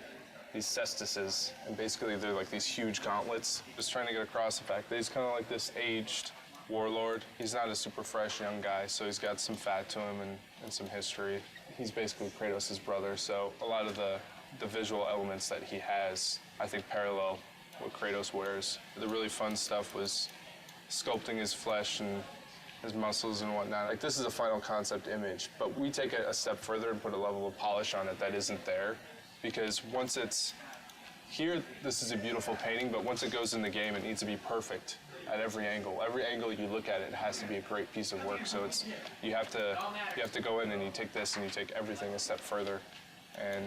S14: these cestises, and basically they're like these huge gauntlets. Just trying to get across the fact that he's kind of like this aged warlord. He's not a super fresh young guy, so he's got some fat to him and some history. He's basically Kratos' brother, so a lot of the visual elements that he has, I think, parallel what Kratos wears. The really fun stuff was sculpting his flesh and his muscles and whatnot. Like, this is a final concept image, but we take it a step further and put a level of polish on it that isn't there, because once it's here, this is a beautiful painting, but once it goes in the game, it needs to be perfect at every angle. Every angle you look at it has to be a great piece of work. So it's you have to go in and you take this and you take everything a step further, and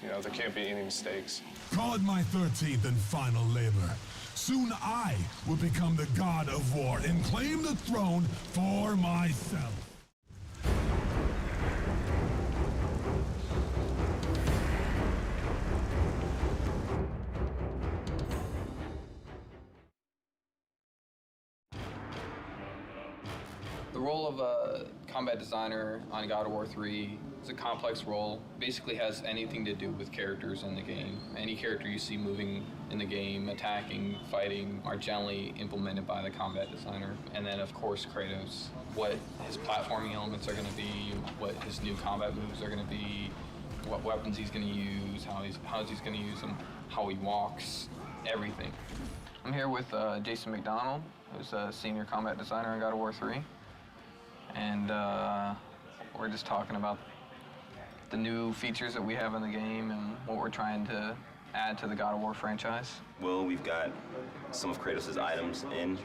S14: there can't be any mistakes.
S3: Call it my 13th and final labor. Soon I will become the god of war and claim the throne for myself.
S4: The role of a combat designer on God of War 3 is a complex role. Basically has anything to do with characters in the game. Any character you see moving in the game, attacking, fighting, are generally implemented by the combat designer. And then, of course, Kratos. What his platforming elements are going to be, what his new combat moves are going to be, what weapons he's going to use, how he's going to use them, how he walks, everything. I'm here with Jason McDonald, who's a senior combat designer on God of War 3. And we're just talking about the new features that we have in the game and what we're trying to add to the God of War franchise.
S5: Well, we've got some of Kratos' items in.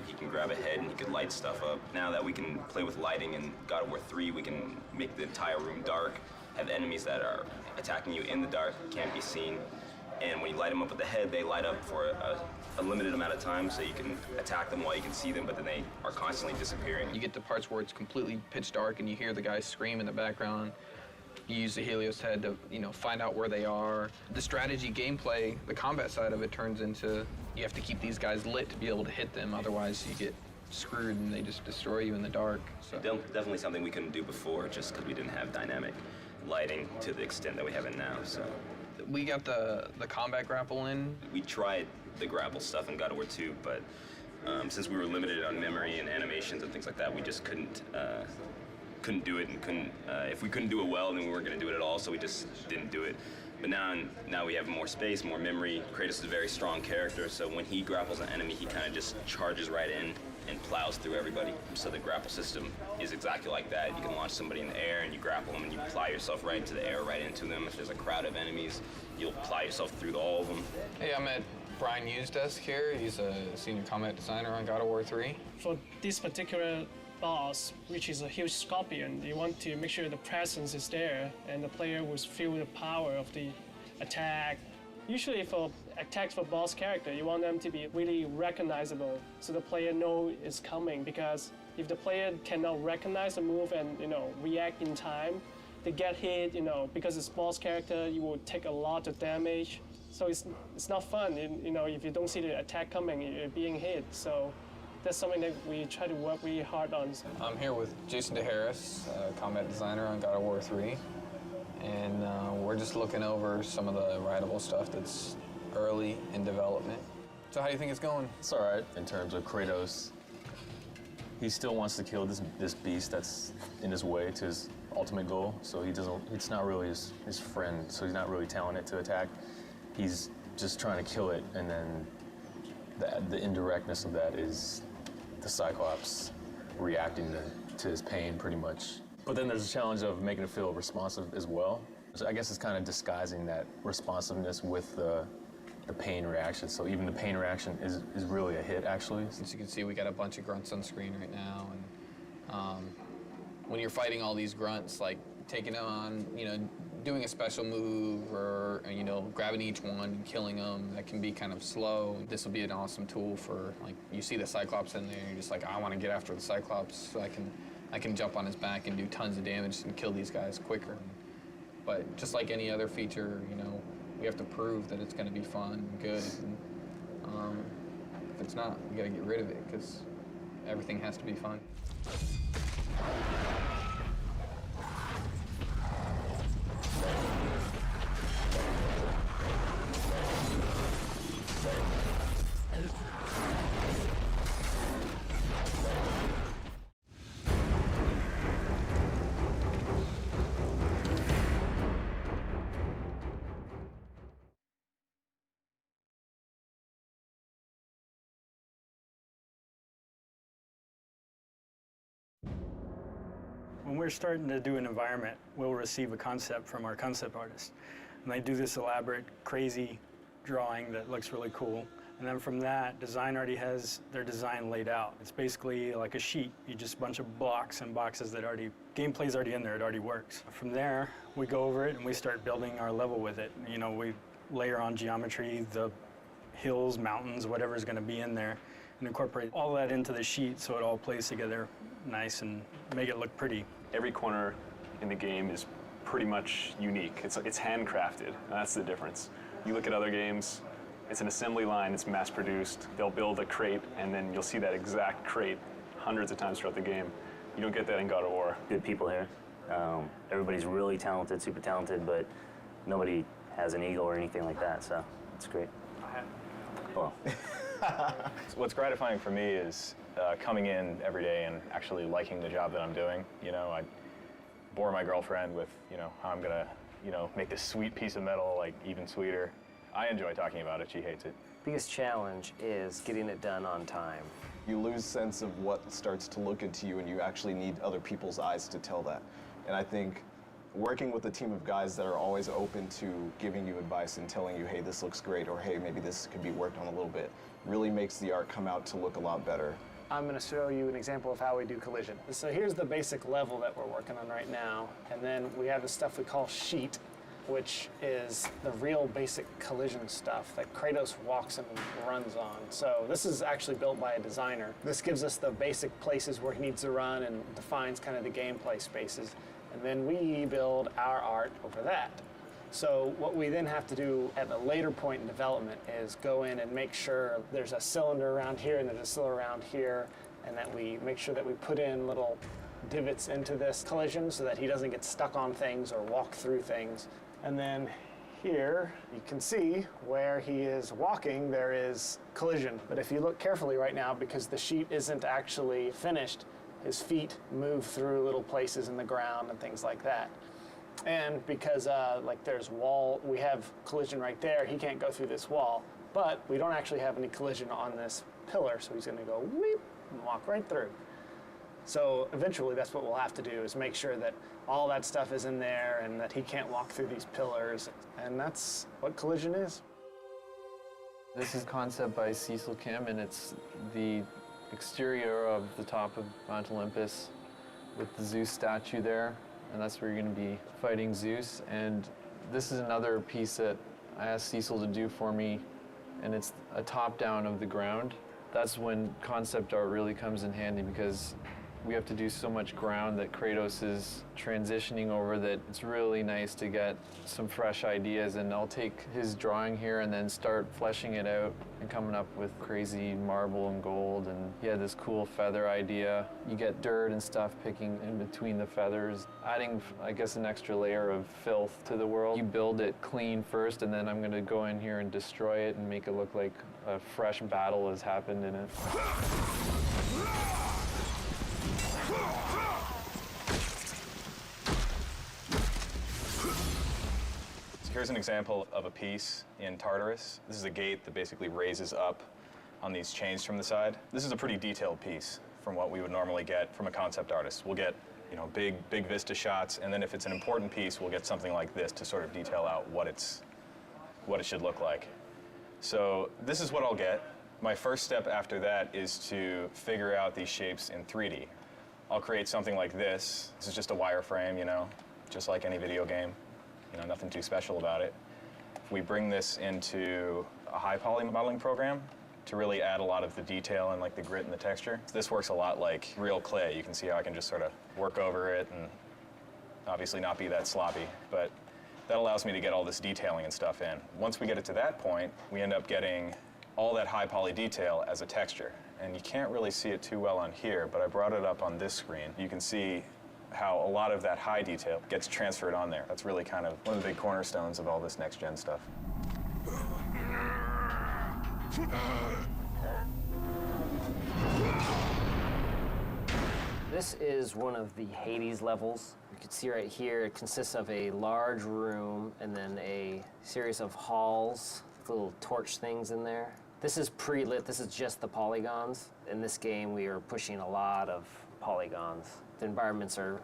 S5: He can grab a head and he can light stuff up. Now that we can play with lighting in God of War 3, we can make the entire room dark, have enemies that are attacking you in the dark, can't be seen. And when you light them up with the head, they light up for a limited amount of time, so you can attack them while you can see them, but then they are constantly disappearing.
S4: You get to parts where it's completely pitch dark and you hear the guys scream in the background. You use the Helios head to, find out where they are. The strategy gameplay, the combat side of it turns into you have to keep these guys lit to be able to hit them, otherwise you get screwed and they just destroy you in the dark. So.
S5: Definitely something we couldn't do before, just because we didn't have dynamic lighting to the extent that we have it now. So.
S4: We got the combat grapple in.
S5: We tried the grapple stuff in God of War 2, but since we were limited on memory and animations and things like that, we just couldn't do it, and if we couldn't do it well, then we weren't going to do it at all, so we just didn't do it. But now we have more space, more memory. Kratos is a very strong character, so when he grapples an enemy, he kind of just charges right in and plows through everybody. So the grapple system is exactly like that. You can launch somebody in the air and you grapple them and you ply yourself right into the air, right into them. If there's a crowd of enemies, you'll ply yourself through all of them.
S4: Hey, I'm at Brian Yu's desk here. He's a senior combat designer on God of War 3.
S21: For this particular boss, which is a huge scorpion, you want to make sure the presence is there and the player will feel the power of the attack. Usually for attacks for boss character, you want them to be really recognizable so the player know it's coming, because if the player cannot recognize the move and react in time, they get hit, because it's boss character, you will take a lot of damage. So it's not fun, if you don't see the attack coming, you're being hit. So that's something that we try to work really hard on.
S4: I'm here with Jason DeHarris, combat designer on God of War 3. And we're just looking over some of the writable stuff that's early in development. So how do you think it's going?
S22: It's all right in terms of Kratos. He still wants to kill this beast that's in his way to his ultimate goal. So it's not really his friend, so he's not really telling it to attack. He's just trying to kill it, and then the indirectness of that is the Cyclops reacting to his pain, pretty much. But then there's a challenge of making it feel responsive as well. So I guess it's kind of disguising that responsiveness with the pain reaction. So even the pain reaction is really a hit, actually.
S4: As you can see, we got a bunch of grunts on screen right now. And when you're fighting all these grunts, like taking on, doing a special move or, grabbing each one and killing them, that can be kind of slow. This will be an awesome tool for, you see the Cyclops in there, and you're just like, I want to get after the Cyclops so I can jump on his back and do tons of damage and kill these guys quicker. But just like any other feature, you know, we have to prove that it's going to be fun and good. And, if it's not, we got to get rid of it because everything has to be fun.
S2: When we're starting to do an environment, we'll receive a concept from our concept artist. And they do this elaborate, crazy drawing that looks really cool. And then from that, design already has their design laid out. It's basically like a sheet. You just a bunch of blocks and boxes that gameplay's already in there, it already works. From there, we go over it and we start building our level with it. You know, we layer on geometry, the hills, mountains, whatever's gonna be in there, and incorporate all that into the sheet so it all plays together nice and make it look pretty.
S7: Every corner in the game is pretty much unique. It's handcrafted, and that's the difference. You look at other games, it's an assembly line, it's mass produced. They'll build a crate, and then you'll see that exact crate hundreds of times throughout the game. You don't get that in God of War.
S11: Good people here. Everybody's really talented, super talented, but nobody has an ego or anything like that, so it's great. Well.
S22: What's gratifying for me is coming in every day and actually liking the job that I'm doing. You know, I bore my girlfriend with, you know, how I'm gonna, you know, make this sweet piece of metal like even sweeter. I enjoy talking about it, she hates it.
S23: Biggest challenge is getting it done on time.
S24: You lose sense of what starts to look into you, and you actually need other people's eyes to tell that. And I think working with a team of guys that are always open to giving you advice and telling you, hey, this looks great, or hey, maybe this could be worked on a little bit, really makes the art come out to look a lot better.
S25: I'm going to show you an example of how we do collision. So here's the basic level that we're working on right now, and then we have the stuff we call sheet, which is the real basic collision stuff that Kratos walks and runs on. So this is actually built by a designer. This gives us the basic places where he needs to run and defines kind of the gameplay spaces. And then we build our art over that. So what we then have to do at a later point in development is go in and make sure there's a cylinder around here and there's a cylinder around here, and that we make sure that we put in little divots into this collision so that he doesn't get stuck on things or walk through things. And then here you can see where he is walking, there is collision. But if you look carefully right now, because the sheet isn't actually finished, his feet move through little places in the ground and things like that. And because like there's wall, we have collision right there, he can't go through this wall, but we don't actually have any collision on this pillar, so he's gonna go weep and walk right through. So eventually that's what we'll have to do, is make sure that all that stuff is in there and that he can't walk through these pillars, and that's what collision is.
S26: This is a concept by Cecil Kim, and it's the exterior of the top of Mount Olympus with the Zeus statue there, and that's where you're going to be fighting Zeus. And this is another piece that I asked Cecil to do for me, and it's a top-down of the ground. That's when concept art really comes in handy, because we have to do so much ground that Kratos is transitioning over that it's really nice to get some fresh ideas. And I'll take his drawing here and then start fleshing it out and coming up with crazy marble and gold. And he had this cool feather idea. You get dirt and stuff picking in between the feathers, adding, I guess, an extra layer of filth to the world. You build it clean first, and then I'm gonna go in here and destroy it and make it look like a fresh battle has happened in it.
S22: Here's an example of a piece in Tartarus. This is a gate that basically raises up on these chains from the side. This is a pretty detailed piece from what we would normally get from a concept artist. We'll get, you know, big vista shots, and then if it's an important piece, we'll get something like this to sort of detail out what it should look like. So this is what I'll get. My first step after that is to figure out these shapes in 3D. I'll create something like this. This is just a wireframe, you know, just like any video game. You know, nothing too special about it. If we bring this into a high poly modeling program to really add a lot of the detail and like the grit and the texture, this works a lot like real clay. You can see how I can just sort of work over it and obviously not be that sloppy. But
S1: That allows me to get all this detailing and stuff in. Once we get it to that point, we end up getting all that high poly detail as a texture. And you can't really see it too well on here, but I brought it up on this screen. You can see how a lot of that high detail gets transferred on there. That's really kind of one of the big cornerstones of all this next-gen stuff.
S23: This is one of the Hades levels. You can see right here, it consists of a large room and then a series of halls with little torch things in there. This is pre-lit, this is just the polygons. In this game, we are pushing a lot of polygons. The environments are,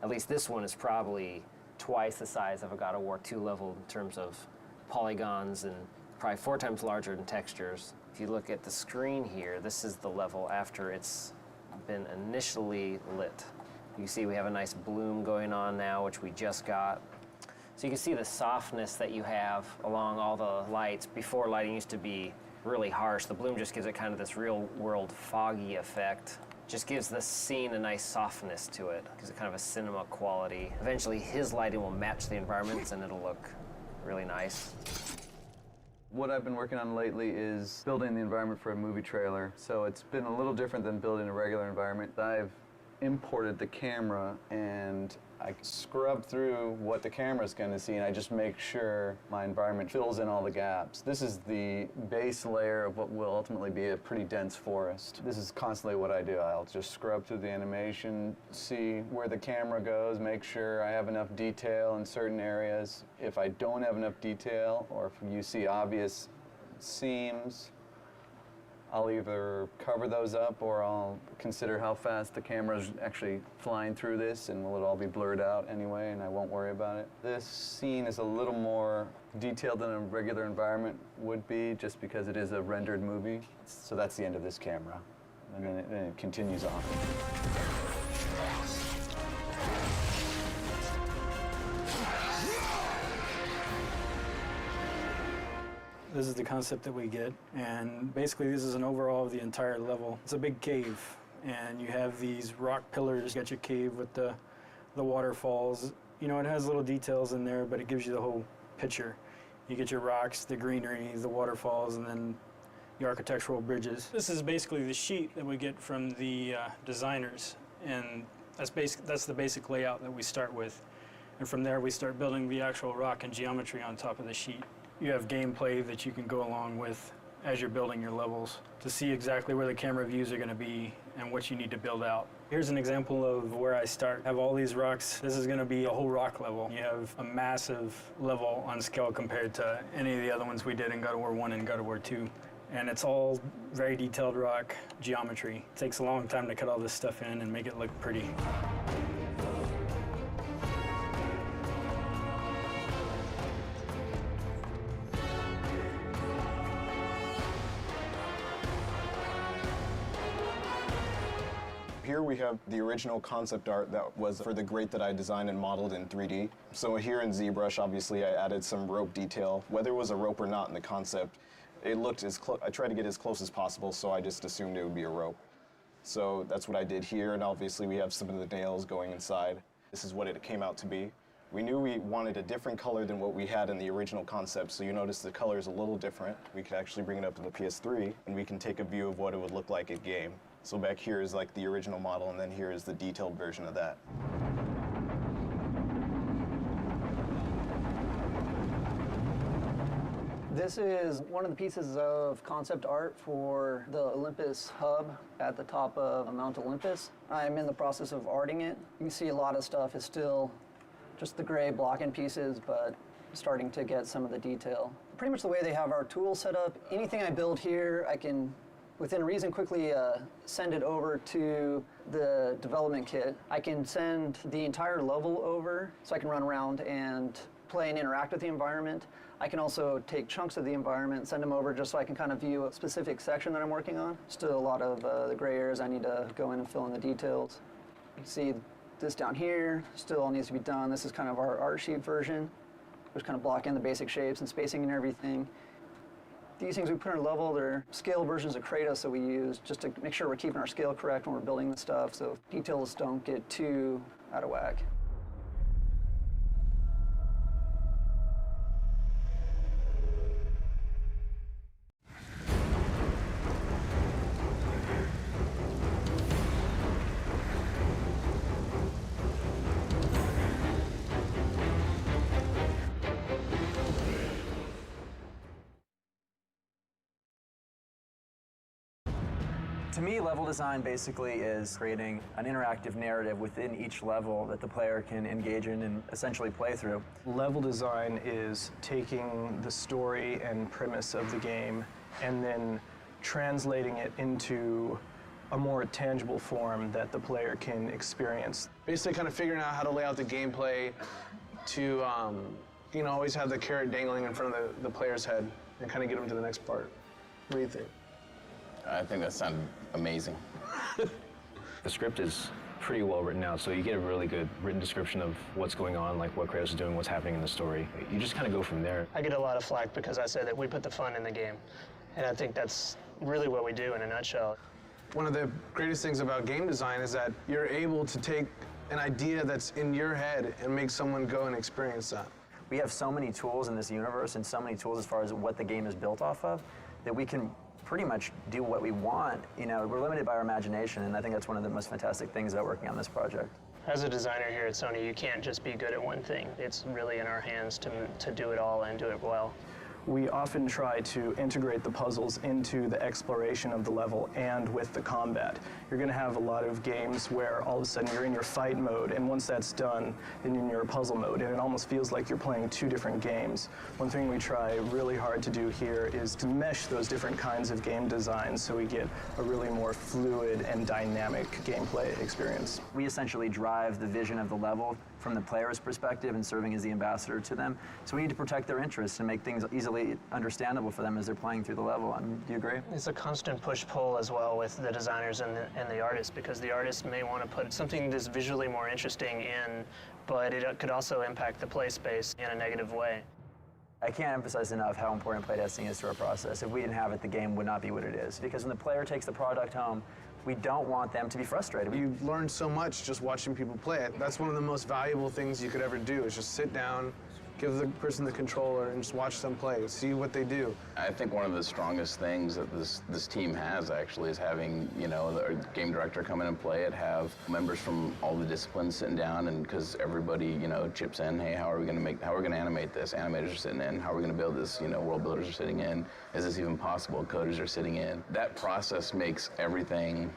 S23: at least this one is probably twice the size of a God of War 2 level in terms of polygons and probably 4 times larger in textures. If you look at the screen here, this is the level after it's been initially lit. You see we have a nice bloom going on now, which we just got. So you can see the softness that you have along all the lights. Before, lighting used to be really harsh. The bloom just gives it kind of this real world foggy effect. Just gives the scene a nice softness to it. Gives it kind of a cinema quality. Eventually his lighting will match the environments and it'll look really nice.
S26: What I've been working on lately is building the environment for a movie trailer. So it's been a little different than building a regular environment. I've imported the camera and I scrub through what the camera's going to see and I just make sure my environment fills in all the gaps. This is the base layer of what will ultimately be a pretty dense forest. This is constantly what I do. I'll just scrub through the animation, see where the camera goes, make sure I have enough detail in certain areas. If I don't have enough detail or if you see obvious seams, I'll either cover those up or I'll consider how fast the camera's actually flying through this and will it all be blurred out anyway and I won't worry about it. This scene is a little more detailed than a regular environment would be just because it is a rendered movie. So that's the end of this camera and then it continues on.
S2: This is the concept that we get, and basically this is an overall of the entire level. It's a big cave, and you have these rock pillars. You got your cave with the waterfalls. You know, it has little details in there, but it gives you the whole picture. You get your rocks, the greenery, the waterfalls, and then the architectural bridges. This is basically the sheet that we get from the designers, and that's the basic layout that we start with. And from there, we start building the actual rock and geometry on top of the sheet. You have gameplay that you can go along with as you're building your levels to see exactly where the camera views are going to be and what you need to build out. Here's an example of where I start. I have all these rocks. This is going to be a whole rock level. You have a massive level on scale compared to any of the other ones we did in God of War 1 and God of War 2. And it's all very detailed rock geometry. It takes a long time to cut all this stuff in and make it look pretty.
S24: Here we have the original concept art that was for the grate that I designed and modeled in 3D. So here in ZBrush, obviously, I added some rope detail. Whether it was a rope or not in the concept, it looked as close. I tried to get as close as possible, so I just assumed it would be a rope. So that's what I did here, and obviously we have some of the nails going inside. This is what it came out to be. We knew we wanted a different color than what we had in the original concept, so you notice the color is a little different. We could actually bring it up to the PS3, and we can take a view of what it would look like in game. So back here is like the original model, and then here is the detailed version of that.
S9: This is one of the pieces of concept art for the Olympus hub at the top of Mount Olympus. I'm in the process of arting it. You can see a lot of stuff is still just the gray blocking pieces, but starting to get some of the detail. Pretty much the way they have our tools set up, anything I build here, I can within reason quickly send it over to the development kit. I can send the entire level over so I can run around and play and interact with the environment. I can also take chunks of the environment, send them over just so I can kind of view a specific section that I'm working on. Still a lot of the gray areas I need to go in and fill in the details. You can see this down here, still all needs to be done. This is kind of our art sheet version, which kind of block in the basic shapes and spacing and everything. These things we put in our level, they're scale versions of Kratos that we use just to make sure we're keeping our scale correct when we're building the stuff so details don't get too out of whack.
S6: To me, level design basically is creating an interactive narrative within each level that the player can engage in and essentially play through.
S12: Level design is taking the story and premise of the game and then translating it into a more tangible form that the player can experience.
S10: Basically kind of figuring out how to lay out the gameplay to, you know, always have the carrot dangling in front of the player's head and kind of get them to the next part. What do you think?
S13: I think that sounded amazing.
S17: The script is pretty well written out, so you get a really good written description of what's going on, like what Kratos is doing, what's happening in the story. You just kind of go from there.
S25: I get a lot of flack because I say that we put the fun in the game, and I think that's really what we do in a nutshell.
S10: One of the greatest things about game design is that you're able to take an idea that's in your head and make someone go and experience that.
S6: We have so many tools in this universe and so many tools as far as what the game is built off of that we can pretty much do what we want. You know, we're limited by our imagination, and I think that's one of the most fantastic things about working on this project.
S25: As a designer here at Sony, you can't just be good at one thing. It's really in our hands to do it all and do it well.
S12: We often try to integrate the puzzles into the exploration of the level and with the combat. You're going to have a lot of games where all of a sudden you're in your fight mode, and once that's done, then you're in your puzzle mode, and it almost feels like you're playing two different games. One thing we try really hard to do here is to mesh those different kinds of game designs so we get a really more fluid and dynamic gameplay experience.
S6: We essentially drive the vision of the level from the player's perspective and serving as the ambassador to them. So we need to protect their interests and make things easily understandable for them as they're playing through the level. Do you agree?
S25: It's a constant push-pull as well with the designers and the artists, because the artist may want to put something that's visually more interesting in, but it could also impact the play space in a negative way.
S6: I can't emphasize enough how important playtesting is to our process. If we didn't have it, the game would not be what it is. Because when the player takes the product home, we don't want them to be frustrated.
S10: You learn so much just watching people play it. That's one of the most valuable things you could ever do, is just sit down, give the person the controller, and just watch them play, see what they do.
S13: I think one of the strongest things that this team has actually is having, you know, the game director come in and play it, have members from all the disciplines sitting down, and because everybody, you know, chips in, hey, how are we going to animate this? Animators are sitting in. How are we going to build this? You know, world builders are sitting in. Is this even possible? Coders are sitting in. That process makes everything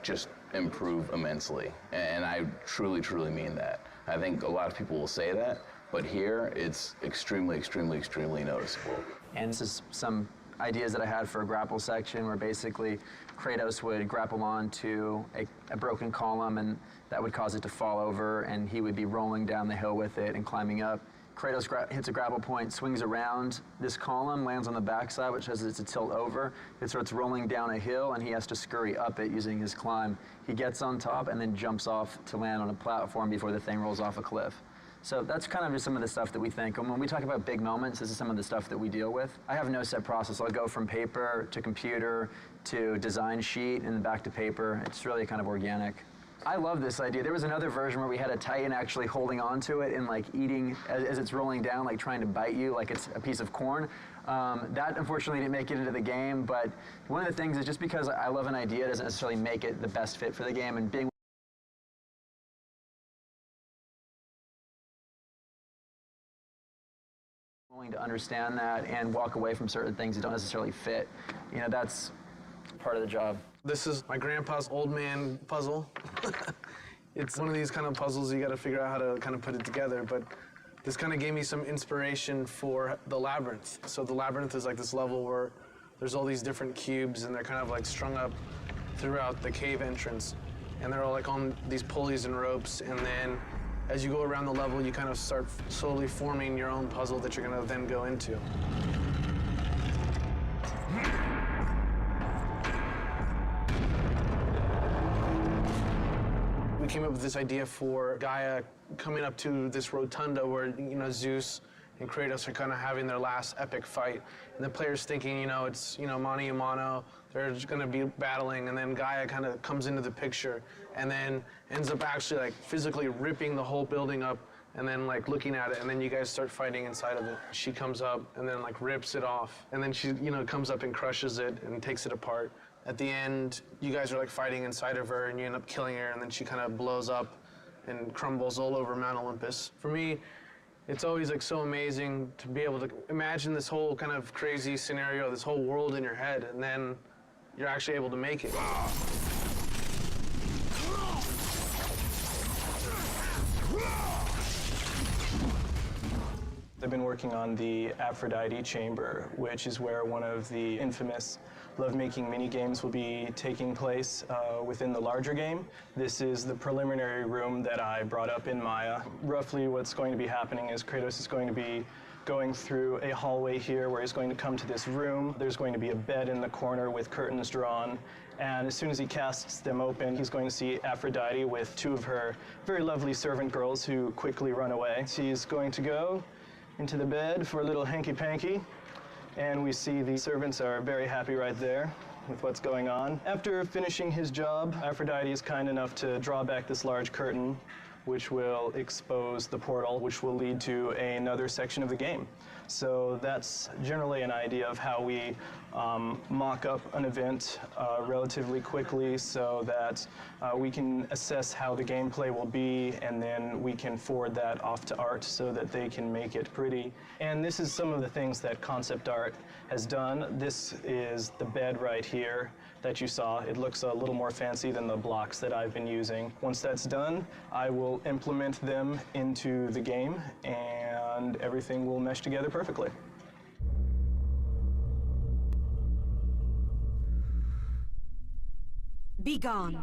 S13: just improve immensely, and I truly, truly mean that. I think a lot of people will say that, but here, it's extremely, extremely, extremely noticeable.
S6: And this is some ideas that I had for a grapple section where basically Kratos would grapple onto a broken column, and that would cause it to fall over, and he would be rolling down the hill with it and climbing up. Kratos hits a grapple point, swings around this column, lands on the backside, which has it to tilt over. It starts rolling down a hill, and he has to scurry up it using his climb. He gets on top and then jumps off to land on a platform before the thing rolls off a cliff. So that's kind of just some of the stuff that we think. And when we talk about big moments, this is some of the stuff that we deal with. I have no set process. I'll go from paper to computer to design sheet and back to paper. It's really kind of organic. I love this idea. There was another version where we had a Titan actually holding on to it and like eating as it's rolling down, like trying to bite you like it's a piece of corn. That unfortunately didn't make it into the game, but one of the things is just because I love an idea doesn't necessarily make it the best fit for the game, and being willing to understand that and walk away from certain things that don't necessarily fit, you know, that's part of the job.
S10: This is my grandpa's old man puzzle. It's one of these kind of puzzles you got to figure out how to kind of put it together, but this kind of gave me some inspiration for the Labyrinth. So the Labyrinth is like this level where there's all these different cubes, and they're kind of like strung up throughout the cave entrance, and they're all like on these pulleys and ropes, and then as you go around the level, you kind of start slowly forming your own puzzle that you're going to then go into. We came up with this idea for Gaia coming up to this rotunda where, you know, Zeus and Kratos are kind of having their last epic fight. And the player's thinking, you know, it's, you know, mano a mano, they're just going to be battling, and then Gaia kind of comes into the picture and then ends up actually like physically ripping the whole building up and then like looking at it, and then you guys start fighting inside of it. She comes up and then like rips it off, and then she, you know, comes up and crushes it and takes it apart. At the end, you guys are like fighting inside of her, and you end up killing her, and then she kind of blows up and crumbles all over Mount Olympus. For me, it's always like so amazing to be able to imagine this whole kind of crazy scenario, this whole world in your head, and then you're actually able to make it.
S12: I've been working on the Aphrodite chamber, which is where one of the infamous lovemaking mini-games will be taking place within the larger game. This is the preliminary room that I brought up in Maya. Roughly what's going to be happening is Kratos is going to be going through a hallway here where he's going to come to this room. There's going to be a bed in the corner with curtains drawn. And as soon as he casts them open, he's going to see Aphrodite with two of her very lovely servant girls who quickly run away. She's going to go into the bed for a little hanky-panky, and we see the servants are very happy right there with what's going on. After finishing his job, Aphrodite is kind enough to draw back this large curtain, which will expose the portal, which will lead to another section of the game. So that's generally an idea of how we mock up an event relatively quickly so that we can assess how the gameplay will be, and then we can forward that off to art so that they can make it pretty. And this is some of the things that concept art has done. This is the bed right here that you saw. It looks a little more fancy than the blocks that I've been using. Once that's done, I will implement them into the game and everything will mesh together perfectly.
S8: Be gone,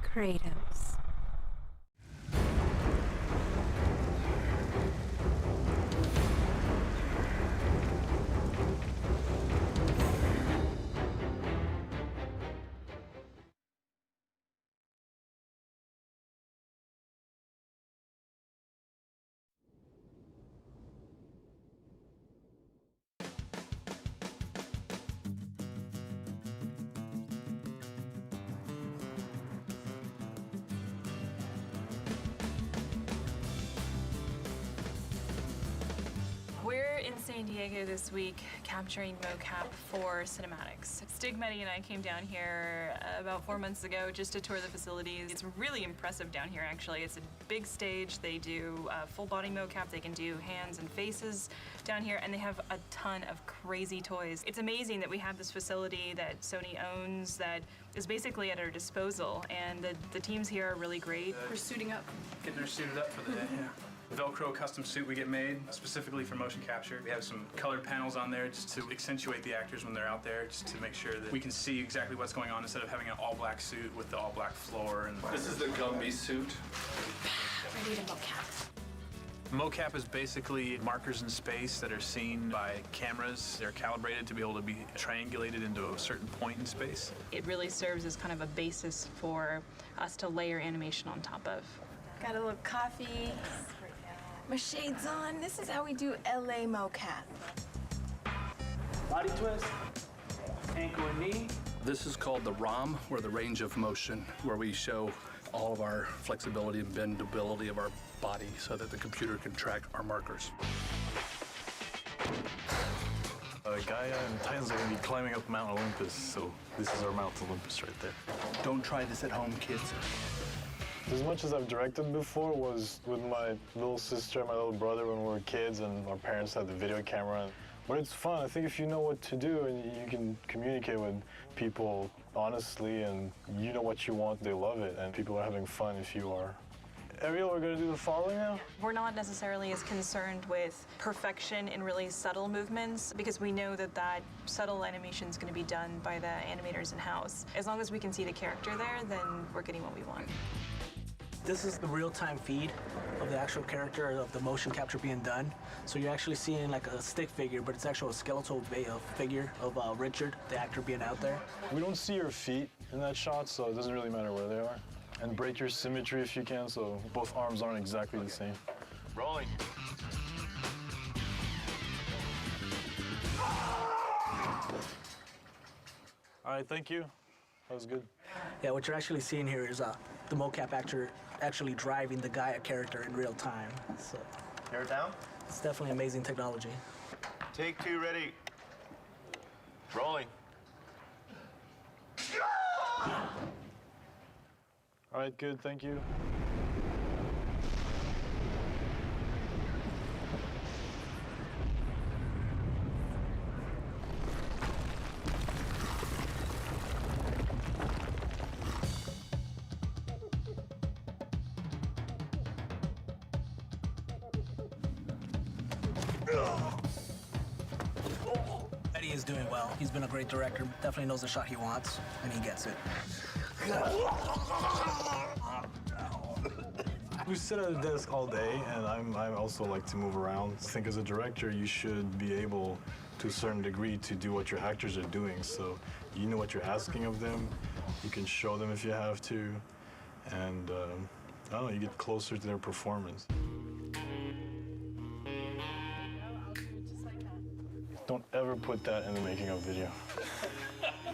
S8: Kratos.
S15: We're in San Diego this week capturing mocap for cinematics. Stigmeti and I came down here about 4 months ago just to tour the facilities. It's really impressive down here, actually. It's a big stage. They do full body mocap. They can do hands and faces down here, and they have a ton of crazy toys. It's amazing that we have this facility that Sony owns that is basically at our disposal, and the teams here are really great.
S2: We're suiting up. Getting her suited up for the day, yeah. Velcro custom suit we get made specifically for motion capture. We have some colored panels on there just to accentuate the actors when they're out there, just to make sure that we can see exactly what's going on instead of having an all-black suit with the all-black floor. And
S10: This is the Gumby suit.
S8: Ready to mocap.
S2: Mocap is basically markers in space that are seen by cameras. They're calibrated to be able to be triangulated into a certain point in space.
S15: It really serves as kind of a basis for us to layer animation on top of.
S16: Got a little coffee. My shades on. This is how we do LA mocap.
S18: Body twist, ankle and knee. This is called the ROM, or the range of motion, where we show all of our flexibility and bendability of our body so that the computer can track our markers.
S19: Gaia and Titans are going to be climbing up Mount Olympus, so this is our Mount Olympus right there.
S18: Don't try this at home, kids.
S19: As much as I've directed before was with my little sister and my little brother when we were kids and our parents had the video camera. But it's fun. I think if you know what to do and you can communicate with people honestly and you know what you want, they love it. And people are having fun if you are. Ariel, we're going to do the following now?
S15: We're not necessarily as concerned with perfection in really subtle movements because we know that that subtle animation is going to be done by the animators in-house. As long as we can see the character there, then we're getting what we want.
S20: This is the real-time feed of the actual character of the motion capture being done. So you're actually seeing like a stick figure, but it's actually a skeletal figure of Richard, the actor being out there.
S19: We don't see your feet in that shot, so it doesn't really matter where they are. And break your symmetry if you can, so both arms aren't exactly the same. Rolling. All right, thank you. That was good.
S20: Yeah, what you're actually seeing here is the mocap actor actually driving the Gaia character in real time. So
S27: Tear it down?
S20: it's definitely amazing technology.
S27: Take two, ready. Rolling.
S19: All right, good, thank you.
S20: Eddie is doing well. He's been a great director. Definitely knows the shot he wants, and he gets it.
S19: We sit at a desk all day, and I also like to move around. I think as a director, you should be able, to a certain degree, to do what your actors are doing. So you know what you're asking of them. You can show them if you have to, and I don't know, you get closer to their performance. Don't ever put that in the making of video.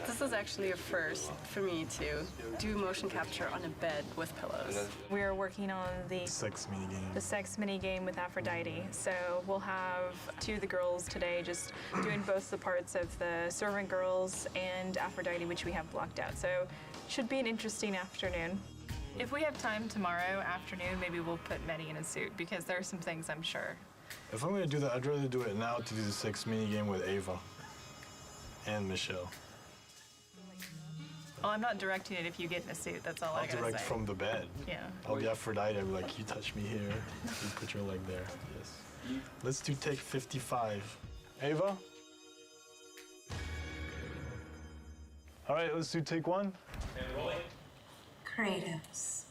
S3: This is actually a first for me to do motion capture on a bed with pillows.
S15: We are working on the
S19: sex minigame.
S15: The sex minigame with Aphrodite. So we'll have two of the girls today just doing both the parts of the servant girls and Aphrodite, which we have blocked out. So should be an interesting afternoon. If we have time tomorrow afternoon, maybe we'll put Mehdi in a suit because there are some things I'm sure.
S19: If I'm gonna do that, I'd rather do it now to do the sex minigame with Ava and Michelle.
S15: Well, I'm not directing it if you get in a suit, that's all I gotta say.
S19: I'll direct from the bed.
S15: Yeah.
S19: I'll be Aphrodite, I'll be like, you touch me here, you put your leg there, yes. Let's do take 55. Ava? All right, let's do take 1.
S18: And rolling.
S8: Kratos,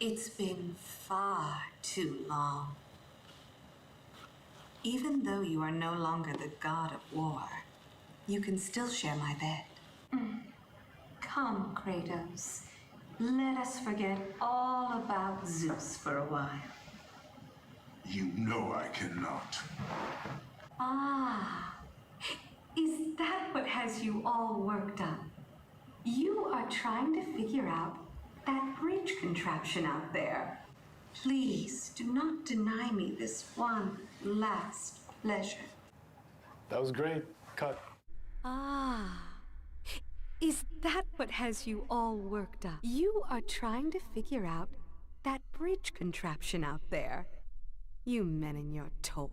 S8: it's been far too long. Even though you are no longer the god of war, you can still share my bed. Come, Kratos. Let us forget all about Zeus for a while.
S4: You know I cannot.
S8: Ah, is that what has you all worked up? You are trying to figure out that bridge contraption out there. Please do not deny me this one last pleasure.
S19: That was great. Cut.
S8: Ah, is that what has you all worked up? You are trying to figure out that bridge contraption out there. You men and your toys.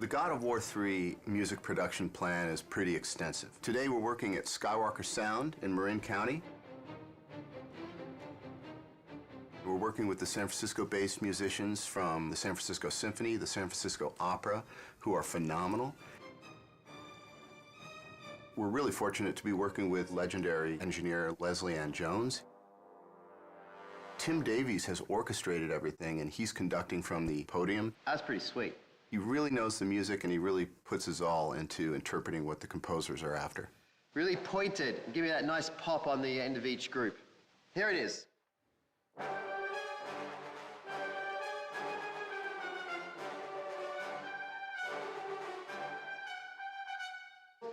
S4: The God of War 3 music production plan is pretty extensive. Today we're working at Skywalker Sound in Marin County. We're working with the San Francisco-based musicians from the San Francisco Symphony, the San Francisco Opera, who are phenomenal. We're really fortunate to be working with legendary engineer Leslie Ann Jones. Tim Davies has orchestrated everything, and he's conducting from the podium.
S26: That's pretty sweet.
S4: He really knows the music, and he really puts his all into interpreting what the composers are after.
S26: Really pointed. Give me that nice pop on the end of each group. Here it is.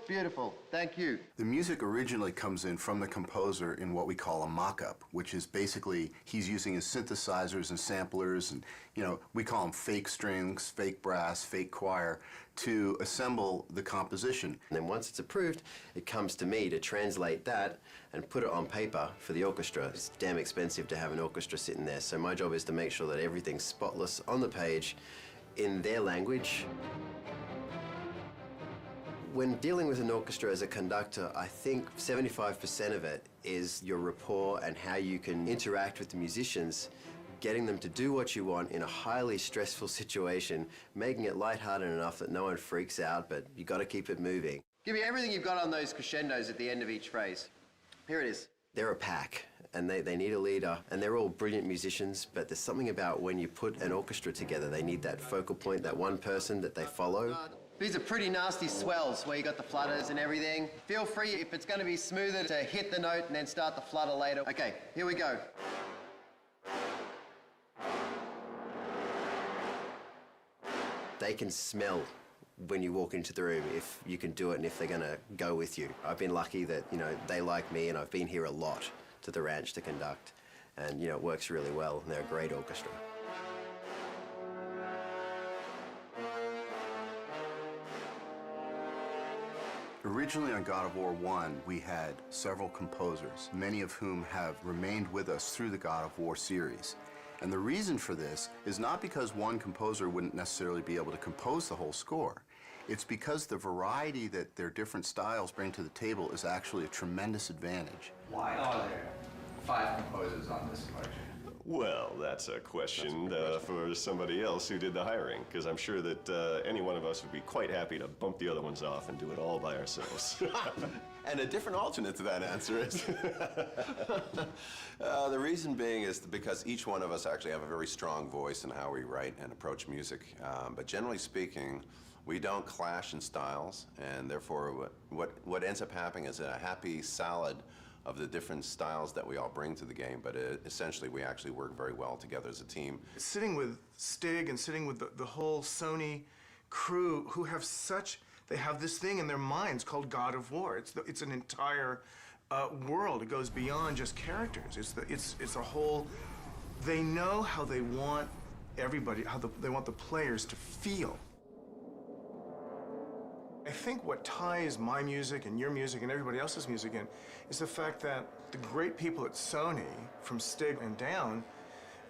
S26: Beautiful. Thank you.
S4: The music originally comes in from the composer in what we call a mock-up, which is basically he's using his synthesizers and samplers and, you know, we call them fake strings, fake brass, fake choir, to assemble the composition.
S26: And then once it's approved, it comes to me to translate that and put it on paper for the orchestra. It's damn expensive to have an orchestra sitting there, so my job is to make sure that everything's spotless on the page in their language.
S1: When dealing with an orchestra as a conductor, I think 75% of it is your rapport and how you can interact with the musicians, getting them to do what you want in a highly stressful situation, making it lighthearted enough that no one freaks out, but you got to keep it moving. Give me everything you've got on those crescendos at the end of each phrase. Here it is. They're a pack, and they need a leader, and they're all brilliant musicians, but there's something about when you put an orchestra together, they need that focal point, that one person that they follow. These are pretty nasty swells where you got the flutters and everything. Feel free, if it's going to be smoother, to hit the note and then start the flutter later. Okay, here we go. They can smell when you walk into the room if you can do it and if they're going to go with you. I've been lucky that, you know, they like me, and I've been here a lot to the ranch to conduct, and, you know, it works really well, and they're a great orchestra.
S4: Originally on God of War 1, we had several composers, many of whom have remained with us through the God of War series. And the reason for this is not because one composer wouldn't necessarily be able to compose the whole score. It's because the variety that their different styles bring to the table is actually a tremendous advantage.
S5: Why are there 5 composers on this collection?
S7: Well, that's a question for somebody else who did the hiring, because I'm sure that any one of us would be quite happy to bump the other ones off and do it all by ourselves.
S11: And a different alternate to that answer is the reason being is because each one of us actually have a very strong voice in how we write and approach music. But generally speaking, we don't clash in styles, and therefore what ends up happening is a happy salad of the different styles that we all bring to the game, but essentially we actually work very well together as a team.
S14: Sitting with Stig and sitting with the whole Sony crew who have they have this thing in their minds called God of War. It's an entire world. It goes beyond just characters. It's a whole, they know how they want everybody, they want the players to feel. I think what ties my music and your music and everybody else's music in is the fact that the great people at Sony, from Stig and down,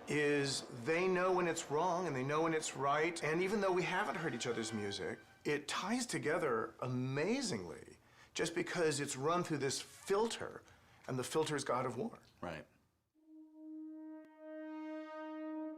S14: is they know when it's wrong and they know when it's right. And even though we haven't heard each other's music, it ties together amazingly just because it's run through this filter, and the filter is God of War.
S11: Right.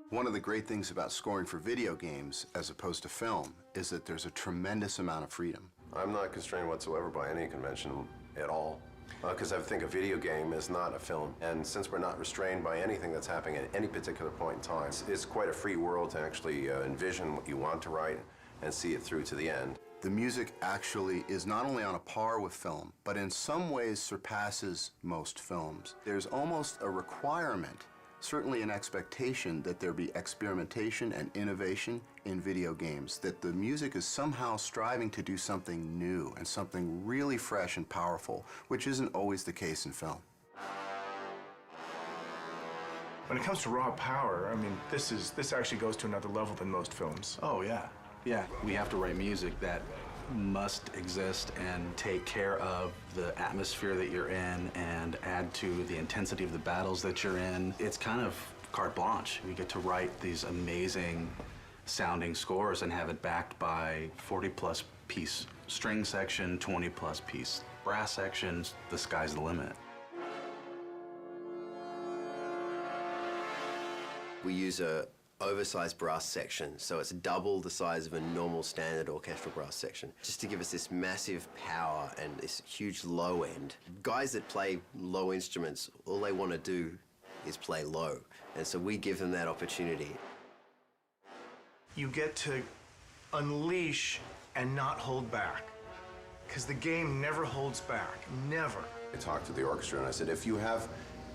S4: One of the great things about scoring for video games as opposed to film is that there's a tremendous amount of freedom.
S11: I'm not constrained whatsoever by any convention at all, because I think a video game is not a film. And since we're not restrained by anything that's happening at any particular point in time, it's quite a free world to actually envision what you want to write and see it through to the end.
S4: The music actually is not only on a par with film, but in some ways surpasses most films. There's almost a requirement, certainly an expectation, that there be experimentation and innovation in video games, that the music is somehow striving to do something new and something really fresh and powerful, which isn't always the case in film.
S14: When it comes to raw power, I mean, this actually goes to another level than most films.
S21: Oh, yeah. Yeah, we have to write music that must exist and take care of the atmosphere that you're in and add to the intensity of the battles that you're in. It's kind of carte blanche. You get to write these amazing sounding scores and have it backed by 40-plus piece string section, 20-plus piece brass sections. The sky's the limit.
S1: We use a oversized brass section, so it's double the size of a normal standard orchestral brass section, just to give us this massive power and this huge low end. Guys that play low instruments, all they want to do is play low, and so we give them that opportunity.
S14: You get to unleash and not hold back, because the game never holds back, never.
S11: I talked to the orchestra and I said, if you have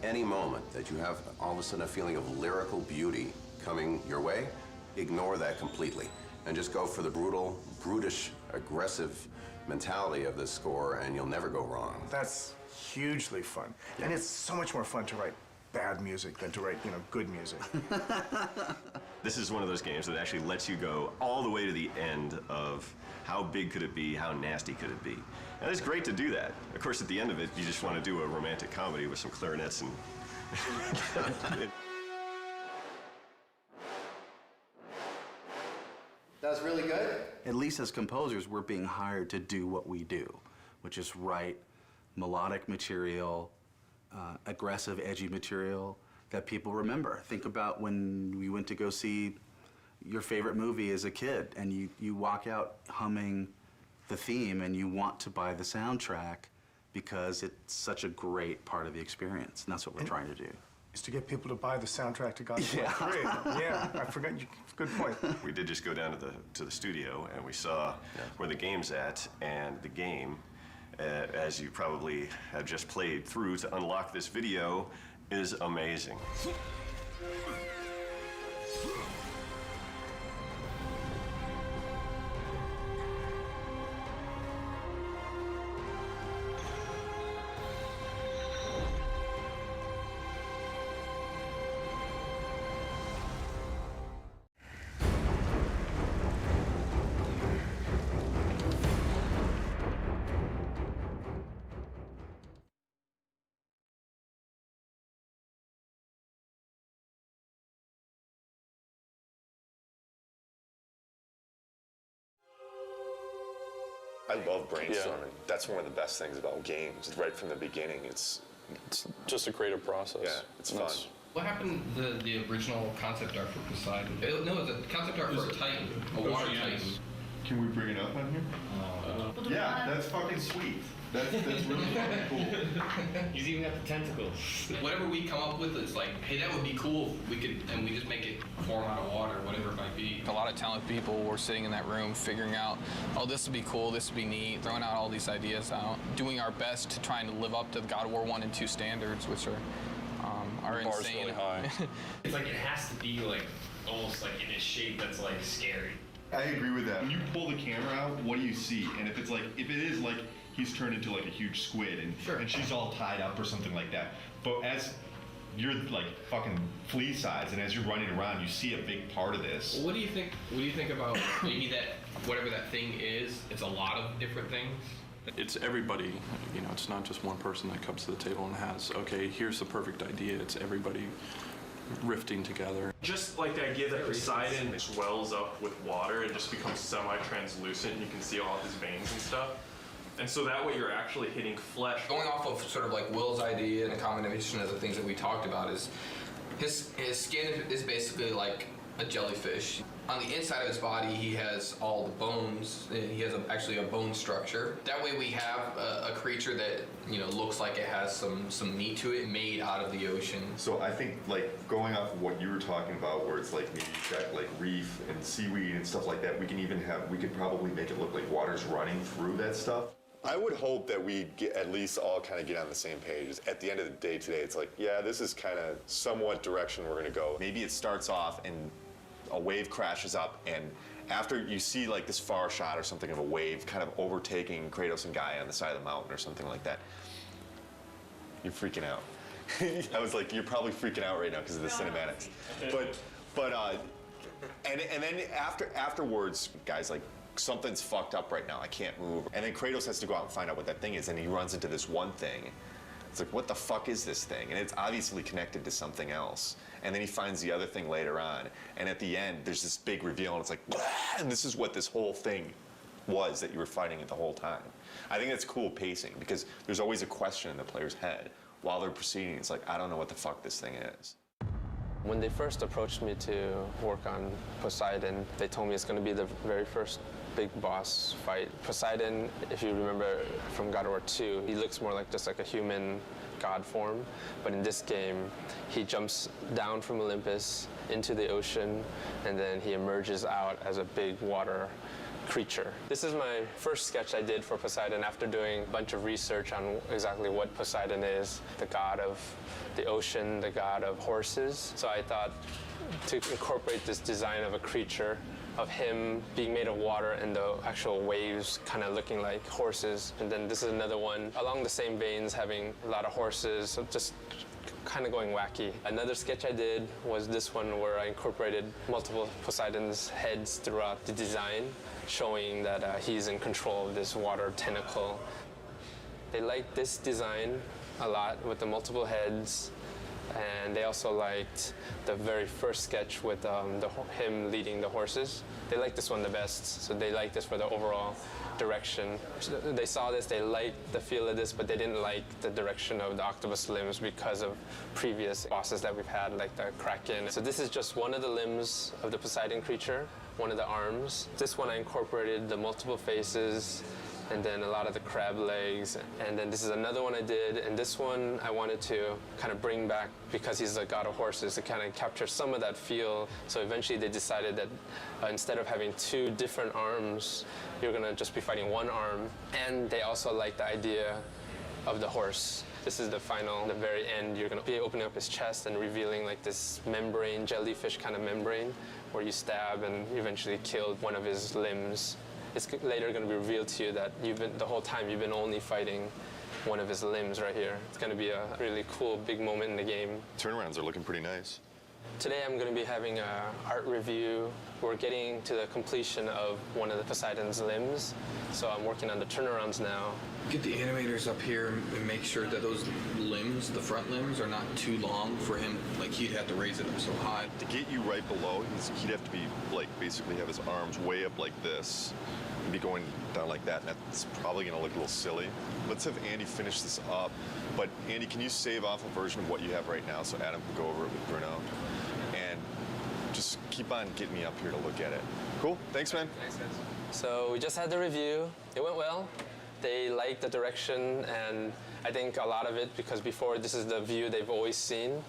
S11: any moment that you have all of a sudden a feeling of lyrical beauty coming your way, ignore that completely and just go for the brutal, brutish, aggressive mentality of this score, and you'll never go wrong.
S14: That's hugely fun. Yeah. And it's so much more fun to write bad music than to write, good music.
S7: This is one of those games that actually lets you go all the way to the end of how big could it be, how nasty could it be. And it's great to do that. Of course, at the end of it, you just want to do a romantic comedy with some clarinets and...
S1: was really good?
S21: At least as composers, we're being hired to do what we do, which is write melodic material, aggressive, edgy material that people remember. Think about when we went to go see your favorite movie as a kid, and you walk out humming the theme and you want to buy the soundtrack because it's such a great part of the experience, and that's what we're trying to do.
S14: Is to get people to buy the soundtrack to God Save the Queen. Yeah, I forgot. Good point.
S7: We did just go down to the studio, and we saw where the game's at, and the game, as you probably have just played through to unlock this video, is amazing.
S9: I love brainstorming. That's one of the best things about games. Right from the beginning, it's
S13: just a creative process.
S9: Yeah, it's fun.
S17: What happened to the original concept art for Poseidon? No, the concept art for Titan, a water Titan.
S22: Can we bring it up on here? Yeah, that's fucking sweet. That's really fucking cool.
S17: He's even got the tentacles. Whatever we come up with, it's like, hey, that would be cool if we could, and we just make it form out of water, whatever it might be.
S23: A lot of talented people were sitting in that room figuring out, oh, this would be cool, this would be neat, throwing out all these ideas out, doing our best to trying to live up to the God of War 1 and 2 standards, which are
S13: The bar's
S23: insane.
S13: really high.
S17: It's like it has to be like almost like in a shape that's like scary.
S22: I agree with that. When you pull the camera out, what do you see? And if it is like he's turned into like a huge squid and she's all tied up or something like that. But as you're like fucking flea size, and as you're running around, you see a big part of this.
S17: Well, what do you think about maybe that whatever that thing is? It's a lot of different things.
S13: It's everybody, you know, it's not just one person that comes to the table and has, okay, here's the perfect idea. It's everybody rifting together.
S24: Just like the idea that Poseidon swells up with water and just becomes semi-translucent and you can see all of his veins and stuff. And so that way you're actually hitting flesh.
S23: Going off of sort of like Will's idea and a combination of the things that we talked about is his skin is basically like a jellyfish. On the inside of his body, he has all the bones. He has actually a bone structure. That way we have a creature that, you know, looks like it has some meat to it, made out of the ocean.
S22: So I think like going off of what you were talking about, where it's like maybe you've got like reef and seaweed and stuff like that, we could probably make it look like water's running through that stuff.
S9: I would hope that we at least all kind of get on the same page. At the end of the day today, it's like, yeah, this is kind of somewhat direction we're going to go.
S11: Maybe it starts off and a wave crashes up, and after you see like this far shot or something of a wave kind of overtaking Kratos and Gaia on the side of the mountain or something like that, you're freaking out. I was like, you're probably freaking out right now because of the cinematics. And then afterwards, guys, like, something's fucked up right now, I can't move. And then Kratos has to go out and find out what that thing is, and he runs into this one thing. It's like, what the fuck is this thing? And it's obviously connected to something else. And then he finds the other thing later on. And at the end, there's this big reveal, and it's like, "Blah!" And this is what this whole thing was that you were fighting it the whole time. I think that's cool pacing, because there's always a question in the player's head while they're proceeding. It's like, I don't know what the fuck this thing is.
S25: When they first approached me to work on Poseidon, they told me it's going to be the very first big boss fight. Poseidon, if you remember from God of War 2, he looks more like just like a human god form, but in this game, he jumps down from Olympus into the ocean, and then he emerges out as a big water creature. This is my first sketch I did for Poseidon after doing a bunch of research on exactly what Poseidon is, the god of the ocean, the god of horses. So I thought to incorporate this design of a creature, of him being made of water and the actual waves kind of looking like horses. And then this is another one along the same veins, having a lot of horses, so just kind of going wacky. Another sketch I did was this one where I incorporated multiple Poseidon's heads throughout the design, showing that he's in control of this water tentacle. They liked this design a lot with the multiple heads, And they also liked the very first sketch with him leading the horses. They liked this one the best, so they liked this for the overall direction. They saw this, they liked the feel of this, but they didn't like the direction of the octopus limbs because of previous bosses that we've had, like the Kraken. So this is just one of the limbs of the Poseidon creature, one of the arms. This one I incorporated the multiple faces, and then a lot of the crab legs. And then this is another one I did, and this one I wanted to kind of bring back because he's a god of horses to kind of capture some of that feel. So eventually they decided that instead of having two different arms, you're gonna just be fighting one arm. And they also like the idea of the horse. This is the final, the very end. You're gonna be opening up his chest and revealing like this membrane, jellyfish kind of membrane, where you stab and eventually kill one of his limbs. It's later going to be revealed to you that the whole time you've been only fighting one of his limbs right here. It's going to be a really cool, big moment in the game.
S9: Turnarounds are looking pretty nice.
S25: Today I'm going to be having an art review. We're getting to the completion of one of the Poseidon's limbs, so I'm working on the turnarounds now.
S23: Get the animators up here and make sure that those limbs, the front limbs, are not too long for him. Like, he'd have to raise it up so high.
S9: To get you right below, he'd have to be, like, basically have his arms way up like this and be going down like that, and that's probably going to look a little silly. Let's have Andy finish this up. But, Andy, can you save off a version of what you have right now so Adam can go over it with Bruno? And just keep on getting me up here to look at it. Cool? Thanks, man.
S25: Thanks, guys. So we just had the review. It went well. They liked the direction, and I think a lot of it, because before this is the view they've always seen,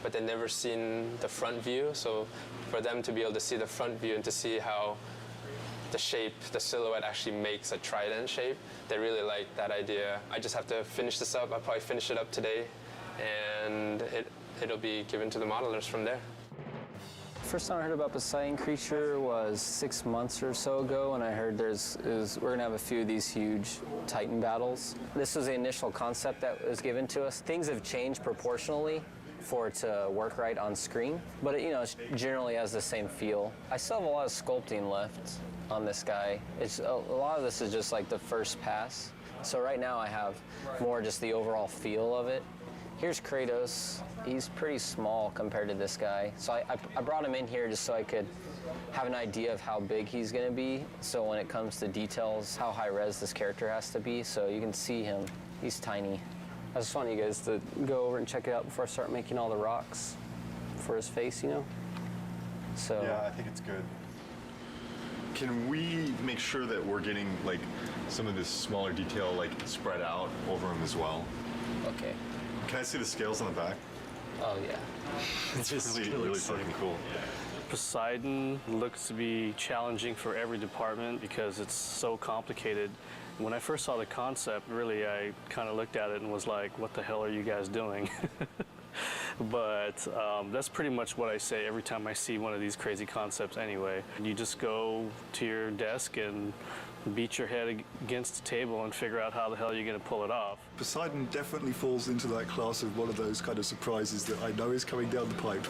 S25: but they've never seen the front view. So for them to be able to see the front view and to see how the shape, the silhouette actually makes a trident shape, they really like that idea. I just have to finish this up. I'll probably finish it up today, and it'll be given to the modelers from there.
S2: First time I heard about Poseidon creature was 6 months or so ago, and I heard we're gonna have a few of these huge Titan battles. This was the initial concept that was given to us. Things have changed proportionally for it to work right on screen, but it generally has the same feel. I still have a lot of sculpting left on this guy. A lot of this is just like the first pass. So right now I have more just the overall feel of it. Here's Kratos. He's pretty small compared to this guy. So I brought him in here just so I could have an idea of how big he's gonna be. So when it comes to details, how high res this character has to be. So you can see him, he's tiny. I just want you guys to go over and check it out before I start making all the rocks for his face, you know? So
S9: yeah, I think it's good. Can we make sure that we're getting like some of this smaller detail like spread out over him as well?
S2: Okay.
S9: Can I see the scales on the back?
S2: Oh yeah.
S9: It's just really fucking cool.
S6: Poseidon looks to be challenging for every department because it's so complicated. When I first saw the concept, really, I kind of looked at it and was like, what the hell are you guys doing? But that's pretty much what I say every time I see one of these crazy concepts anyway. You just go to your desk and beat your head against the table and figure out how the hell you're going to pull it off.
S10: Poseidon definitely falls into that class of one of those kind of surprises that I know is coming down the pipe.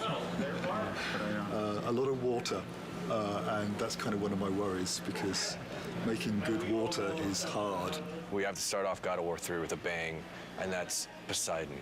S10: A lot of water, and that's kind of one of my worries because making good water is hard.
S12: We have to start off God of War 3 with a bang, and that's Poseidon.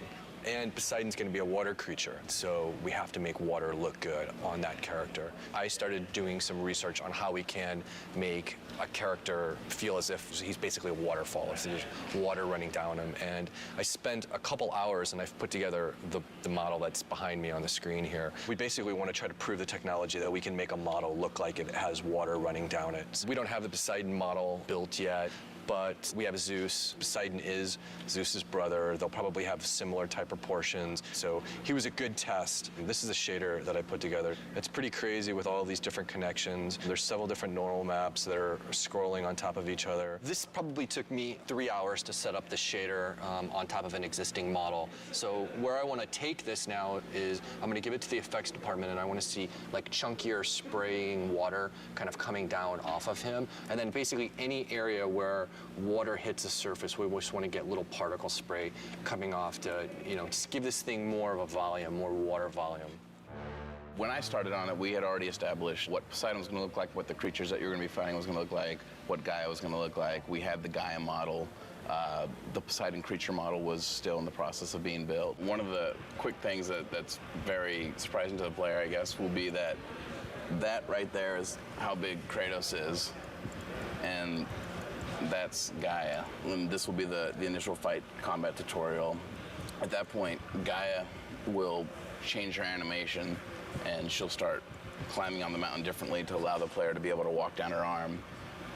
S12: And Poseidon's going to be a water creature, so we have to make water look good on that character. I started doing some research on how we can make a character feel as if he's basically a waterfall, if there's water running down him. And I spent a couple hours, and I've put together the model that's behind me on the screen here. We basically want to try to prove the technology that we can make a model look like it has water running down it. So we don't have the Poseidon model built yet, but we have Zeus. Poseidon is Zeus's brother. They'll probably have similar type proportions. So he was a good test. This is a shader that I put together. It's pretty crazy with all these different connections. There's several different normal maps that are scrolling on top of each other. This probably took me 3 hours to set up the shader on top of an existing model. So where I want to take this now is I'm going to give it to the effects department, and I want to see like chunkier spraying water kind of coming down off of him. And then basically any area where water hits the surface, we just want to get little particle spray coming off to, just give this thing more of a volume, more water volume.
S16: When I started on it, we had already established what Poseidon was going to look like, what the creatures that you're going to be fighting was going to look like, what Gaia was going to look like. We had the Gaia model The Poseidon creature model was still in the process of being built. One of the quick things that's very surprising to the player, I guess, will be that right there is how big Kratos is, and that's Gaia. And this will be the initial fight combat tutorial. At that point, Gaia will change her animation, and she'll start climbing on the mountain differently to allow the player to be able to walk down her arm.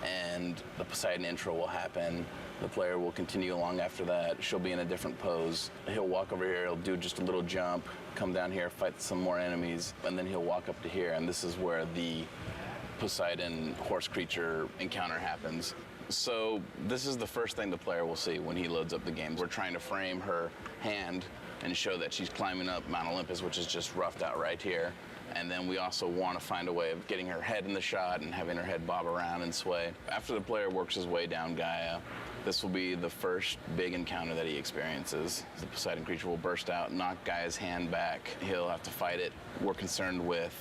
S16: And the Poseidon intro will happen. The player will continue along after that. She'll be in a different pose. He'll walk over here, he'll do just a little jump, come down here, fight some more enemies, and then he'll walk up to here, and this is where the Poseidon horse creature encounter happens. So this is the first thing the player will see when he loads up the game. We're trying to frame her hand and show that she's climbing up Mount Olympus, which is just roughed out right here. And then we also want to find a way of getting her head in the shot and having her head bob around and sway. After the player works his way down Gaia, this will be the first big encounter that he experiences. The Poseidon creature will burst out, knock Gaia's hand back. He'll have to fight it. We're concerned with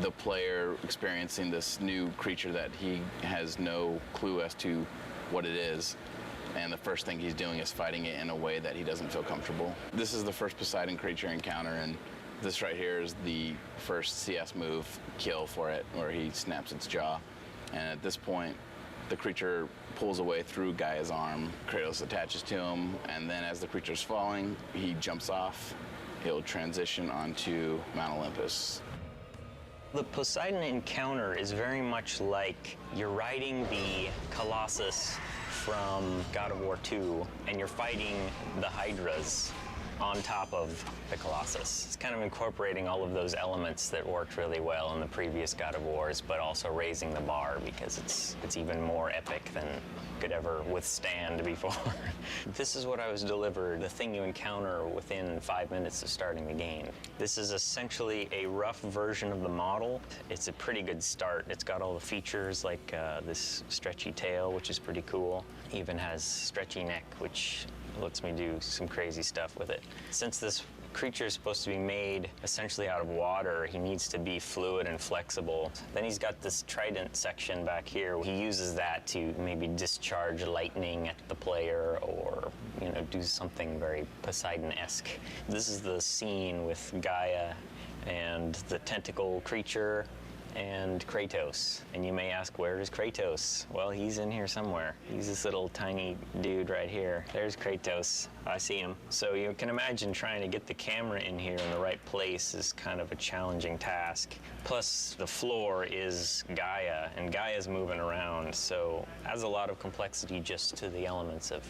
S16: the player experiencing this new creature that he has no clue as to what it is. And the first thing he's doing is fighting it in a way that he doesn't feel comfortable. This is the first Poseidon creature encounter, and this right here is the first CS move kill for it, where he snaps its jaw. And at this point, the creature pulls away through Gaia's arm. Kratos attaches to him, and then as the creature's falling, he jumps off. He'll transition onto Mount Olympus.
S3: The Poseidon encounter is very much like you're riding the Colossus from God of War 2, and you're fighting the Hydras on top of the Colossus. It's kind of incorporating all of those elements that worked really well in the previous God of Wars, but also raising the bar because it's even more epic than could ever withstand before. This is what I was delivered, the thing you encounter within 5 minutes of starting the game. This is essentially a rough version of the model. It's a pretty good start. It's got all the features like this stretchy tail, which is pretty cool. Even has stretchy neck, which lets me do some crazy stuff with it. Since this creature is supposed to be made essentially out of water, he needs to be fluid and flexible. Then he's got this trident section back here. He uses that to maybe discharge lightning at the player or, you know, do something very Poseidon-esque. This is the scene with Gaia and the tentacle creature and Kratos. And you may ask, where is Kratos? Well, he's in here somewhere. He's this little tiny dude right here. There's Kratos. I see him. So you can imagine trying to get the camera in here in the right place is kind of a challenging task. Plus, the floor is Gaia, and Gaia's moving around, so adds a lot of complexity just to the elements of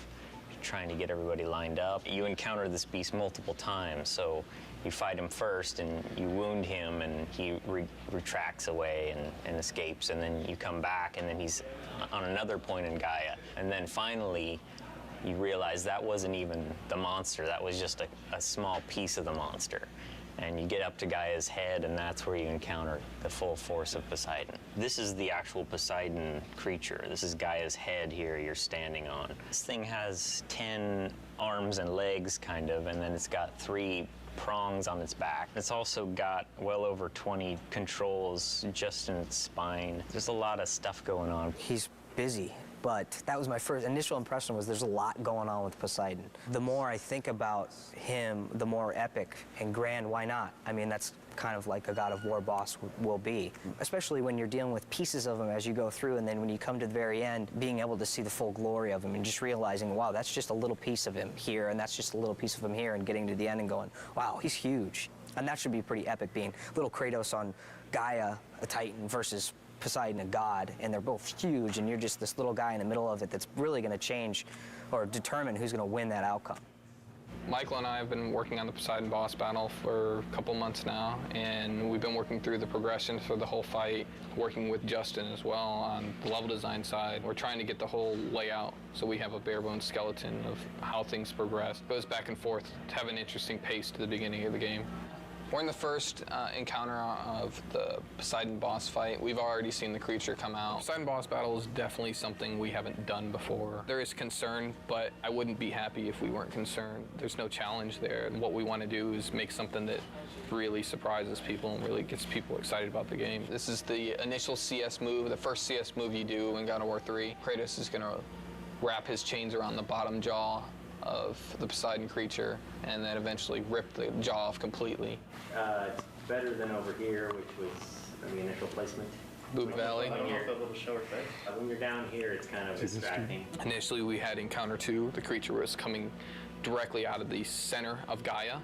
S3: trying to get everybody lined up. You encounter this beast multiple times, so you fight him first and you wound him and he retracts away and escapes, and then you come back and then he's on another point in Gaia. And then finally, you realize that wasn't even the monster, that was just a small piece of the monster. And you get up to Gaia's head, and that's where you encounter the full force of Poseidon. This is the actual Poseidon creature. This is Gaia's head here you're standing on. This thing has 10 arms and legs, kind of, and then it's got 3 prongs on its back. It's also got well over 20 controls just in its spine. There's a lot of stuff going on.
S8: He's busy. But that was my first initial impression, was there's a lot going on with Poseidon. The more I think about him, the more epic and grand. Why not? I mean, that's kind of like a God of War boss will be, especially when you're dealing with pieces of him as you go through, and then when you come to the very end, being able to see the full glory of him and just realizing, wow, that's just a little piece of him here, and that's just a little piece of him here, and getting to the end and going, wow, he's huge. And that should be pretty epic, being little Kratos on Gaia, a Titan, versus Poseidon, a god, and they're both huge, and you're just this little guy in the middle of it that's really going to change or determine who's going to win that outcome.
S23: Michael and I have been working on the Poseidon boss battle for a couple months now, and we've been working through the progression for the whole fight, working with Justin as well on the level design side. We're trying to get the whole layout so we have a bare bones skeleton of how things progress. It goes back and forth to have an interesting pace to the beginning of the game. We're in the first encounter of the Poseidon boss fight. We've already seen the creature come out. Poseidon boss battle is definitely something we haven't done before. There is concern, but I wouldn't be happy if we weren't concerned. There's no challenge there. What we want to do is make something that really surprises people and really gets people excited about the game. This is the initial CS move, the first CS move you do in God of War 3. Kratos is going to
S25: wrap his chains around the bottom jaw of the Poseidon creature, and then eventually rip the jaw off completely.
S5: It's better than over here, which was the initial placement.
S25: Boot Valley.
S5: When you're a little short, but when you're down here, it's kind of distracting.
S25: Initially, we had Encounter 2. The creature was coming directly out of the center of Gaia,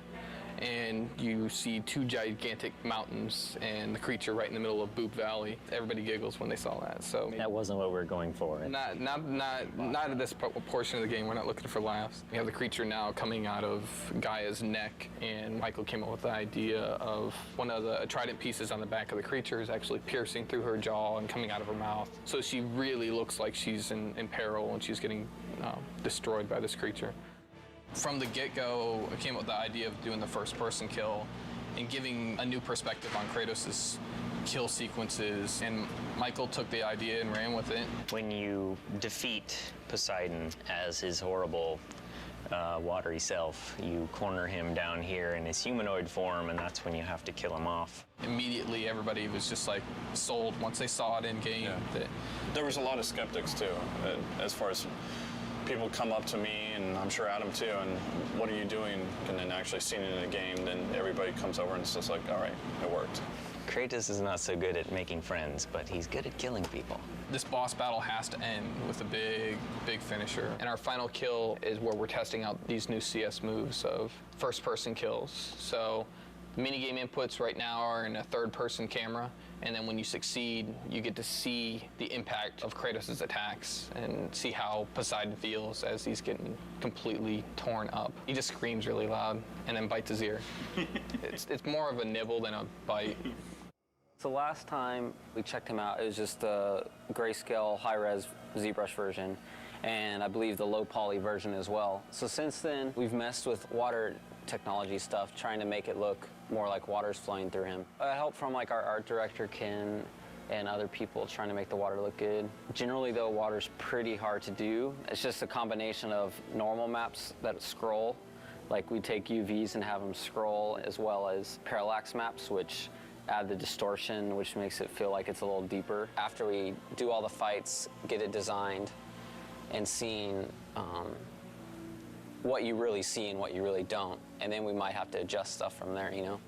S25: and you see two gigantic mountains and the creature right in the middle of Boop Valley. Everybody giggles when they saw that. So
S5: that wasn't what we were going for.
S25: Not at this portion of the game. We're not looking for laughs. We have the creature now coming out of Gaia's neck, and Michael came up with the idea of one of the trident pieces on the back of the creature is actually piercing through her jaw and coming out of her mouth. So she really looks like she's in peril and she's getting destroyed by this creature. From the get-go, I came up with the idea of doing the first-person kill and giving a new perspective on Kratos' kill sequences, and Michael took the idea and ran with it.
S3: When you defeat Poseidon as his horrible watery self, you corner him down here in his humanoid form, and that's when you have to kill him off.
S25: Immediately, everybody was just like sold once they saw it in game.
S15: Yeah. There was a lot of skeptics too, as far as people come up to me, and I'm sure Adam too, and what are you doing? And then actually seeing it in a game, then everybody comes over and it's just like, all right, it worked.
S3: Kratos is not so good at making friends, but he's good at killing people.
S25: This boss battle has to end with a big, big finisher. And our final kill is where we're testing out these new CS moves of first-person kills. So the minigame inputs right now are in a third-person camera, and then when you succeed, you get to see the impact of Kratos' attacks and see how Poseidon feels as he's getting completely torn up. He just screams really loud and then bites his ear. It's more of a nibble than a bite.
S2: So last time we checked him out, it was just the grayscale high-res ZBrush version, and I believe the low poly version as well. So since then, we've messed with water technology stuff, trying to make it look more like water's flowing through him. Help from like our art director, Ken, and other people trying to make the water look good. Generally though, water's pretty hard to do. It's just a combination of normal maps that scroll, like we take UVs and have them scroll, as well as parallax maps, which add the distortion, which makes it feel like it's a little deeper. After we do all the fights, get it designed, and seeing what you really see and what you really don't, and then we might have to adjust stuff from there, you know?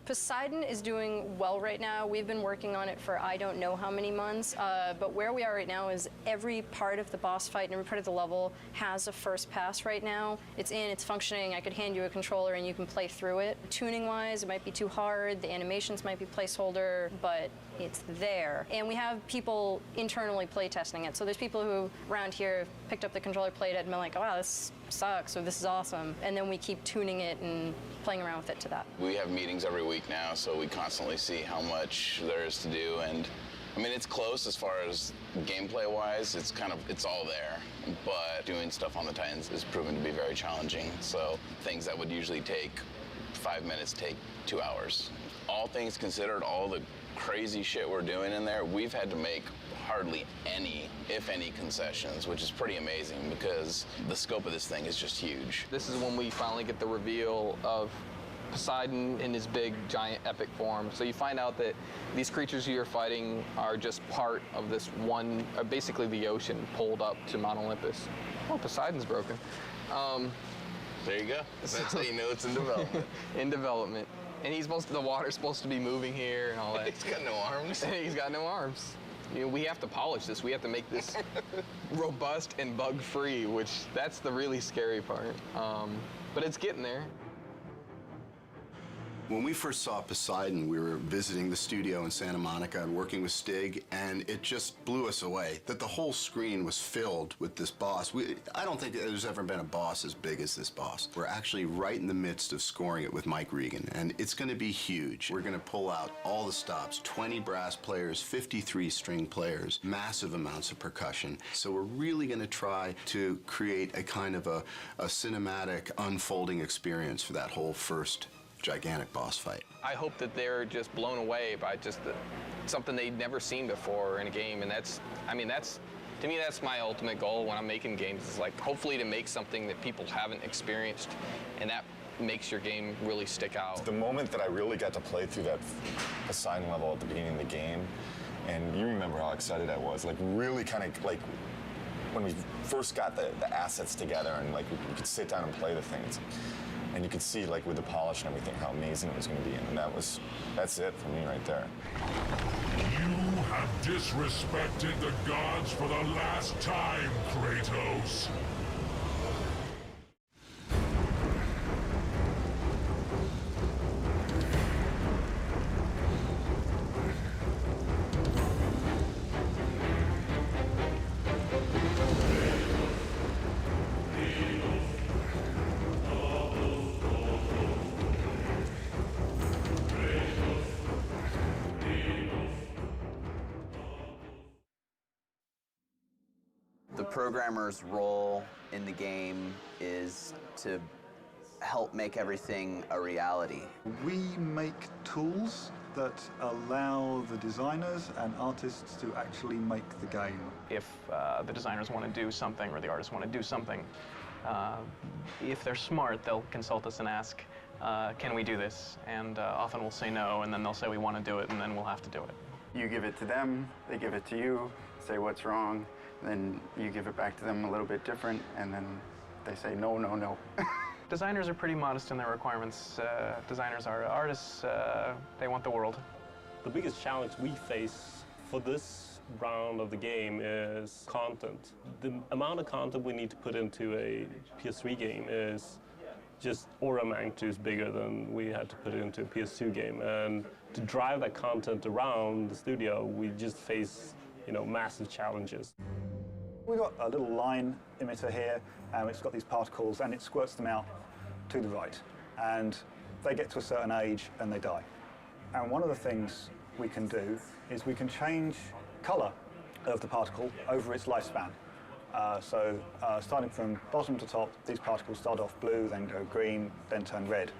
S18: Poseidon is doing well right now. We've been working on it for I don't know how many months, but where we are right now is every part of the boss fight and every part of the level has a first pass right now. It's in, it's functioning. I could hand you a controller and you can play through it. Tuning-wise, it might be too hard. The animations might be placeholder, but it's there. And we have people internally play testing it. So there's people who around here have picked up the controller, played it, and been like, oh, wow, this sucks, or this is awesome. And then we keep tuning it and playing around with it to that.
S16: We have meetings every week now, so we constantly see how much there is to do. And I mean, it's close as far as gameplay-wise. It's all there. But doing stuff on the Titans is proven to be very challenging. So things that would usually take 5 minutes take 2 hours. All things considered, all the crazy shit we're doing in there, we've had to make hardly any, if any, concessions, which is pretty amazing because the scope of this thing is just huge.
S25: This is when we finally get the reveal of Poseidon in his big, giant, epic form. So you find out that these creatures you're fighting are just part of this one, basically the ocean pulled up to Mount Olympus. Oh, Poseidon's broken.
S16: There you go. That's how you know it's in development.
S25: In development. And the water's supposed to be moving here and all that.
S16: He's got no arms.
S25: He's got no arms. You know, we have to polish this. We have to make this robust and bug-free, which that's the really scary part. But it's getting there.
S4: When we first saw Poseidon, we were visiting the studio in Santa Monica and working with Stig, and it just blew us away that the whole screen was filled with this boss. I don't think there's ever been a boss as big as this boss. We're actually right in the midst of scoring it with Mike Regan, and it's going to be huge. We're going to pull out all the stops, 20 brass players, 53 string players, massive amounts of percussion. So we're really going to try to create a kind of a cinematic unfolding experience for that whole first gigantic boss fight.
S25: I hope that they're just blown away by just something they'd never seen before in a game, and to me, that's my ultimate goal when I'm making games, is like hopefully to make something that people haven't experienced, and that makes your game really stick out.
S22: The moment that I really got to play through that Poseidon level at the beginning of the game, and you remember how excited I was, like really kind of like
S1: when we first got the assets together and like we could sit down and play the things, and you could see like with the polish and everything how amazing it was going to be, and that's it for me right there.
S14: You have disrespected the gods for the last time, Kratos.
S19: The programmer's role in the game is to help make everything a reality.
S10: We make tools that allow the designers and artists to actually make the game.
S20: If the designers want to do something or the artists want to do something, if they're smart, they'll consult us and ask, can we do this? And often we'll say no, and then they'll say we want to do it, and then we'll have to do it.
S21: You give it to them, they give it to you, say what's wrong, then you give it back to them a little bit different, and then they say no, no, no.
S20: Designers are pretty modest in their requirements. Designers are artists, they want the world.
S26: The biggest challenge we face for this round of the game is content. The amount of content we need to put into a PS3 game is just order of magnitude bigger than we had to put into a PS2 game. And to drive that content around the studio, we just face, massive challenges.
S10: We've got a little line emitter here, and it's got these particles, and it squirts them out to the right. And they get to a certain age, and they die. And one of the things we can do is we can change color of the particle over its lifespan. Starting from bottom to top, these particles start off blue, then go green, then turn red.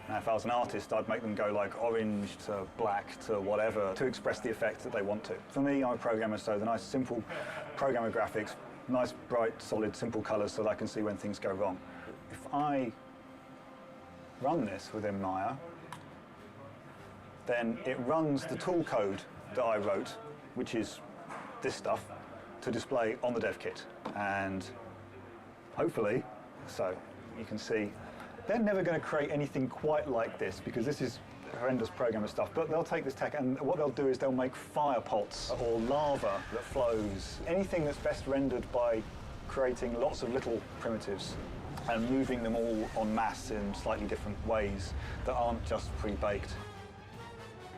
S10: Now, if I was an artist, I'd make them go like orange to black to whatever to express the effect that they want to. For me, I'm a programmer, so the nice, simple programmer graphics, nice, bright, solid, simple colors so that I can see when things go wrong. If I run this within Maya, then it runs the tool code that I wrote, which is this stuff, to display on the dev kit. And hopefully, so you can see, they're never going to create anything quite like this because this is horrendous programmer stuff, but they'll take this tech and what they'll do is they'll make fire pots or lava that flows. Anything that's best rendered by creating lots of little primitives and moving them all en masse in slightly different ways that aren't just pre-baked.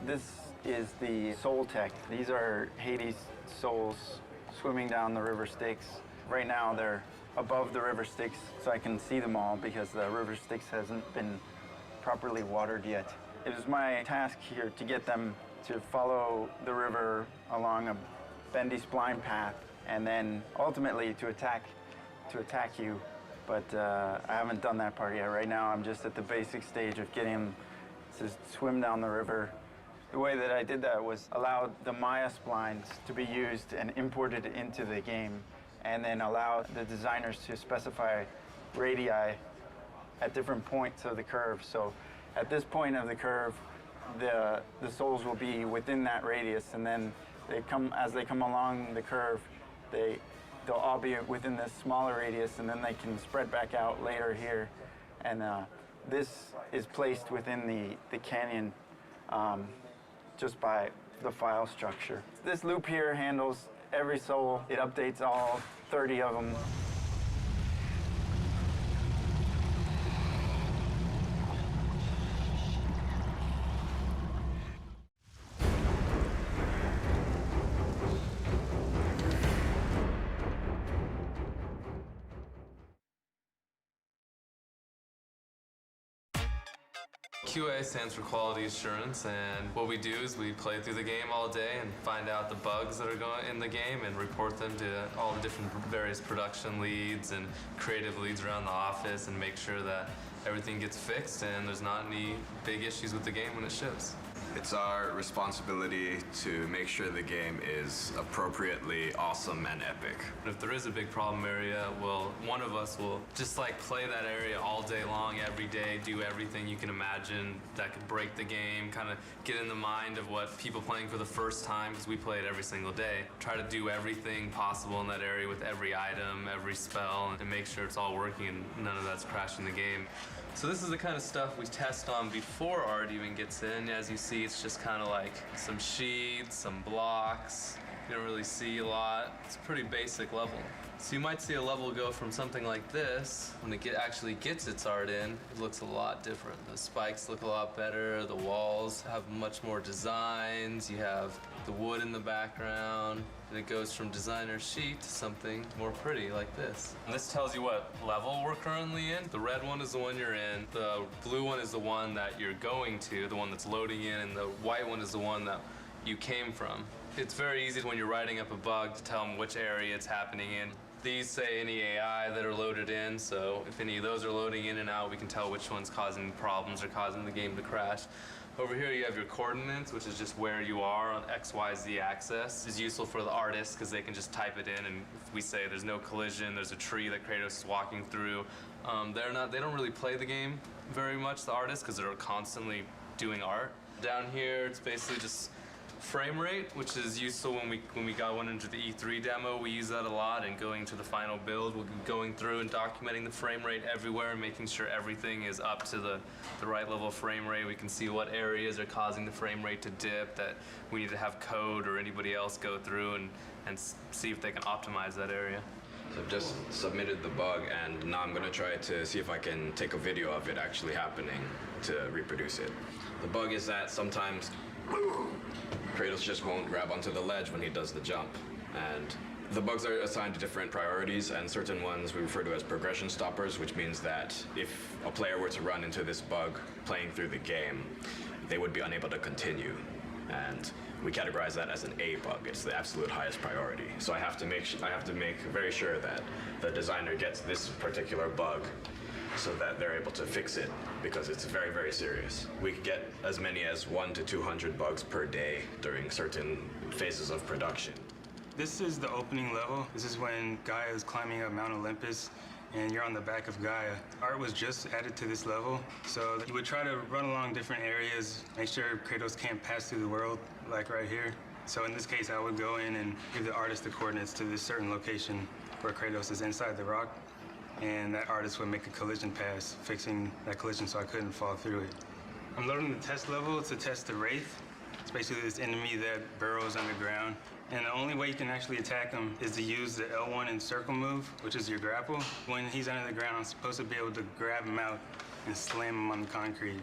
S21: This is the soul tech. These are Hades' souls swimming down the river Styx. Right now they're above the river Styx, so I can see them all because the river Styx hasn't been properly watered yet. It was my task here to get them to follow the river along a bendy spline path and then ultimately to attack you. But I haven't done that part yet. Right now I'm just at the basic stage of getting them to swim down the river. The way that I did that was allow the Maya splines to be used and imported into the game, and then allow the designers to specify radii at different points of the curve. So at this point of the curve, the souls will be within that radius, and then as they come along the curve, they'll all be within this smaller radius, and then they can spread back out later here. And this is placed within the canyon just by the file structure. This loop here handles every soul. It updates all 30 of them.
S27: QA stands for quality assurance, and what we do is we play through the game all day and find out the bugs that are going in the game and report them to all the different various production leads and creative leads around the office and make sure that everything gets fixed and there's not any big issues with the game when it ships.
S6: It's our responsibility to make sure the game is appropriately awesome and epic.
S23: If there is a big problem area, well, one of us will just like play that area all day long, every day, do everything you can imagine that could break the game, kind of get in the mind of what people playing for the first time, because we play it every single day. Try to do everything possible in that area with every item, every spell, and make sure it's all working and none of that's crashing the game. So this is the kind of stuff we test on before art even gets in. As you see, it's just kind of like some sheets, some blocks. You don't really see a lot. It's a pretty basic level. So you might see a level go from something like this. When it actually gets its art in, it looks a lot different. The spikes look a lot better. The walls have much more designs. You have the wood in the background. And it goes from designer sheet to something more pretty like this. And this tells you what level we're currently in. The red one is the one you're in. The blue one is the one that you're going to, the one that's loading in, and the white one is the one that you came from. It's very easy when you're writing up a bug to tell them which area it's happening in. These say any AI that are loaded in, so if any of those are loading in and out, we can tell which one's causing problems or causing the game to crash. Over here you have your coordinates, which is just where you are on X, Y, Z axis. It's useful for the artists because they can just type it in, and if we say there's no collision, there's a tree that Kratos is walking through. They don't really play the game very much, the artists, because they're constantly doing art. Down here, it's basically just frame rate, which is useful when we got one into the E3 demo. We use that a lot, and going to the final build, we'll be going through and documenting the frame rate everywhere and making sure everything is up to the right level of frame rate. We can see what areas are causing the frame rate to dip, that we need to have code or anybody else go through and see if they can optimize that area.
S6: So I've just submitted the bug, and now I'm going to try to see if I can take a video of it actually happening to reproduce it. The bug is that sometimes Kratos just won't grab onto the ledge when he does the jump. And the bugs are assigned different priorities, and certain ones we refer to as progression stoppers, which means that if a player were to run into this bug playing through the game, they would be unable to continue. And we categorize that as an A bug. It's the absolute highest priority. So I have to make very sure that the designer gets this particular bug so that they're able to fix it, because it's very, very serious. We could get as many as 100 to 200 bugs per day during certain phases of production.
S7: This is the opening level. This is when Gaia is climbing up Mount Olympus and you're on the back of Gaia. Art was just added to this level, so you would try to run along different areas, make sure Kratos can't pass through the world, like right here. So in this case, I would go in and give the artist the coordinates to this certain location where Kratos is inside the rock, and that artist would make a collision pass, fixing that collision so I couldn't fall through it. I'm loading the test level to test the Wraith. It's basically this enemy that burrows underground. And the only way you can actually attack him is to use the L1 and circle move, which is your grapple. When he's under the ground, I'm supposed to be able to grab him out and slam him on the concrete.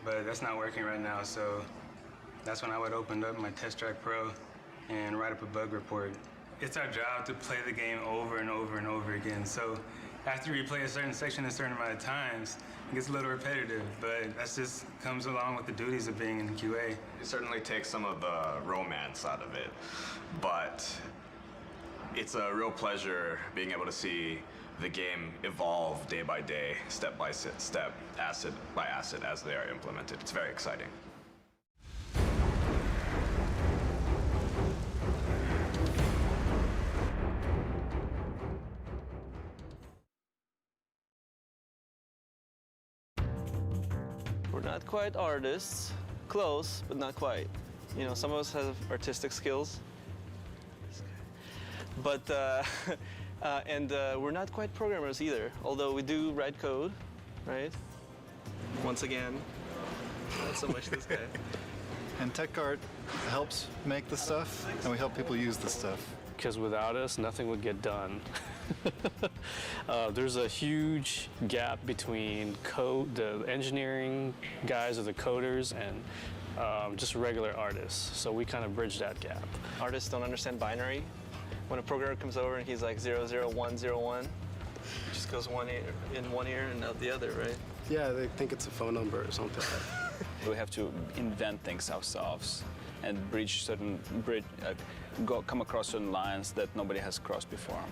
S7: But that's not working right now, so that's when I would open up my Test Track Pro and write up a bug report. It's our job to play the game over and over and over again. So after you play a certain section a certain amount of times, it gets a little repetitive, but that just comes along with the duties of being in QA.
S6: It certainly takes some of the romance out of it, but it's a real pleasure being able to see the game evolve day by day, step by step, asset by asset as they are implemented. It's very exciting.
S9: We're not quite artists, close, but not quite. You know, some of us have artistic skills, but we're not quite programmers either. Although we do write code, right? Once again, not so much this guy.
S11: And tech art helps make the stuff, and we help people use the stuff.
S26: Because without us, nothing would get done. There's a huge gap between the engineering guys or the coders and just regular artists. So we kind of bridge that gap.
S9: Artists don't understand binary. When a programmer comes over and he's like 00101, it just goes one ear in one ear and out the other, right?
S13: Yeah, they think it's a phone number or something.
S17: We have to invent things ourselves and come across certain lines that nobody has crossed before.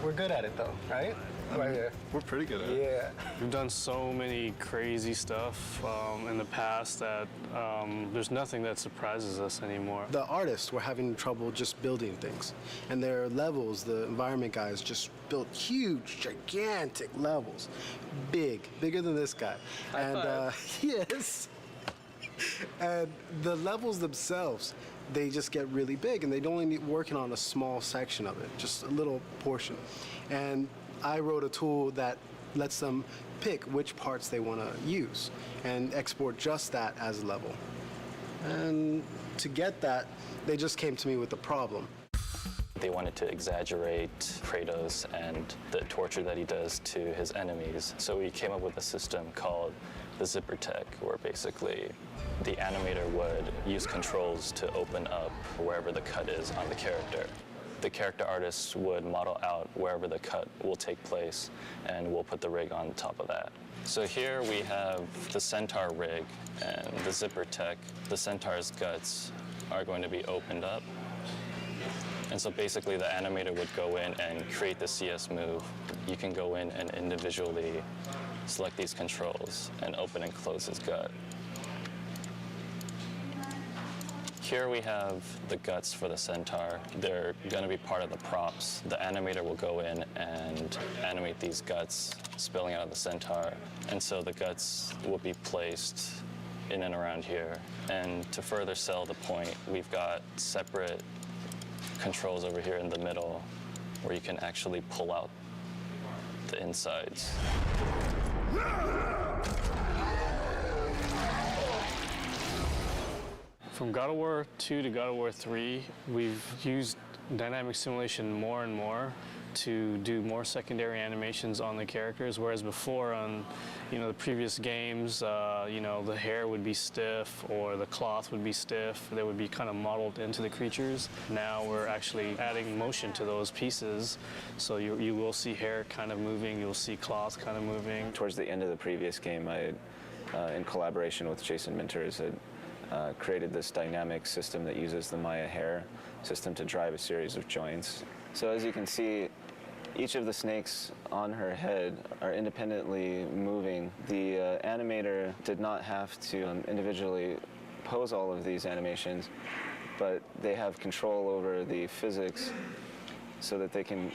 S13: We're good at it though, right? Right here.
S10: We're pretty good at it.
S13: Yeah.
S26: We've done so many crazy stuff in the past that there's nothing that surprises us anymore.
S13: The artists were having trouble just building things. And their levels, the environment guys just built huge, gigantic levels. Bigger than this guy. Yes. And the levels themselves, they just get really big, and they'd only need working on a small section of it, just a little portion. And I wrote a tool that lets them pick which parts they want to use and export just that as a level. And to get that, they just came to me with a problem.
S25: They wanted to exaggerate Kratos and the torture that he does to his enemies. So we came up with a system called the zipper tech, where basically the animator would use controls to open up wherever the cut is on the character. The character artists would model out wherever the cut will take place, and we'll put the rig on top of that. So here we have the Centaur rig and the zipper tech. The Centaur's guts are going to be opened up. And so basically the animator would go in and create the CS move. You can go in and individually select these controls and open and close his gut. Here we have the guts for the Centaur. They're going to be part of the props. The animator will go in and animate these guts spilling out of the Centaur. And so the guts will be placed in and around here. And to further sell the point, we've got separate controls over here in the middle where you can actually pull out the insides.
S26: From God of War 2 to God of War 3, we've used dynamic simulation more and more to do more secondary animations on the characters, whereas before on the previous games, the hair would be stiff or the cloth would be stiff. They would be kind of modeled into the creatures. Now we're actually adding motion to those pieces, so you will see hair kind of moving, you'll see cloth kind of moving.
S2: Towards the end of the previous game, I, in collaboration with Jason Minters, had created this dynamic system that uses the Maya hair system to drive a series of joints. So as you can see, each of the snakes on her head are independently moving. The animator did not have to individually pose all of these animations, but they have control over the physics so that they can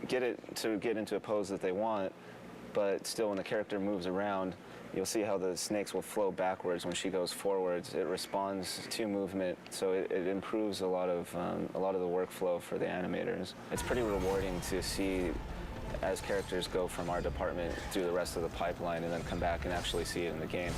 S2: get it to get into a pose that they want, but still when the character moves around, you'll see how the snakes will flow backwards when she goes forwards. It responds to movement, so it improves a lot of the workflow for the animators. It's pretty rewarding to see as characters go from our department through the rest of the pipeline and then come back and actually see it in the game.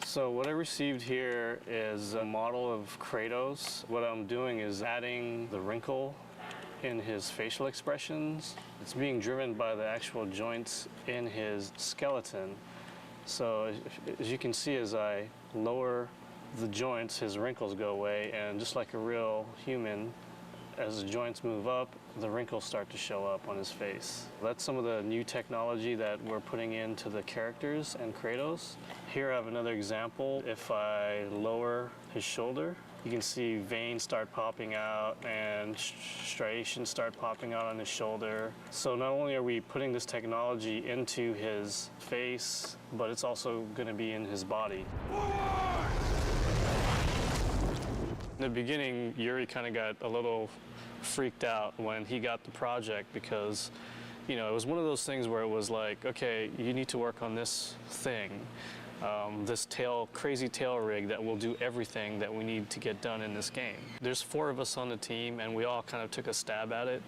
S26: So what I received here is a model of Kratos. What I'm doing is adding the wrinkle in his facial expressions. It's being driven by the actual joints in his skeleton. So as you can see, as I lower the joints, his wrinkles go away, and just like a real human, as the joints move up, the wrinkles start to show up on his face. That's some of the new technology that we're putting into the characters and Kratos. Here I have another example. If I lower his shoulder, you can see veins start popping out and striations start popping out on his shoulder. So not only are we putting this technology into his face, but it's also going to be in his body. In the beginning, Yuri kind of got a little freaked out when he got the project because, it was one of those things where it was like, okay, you need to work on this thing, this crazy tail rig that will do everything that we need to get done in this game. There's 4 of us on the team, and we all kind of took a stab at it.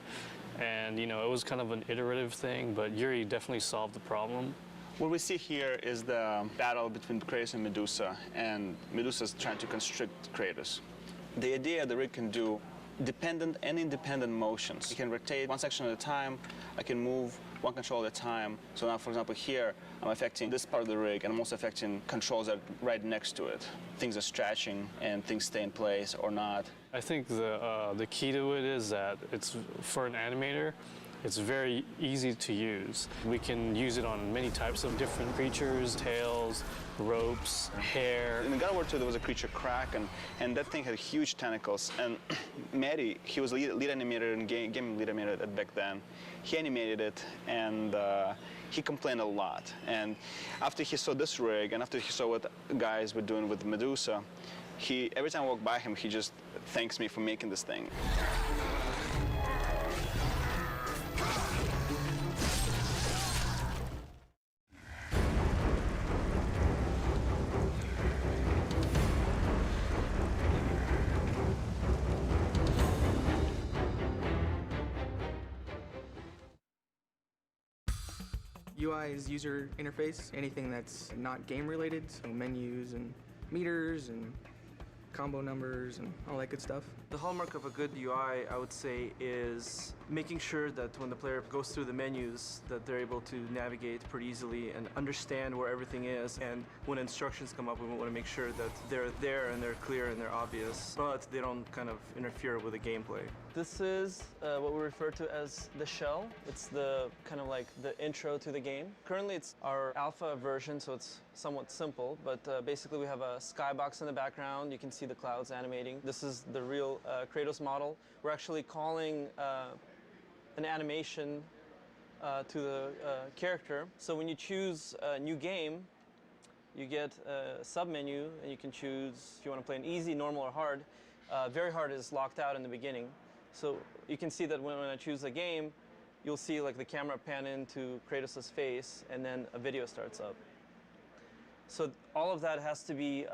S26: And, it was kind of an iterative thing, but Yuri definitely solved the problem.
S17: What we see here is the battle between Kratos and Medusa's trying to constrict Kratos. The idea the rig can do dependent and independent motions. You can rotate one section at a time. I can move one control at a time. So now, for example, here, I'm affecting this part of the rig, and I'm also affecting controls that are right next to it. Things are stretching, and things stay in place or not.
S26: I think the key to it is that it's for an animator,
S3: It's very easy to use. We can use it on many types of different creatures, tails, ropes, hair.
S17: In God of War 2, there was a creature Kraken, and that thing had huge tentacles. And Matty, he was lead animator and game lead animator back then. He animated it, and he complained a lot. And after he saw this rig, and after he saw what guys were doing with Medusa, every time I walk by him, he just thanks me for making this thing.
S5: UI is user interface, anything that's not game related, so menus and meters and combo numbers and all that good stuff.
S8: The hallmark of a good UI, I would say, is making sure that when the player goes through the menus, that they're able to navigate pretty easily and understand where everything is. And when instructions come up, we want to make sure that they're there and they're clear and they're obvious, but they don't kind of interfere with the gameplay.
S9: This is what we refer to as the shell. It's the kind of like the intro to the game. Currently it's our alpha version, so it's somewhat simple, but basically we have a skybox in the background. You can see the clouds animating. This is the real Kratos model. We're actually calling an animation to the character. So when you choose a new game, you get a sub-menu, and you can choose if you want to play an easy, normal, or hard. Very hard is locked out in the beginning. So you can see that when I choose a game, you'll see like the camera pan into Kratos' face, and then a video starts up. So all of that has to be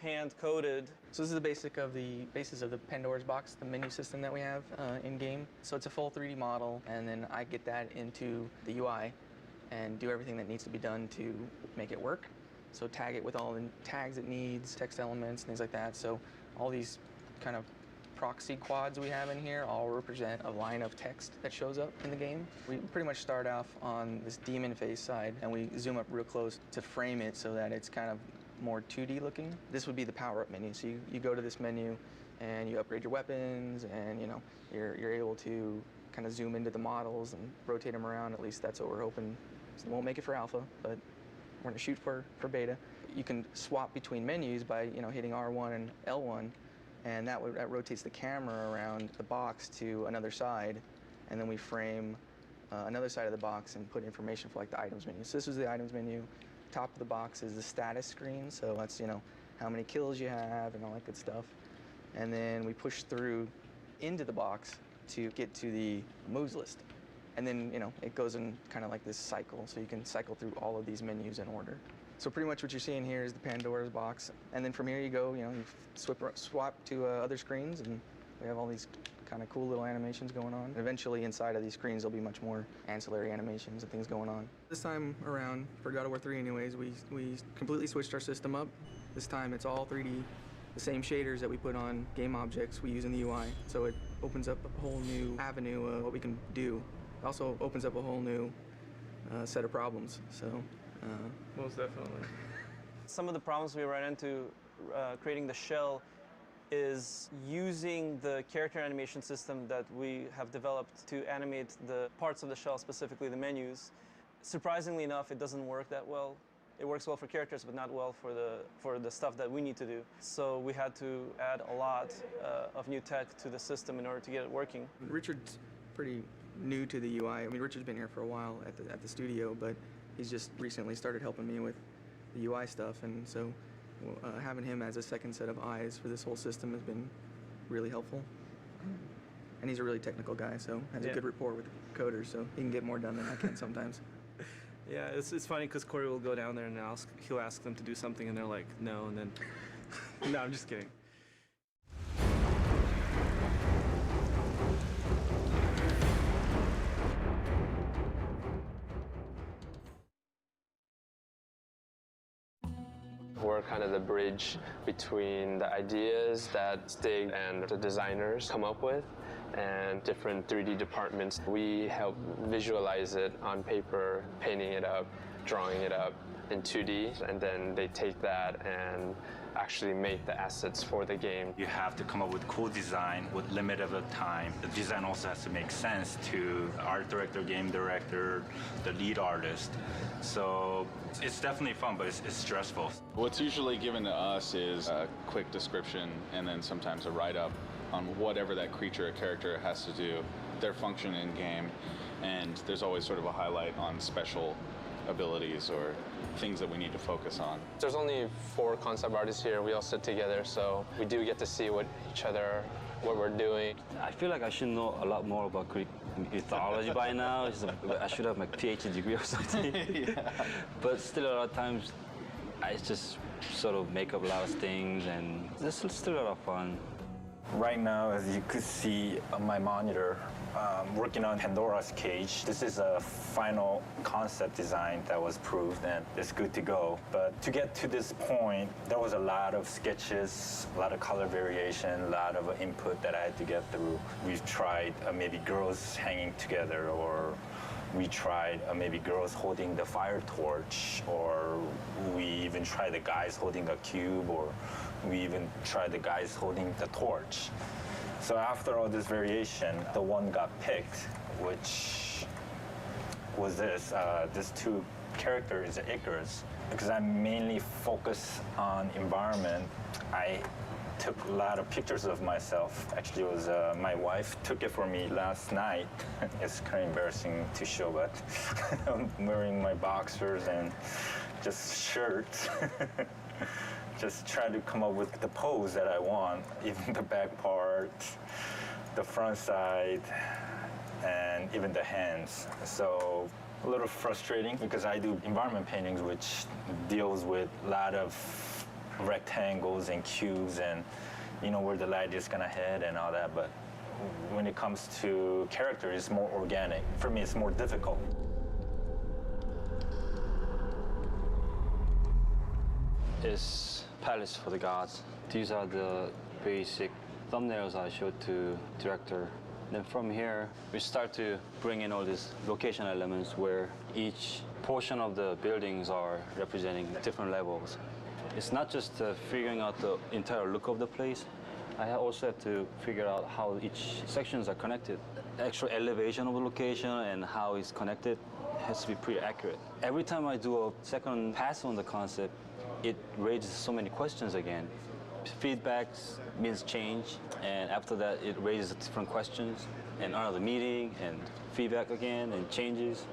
S9: hand-coded.
S5: So this is the basis of the Pandora's box, the menu system that we have in-game. So it's a full 3D model, and then I get that into the UI and do everything that needs to be done to make it work. So tag it with all the tags it needs, text elements, things like that. So all these kind of proxy quads we have in here all represent a line of text that shows up in the game. We pretty much start off on this demon face side, and we zoom up real close to frame it so that it's kind of more 2D looking. This would be the power-up menu. So you go to this menu and you upgrade your weapons, and you're able to kind of zoom into the models and rotate them around. At least that's what we're hoping. So we won't make it for alpha, but we're gonna shoot for beta. You can swap between menus by hitting R1 and L1, and that rotates the camera around the box to another side, and then we frame another side of the box and put information for like the items menu. So this is the items menu. Top of the box is the status screen, so that's how many kills you have and all that good stuff. And then we push through into the box to get to the moves list. And then it goes in kind of like this cycle, so you can cycle through all of these menus in order. So pretty much what you're seeing here is the Pandora's box, and then from here you go, you swap to other screens, and we have all these kind of cool little animations going on. And eventually inside of these screens there'll be much more ancillary animations and things going on. This time around, for God of War 3 anyways, we completely switched our system up. This time it's all 3D, the same shaders that we put on game objects we use in the UI. So it opens up a whole new avenue of what we can do. It also opens up a whole new set of problems. So
S9: most definitely. Some of the problems we ran into creating the shell is using the character animation system that we have developed to animate the parts of the shell, specifically the menus. Surprisingly enough, it doesn't work that well. It works well for characters, but not well for the stuff that we need to do. So we had to add a lot of new tech to the system in order to get it working.
S5: Richard's pretty new to the UI. I mean, Richard's been here for a while at the studio, but he's just recently started helping me with the UI stuff, and so having him as a second set of eyes for this whole system has been really helpful. And he's a really technical guy, so has a good rapport with coders, so he can get more done than I can sometimes.
S8: Yeah, it's funny because Corey will go down there and he'll ask them to do something, and they're like, no, and then, no, I'm just kidding.
S25: We're kind of the bridge between the ideas that Stig and the designers come up with and different 3D departments. We help visualize it on paper, painting it up, drawing it up in 2D, and then they take that and actually make the assets for the game.
S4: You have to come up with cool design with limited time. The design also has to make sense to the art director, game director, the lead artist. So it's definitely fun, but it's stressful.
S17: What's usually given to us is a quick description and then sometimes a write-up on whatever that creature or character has to do, their function in game, and there's always sort of a highlight on special abilities or things that we need to focus on.
S25: There's only 4 concept artists here. We all sit together, so we do get to see what we're doing.
S12: I feel like I should know a lot more about Greek mythology by now. I should have my PhD degree or something. Yeah. But still, a lot of times, I just sort of make up a lot of things, and it's still a lot of fun.
S4: Right now, as you could see on my monitor, working on Pandora's Cage. This is a final concept design that was proved and it's good to go. But to get to this point, there was a lot of sketches, a lot of color variation, a lot of input that I had to get through. We've tried maybe girls hanging together, or we tried maybe girls holding the fire torch, or we even tried the guys holding a cube, or we even tried the guys holding the torch. So after all this variation, the one got picked, which was this 2 characters, Icarus. Because I mainly focus on environment, I took a lot of pictures of myself. Actually, it was my wife took it for me last night. It's kind of embarrassing to show, but I'm wearing my boxers and just shirts. Just try to come up with the pose that I want, even the back part, the front side, and even the hands. So a little frustrating because I do environment paintings, which deals with a lot of rectangles and cubes and where the light is gonna head and all that. But when it comes to character, it's more organic. For me, it's more difficult.
S12: Is Palace for the Gods. These are the basic thumbnails I showed to director. Then from here, we start to bring in all these location elements where each portion of the buildings are representing different levels. It's not just figuring out the entire look of the place. I also have to figure out how each sections are connected. The actual elevation of the location and how it's connected has to be pretty accurate. Every time I do a second pass on the concept, it raises so many questions again. Feedback means change, and after that, it raises different questions, and another meeting, and feedback again, and changes.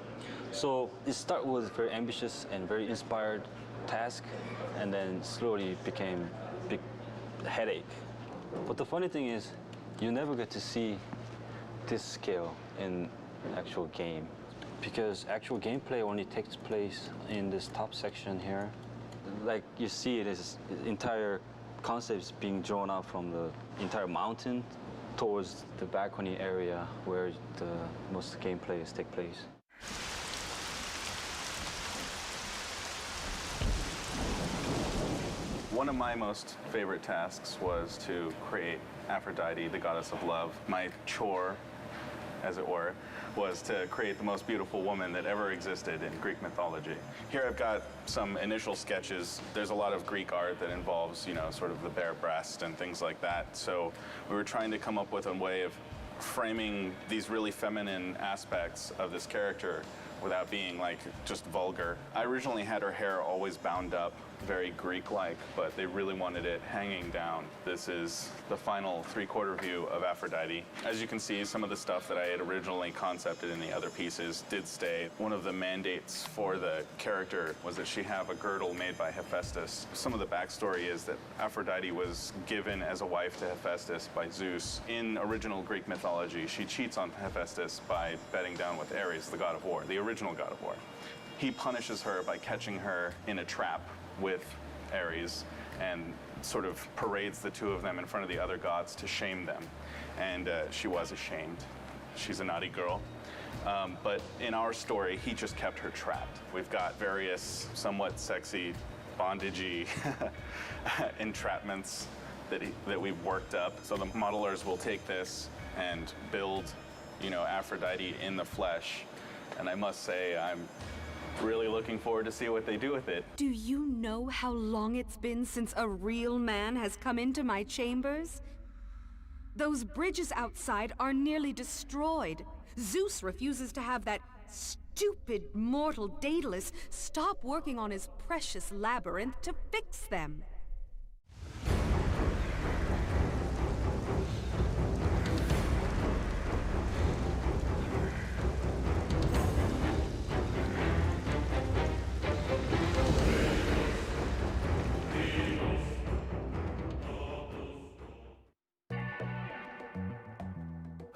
S12: So it started with a very ambitious and very inspired task, and then slowly became a big headache. But the funny thing is, you never get to see this scale in actual game, because actual gameplay only takes place in this top section here. Like you see, it is entire concepts being drawn out from the entire mountain towards the balcony area where the most gameplays take place.
S17: One of my most favorite tasks was to create Aphrodite, the goddess of love. My chore, as it were, was to create the most beautiful woman that ever existed in Greek mythology. Here I've got some initial sketches. There's a lot of Greek art that involves, sort of the bare breast and things like that. So we were trying to come up with a way of framing these really feminine aspects of this character without being just vulgar. I originally had her hair always bound up, very Greek-like, but they really wanted it hanging down. This is the final 3/4 view of Aphrodite. As you can see, some of the stuff that I had originally concepted in the other pieces did stay. One of the mandates for the character was that she have a girdle made by Hephaestus. Some of the backstory is that Aphrodite was given as a wife to Hephaestus by Zeus. In original Greek mythology, she cheats on Hephaestus by bedding down with Ares, the god of war, the original god of war. He punishes her by catching her in a trap with Ares and sort of parades the two of them in front of the other gods to shame them. And she was ashamed. She's a naughty girl. But in our story, he just kept her trapped. We've got various somewhat sexy, bondagey entrapments that we've worked up. So the modelers will take this and build, Aphrodite in the flesh. And I must say, I'm
S1: Really looking forward to see what they do with it.
S14: Do you know how long it's been since a real man has come into my chambers? Those bridges outside are nearly destroyed. Zeus refuses to have that stupid mortal Daedalus stop working on his precious labyrinth to fix them.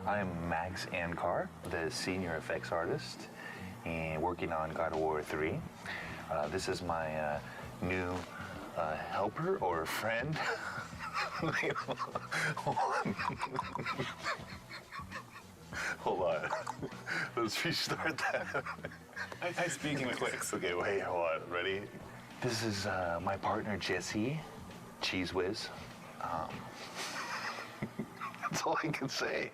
S15: I'm Max Ankar, the senior effects artist, and working on God of War 3. This is my new helper or friend. Hold on. Let's restart that. I speak English. Okay, wait, hold on. Ready? This is my partner, Jesse, Cheese Whiz. That's all I can say.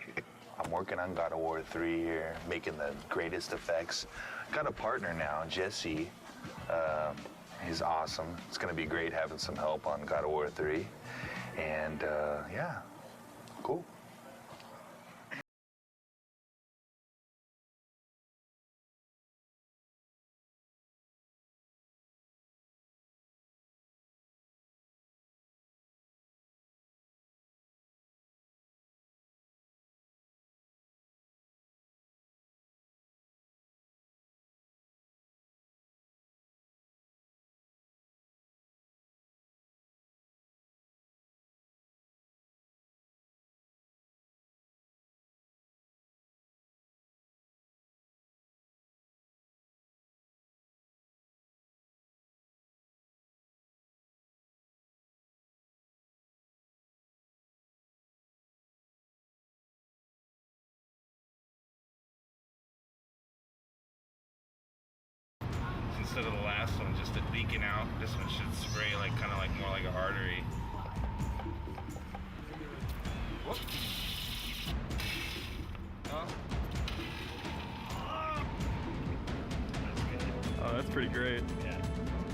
S15: I'm working on God of War 3 here, making the greatest effects. Got a partner now, Jesse. He's awesome. It's gonna be great having some help on God of War 3. And yeah, cool.
S16: Instead of the last one just leaking out, this one should spray like kind of like more like an artery. Whoop.
S1: Oh, that's pretty great.
S16: Yeah.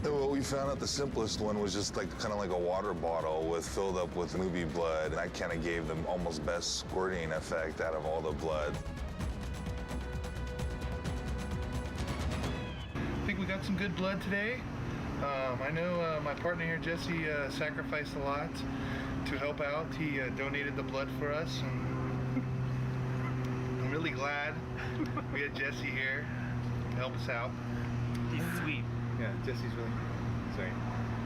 S18: Well, we found out the simplest one was just like kind of like a water bottle filled up with movie blood, and that kind of gave them almost best squirting effect out of all the blood.
S16: I think we got some good blood today. I know my partner here, Jesse, sacrificed a lot to help out. He donated the blood for us, and I'm really glad we had Jesse here to help us out. He's sweet.
S22: Yeah, Jesse's really... Sorry.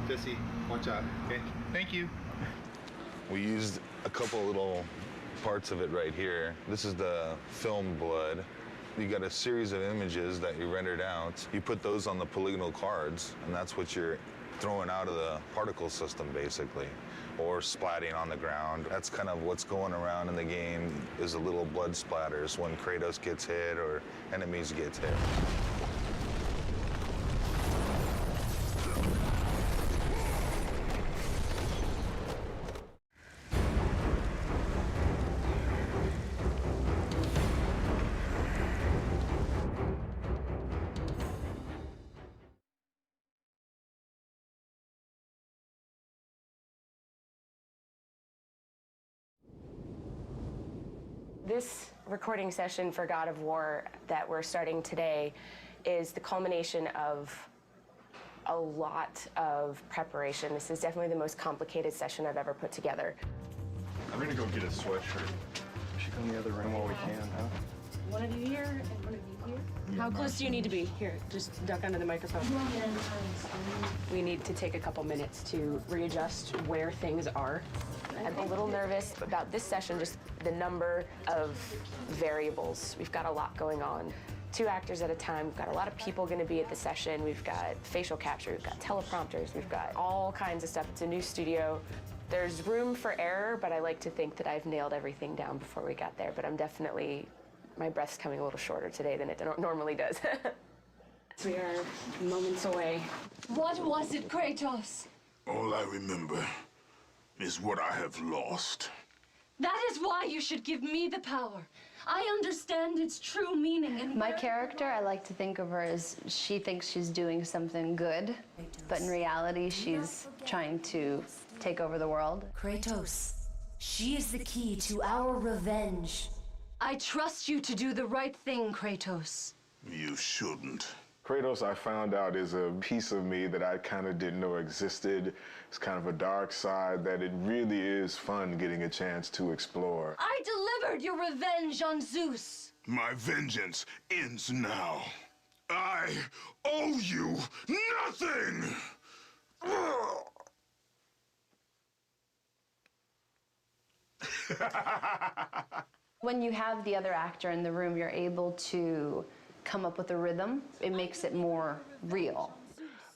S22: Jesse, watch out, okay?
S16: Thank you.
S18: We used a couple little parts of it right here. This is the film blood. You got a series of images that you rendered out. You put those on the polygonal cards, and that's what you're throwing out of the particle system, basically, or splatting on the ground. That's kind of what's going around in the game, is the little blood splatters when Kratos gets hit or enemies get hit.
S24: This recording session for God of War that we're starting today is the culmination of a lot of preparation. This is definitely the most complicated session I've ever put together.
S1: I'm gonna go get a sweatshirt. We should go in the other room while we can, huh?
S24: One of you here and one of you here. How close do you need to be? Here, just duck under the microphone. We need to take a couple minutes to readjust where things are. I'm a little nervous about this session, just the number of variables. We've got a lot going on. 2 actors at a time. We've got a lot of people going to be at the session. We've got facial capture, we've got teleprompters, we've got all kinds of stuff. It's a new studio. There's room for error, but I like to think that I've nailed everything down before we got there. But I'm definitely, my breath's coming a little shorter today than it normally does. We are moments away.
S28: What was it, Kratos?
S29: All I remember is what I have lost.
S28: That is why you should give me the power. I understand its true meaning and
S24: My character, I like to think of her as she thinks she's doing something good, but in reality, she's trying to take over the world.
S28: Kratos, she is the key to our revenge. I trust you to do the right thing, Kratos.
S6: You shouldn't. Kratos, I found out, is a piece of me that I kind of didn't know existed. It's kind of a dark side that it really is fun getting a chance to explore.
S28: I delivered your revenge on Zeus.
S6: My vengeance ends now. I owe you nothing!
S24: When you have the other actor in the room, you're able to come up with a rhythm. It makes it more real.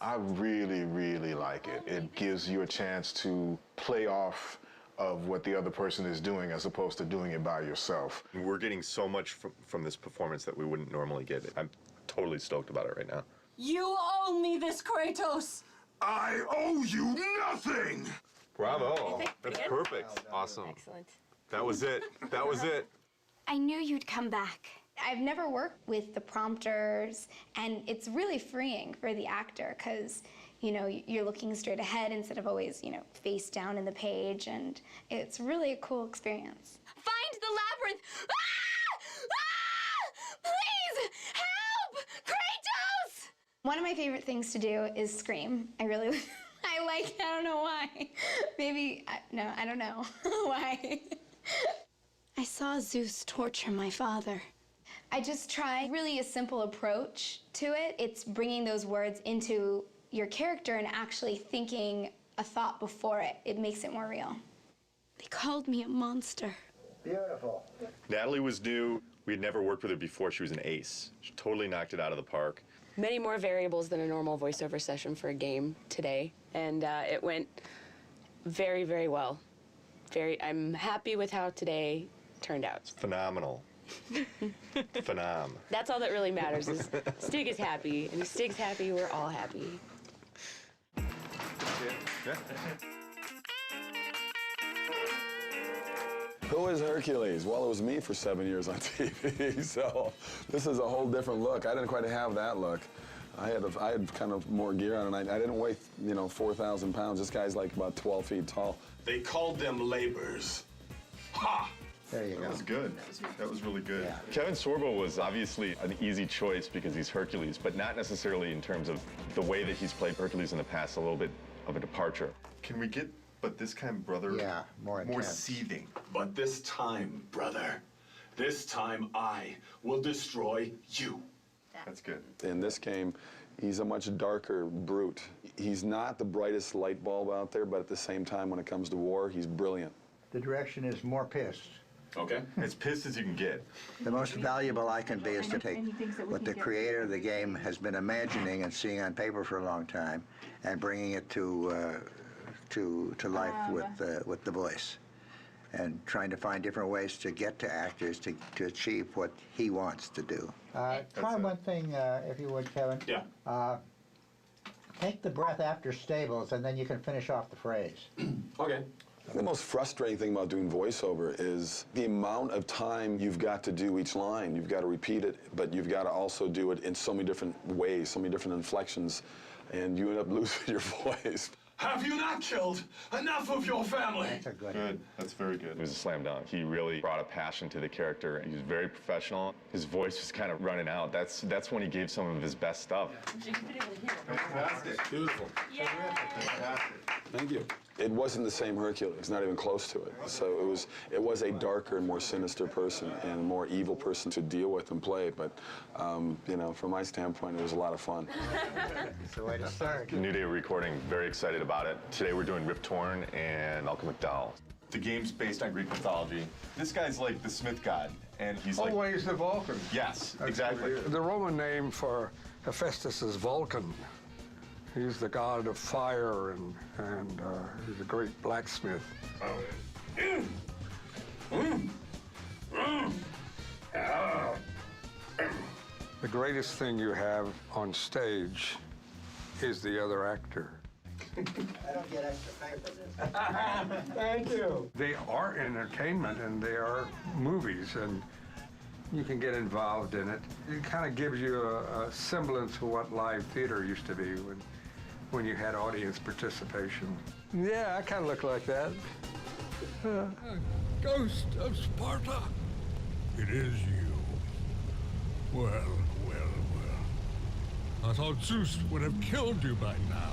S6: I really, really like it. It gives you a chance to play off of what the other person is doing as opposed to doing it by yourself.
S7: We're getting so much from this performance that we wouldn't normally get. I'm totally stoked about it right now.
S28: You owe me this, Kratos.
S6: I owe you nothing!
S7: Bravo. That's perfect. Awesome.
S24: Excellent.
S7: That was it. That was it.
S11: I knew you'd come back. I've never worked with the prompters, and it's really freeing for the actor because, you know, you're looking straight ahead instead of always, you know, face down in the page, and it's really a cool experience.
S28: Find the labyrinth. Ah! Ah! Please help, Kratos!
S11: One of my favorite things to do is scream. I really, I don't know why. Maybe, no, I don't know why.
S28: I saw Zeus torture my father.
S11: I just try really a simple approach to it. It's bringing those words into your character and actually thinking a thought before it. It makes it more real.
S28: They called me a monster.
S7: Beautiful. Natalie was new. We had never worked with her before. She was an ace. She totally knocked it out of the park.
S24: Many more variables than a normal voiceover session for a game today, and it went very, very well. I'm happy with how today turned out.
S7: It's phenomenal. Phenom.
S24: That's all that really matters is Stig is happy, and if Stig's happy, we're all happy.
S7: Yeah.
S11: Who is Hercules? Well, it was me for 7 years on TV, so this is a whole different look. I didn't quite have that look. I had kind of more gear on, and I didn't weigh, 4,000 pounds. This guy's like about 12 feet tall.
S6: They called them labors. Ha!
S7: There you go. That was good. That was really good. Yeah. Kevin Sorbo was obviously an easy choice because he's Hercules, but not necessarily in terms of the way that he's played Hercules in the past, a little bit of a departure. Can we get, but this time, brother, more seething?
S1: But this time, brother, this time I will destroy you.
S7: That's good.
S11: In this game, he's a much darker brute. He's not the brightest light bulb out there, but at the same time, when it comes to war, he's brilliant.
S19: The direction is more pissed.
S7: Okay. As pissed as you can get.
S19: The most valuable I can be is to take what the creator of the game has been imagining and seeing on paper for a long time and bringing it to life with the voice, and trying to find different ways to get to actors to achieve what he wants to do.
S20: Try one thing, if you would, Kevin.
S7: Yeah.
S20: Take the breath after stables, and then you can finish off the phrase.
S11: Okay. The most frustrating thing about doing voiceover is the amount of time you've got to do each line. You've got to repeat it, but you've got to also do it in so many different ways, so many different inflections, and you end up losing your voice.
S1: Have you not killed enough of your family?
S19: That's
S7: Good. That's very good. It was a slam dunk. He really brought a passion to the character. He was very professional. His voice was kind of running out. That's when he gave some of his best stuff.
S1: Fantastic. Beautiful.
S11: Fantastic. Thank you. It wasn't the same Hercules, not even close to it. So it was a darker and more sinister person and a more evil person to deal with and play. But from my standpoint, it was a lot of fun.
S19: It's the way to start.
S7: New day of recording. Very excited about it. Today we're doing Rip Torn and Malcolm McDowell. The game's based on Greek mythology. This guy's like the Smith god, and he's like...
S21: Oh, he's the Vulcan.
S7: Yes, exactly.
S21: The Roman name for Hephaestus is Vulcan. He's the god of fire, and he's a great blacksmith. The greatest thing you have on stage is the other actor.
S20: I don't get extra pay for this.
S21: Thank you. They are entertainment, and they are movies, and you can get involved in it. It kind of gives you a semblance of what live theater used to be when you had audience participation. Yeah, I kind of look like that.
S2: Ghost of Sparta. It is you. Well, well, well. I thought Zeus would have killed you by now.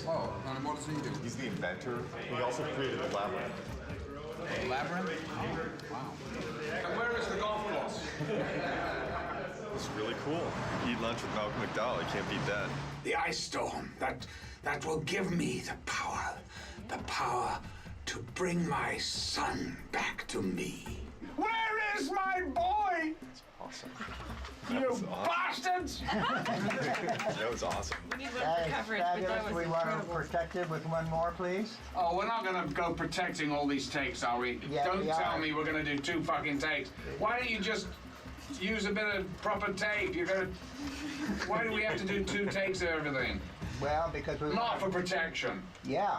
S7: Oh, and what does he do? He's the inventor. He also created the labyrinth.
S2: Labyrinth? Wow. And where is the golf course?
S7: It's really cool. Eat lunch with Malcolm McDowell. I can't beat that.
S1: The ice storm, that will give me the power to bring my son back to me. Where is my boy?
S7: That's awesome.
S1: You bastards!
S7: That was awesome.
S20: That is fabulous. We want to protect it with one more, please.
S3: Oh, we're not gonna go protecting all these takes, are we?
S20: Yeah,
S3: Don't
S20: we
S3: tell
S20: are.
S3: me we're gonna do 2 fucking takes. Why don't you just use a bit of proper tape? Why do we have to do 2 takes of everything?
S20: Well, because we
S3: Not for protection.
S20: Yeah.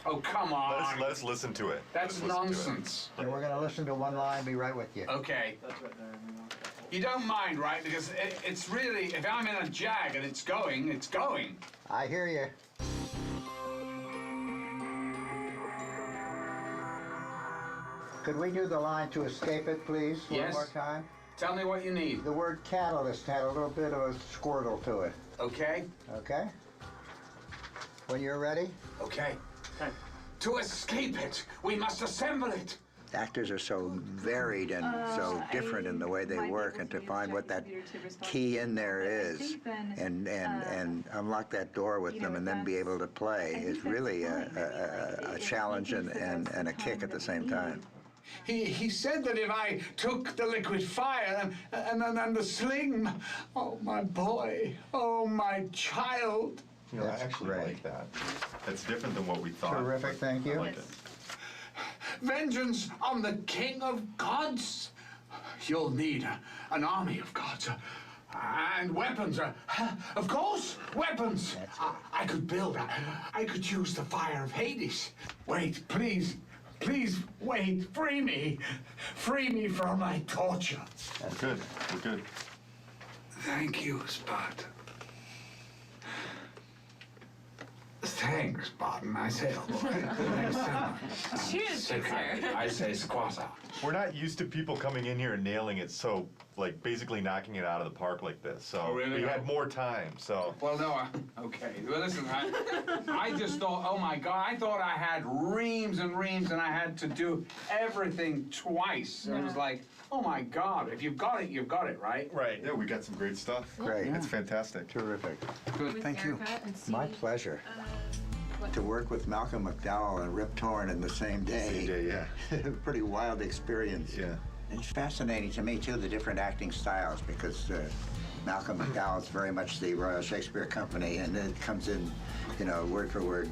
S3: Oh, come on.
S7: Let us listen to it.
S3: That's nonsense.
S20: And we're going to listen to one line, be right with you.
S3: Okay. You don't mind, right? Because it's really, if I'm in a jag and it's going, it's going.
S20: I hear you. Could we do the line to escape it, please,
S3: Yes.
S20: one more time?
S3: Tell me what you need.
S20: The word catalyst had a little bit of a squirtle to it.
S3: Okay.
S20: Okay? When you're ready?
S3: Okay. To escape it, we must assemble it.
S19: Actors are so varied and so different in the way they work, and to find what that key in there is and unlock that door with them and then be able to play is really a challenge and a kick at the same time.
S3: He said that if I took the liquid fire and the sling, oh, my boy, oh, my child.
S7: You know, I actually like that. That's different than what we thought.
S20: Terrific, thank you.
S7: I like it.
S3: Vengeance on the king of gods. You'll need an army of gods. And weapons. Of course, weapons. I could build. I could use the fire of Hades. Wait, please. Please, wait. Free me. Free me from my torture.
S7: We're good. We're good.
S3: Thank you, Spartan. Thanks, Spartan. I say, thanks so much.
S24: Cheers, good sir.
S3: I say squatta.
S7: We're not used to people coming in here and nailing it so, like, basically knocking it out of the park like this. So
S3: Oh, really?
S7: we had more time, so.
S3: Well, no, okay. Well, listen, I just thought, oh my God, I thought I had reams and reams and I had to do everything twice. And it was like, oh my God, if you've got it, right?
S7: Right. Yeah, we got some great stuff.
S19: Great.
S7: It's fantastic.
S19: Terrific.
S3: Good.
S19: Thank you. My pleasure. To work with Malcolm McDowell and Rip Torn in the same day.
S7: Same day, yeah.
S19: Pretty wild experience.
S7: Yeah.
S19: It's fascinating to me, too, the different acting styles, because Malcolm McDowell is very much the Royal Shakespeare Company, and it comes in, you know, word for word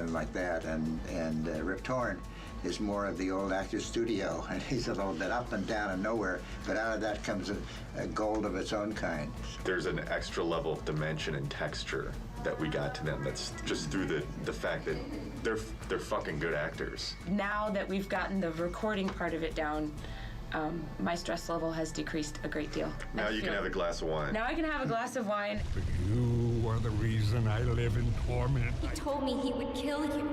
S19: like that. And Rip Torn is more of the old actor's studio, and he's a little bit up and down and nowhere, but out of that comes a gold of its own kind.
S7: There's an extra level of dimension and texture that we got to them that's just through the fact that they're fucking good actors.
S24: Now that we've gotten the recording part of it down, my stress level has decreased a great deal.
S7: Now you can have a glass of wine.
S24: Now I can have a glass of wine.
S2: But you are the reason I live in torment.
S28: He told me he would kill you.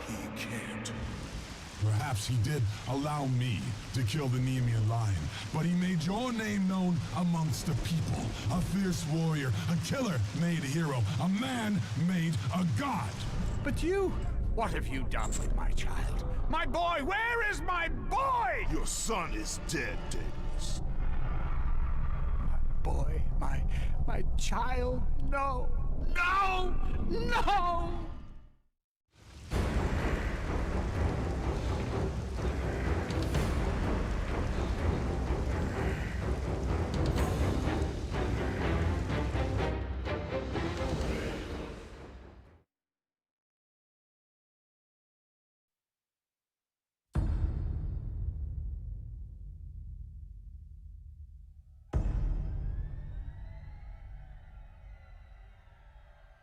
S2: He can't. Perhaps he did allow me to kill the Nemean lion, but he made your name known amongst the people. A fierce warrior, a killer made a hero, a man made a god.
S9: But you, what have you done with my child? My boy, where is my boy?
S2: Your son is dead, Daedalus.
S9: My boy, my child, no, no, no!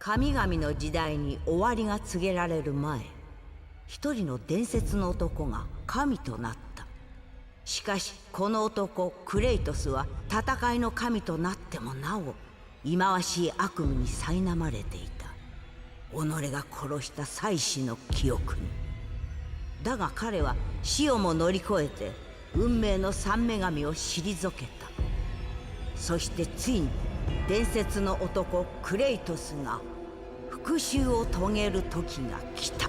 S5: 神々の時代に終わりが告げられる前、一人の伝説の男が神となった。しかしこの男クレイトスは戦いの神となってもなお忌まわしい悪夢に苛まれていた。己が殺した妻子の記憶に。だが彼は死をも乗り越えて運命の三女神を退けた。そしてついに伝説の男クレイトスが復讐を遂げる時が来た。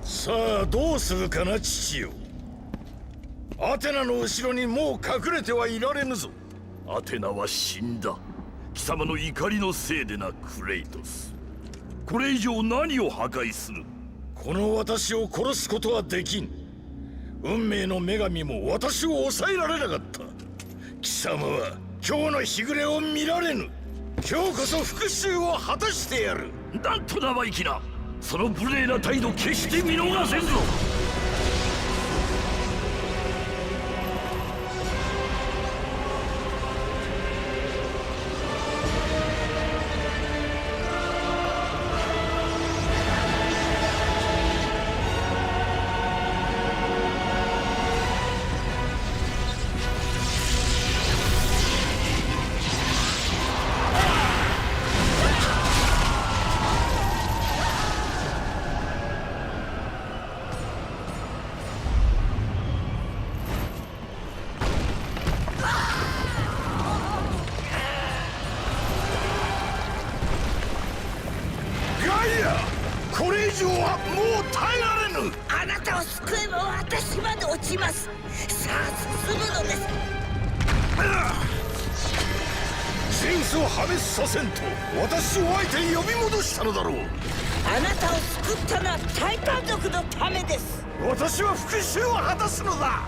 S8: さあどうするかな父よ。アテナの後ろにもう隠れてはいられぬぞ。
S10: アテナは死んだ。貴様の怒りのせいでな、クレイトス。これ以上何を破壊する？
S8: この私を殺すことはできん。運命の女神も私を抑えられなかった。貴様は今日の日暮れを見られぬ。今日こそ復讐を果たしてやる。
S10: なんと生意気な。その無礼な態度決して見逃せんぞ。
S8: これ以上はもう耐えられぬ。
S5: あなたを救えば私まで落ちます。さあ進むのです。
S8: ゼウスを破滅させんと私を相手に呼び戻したのだろう。
S5: あなたを救ったのはタイタン族のためです。
S8: 私は復讐を果たすのだ。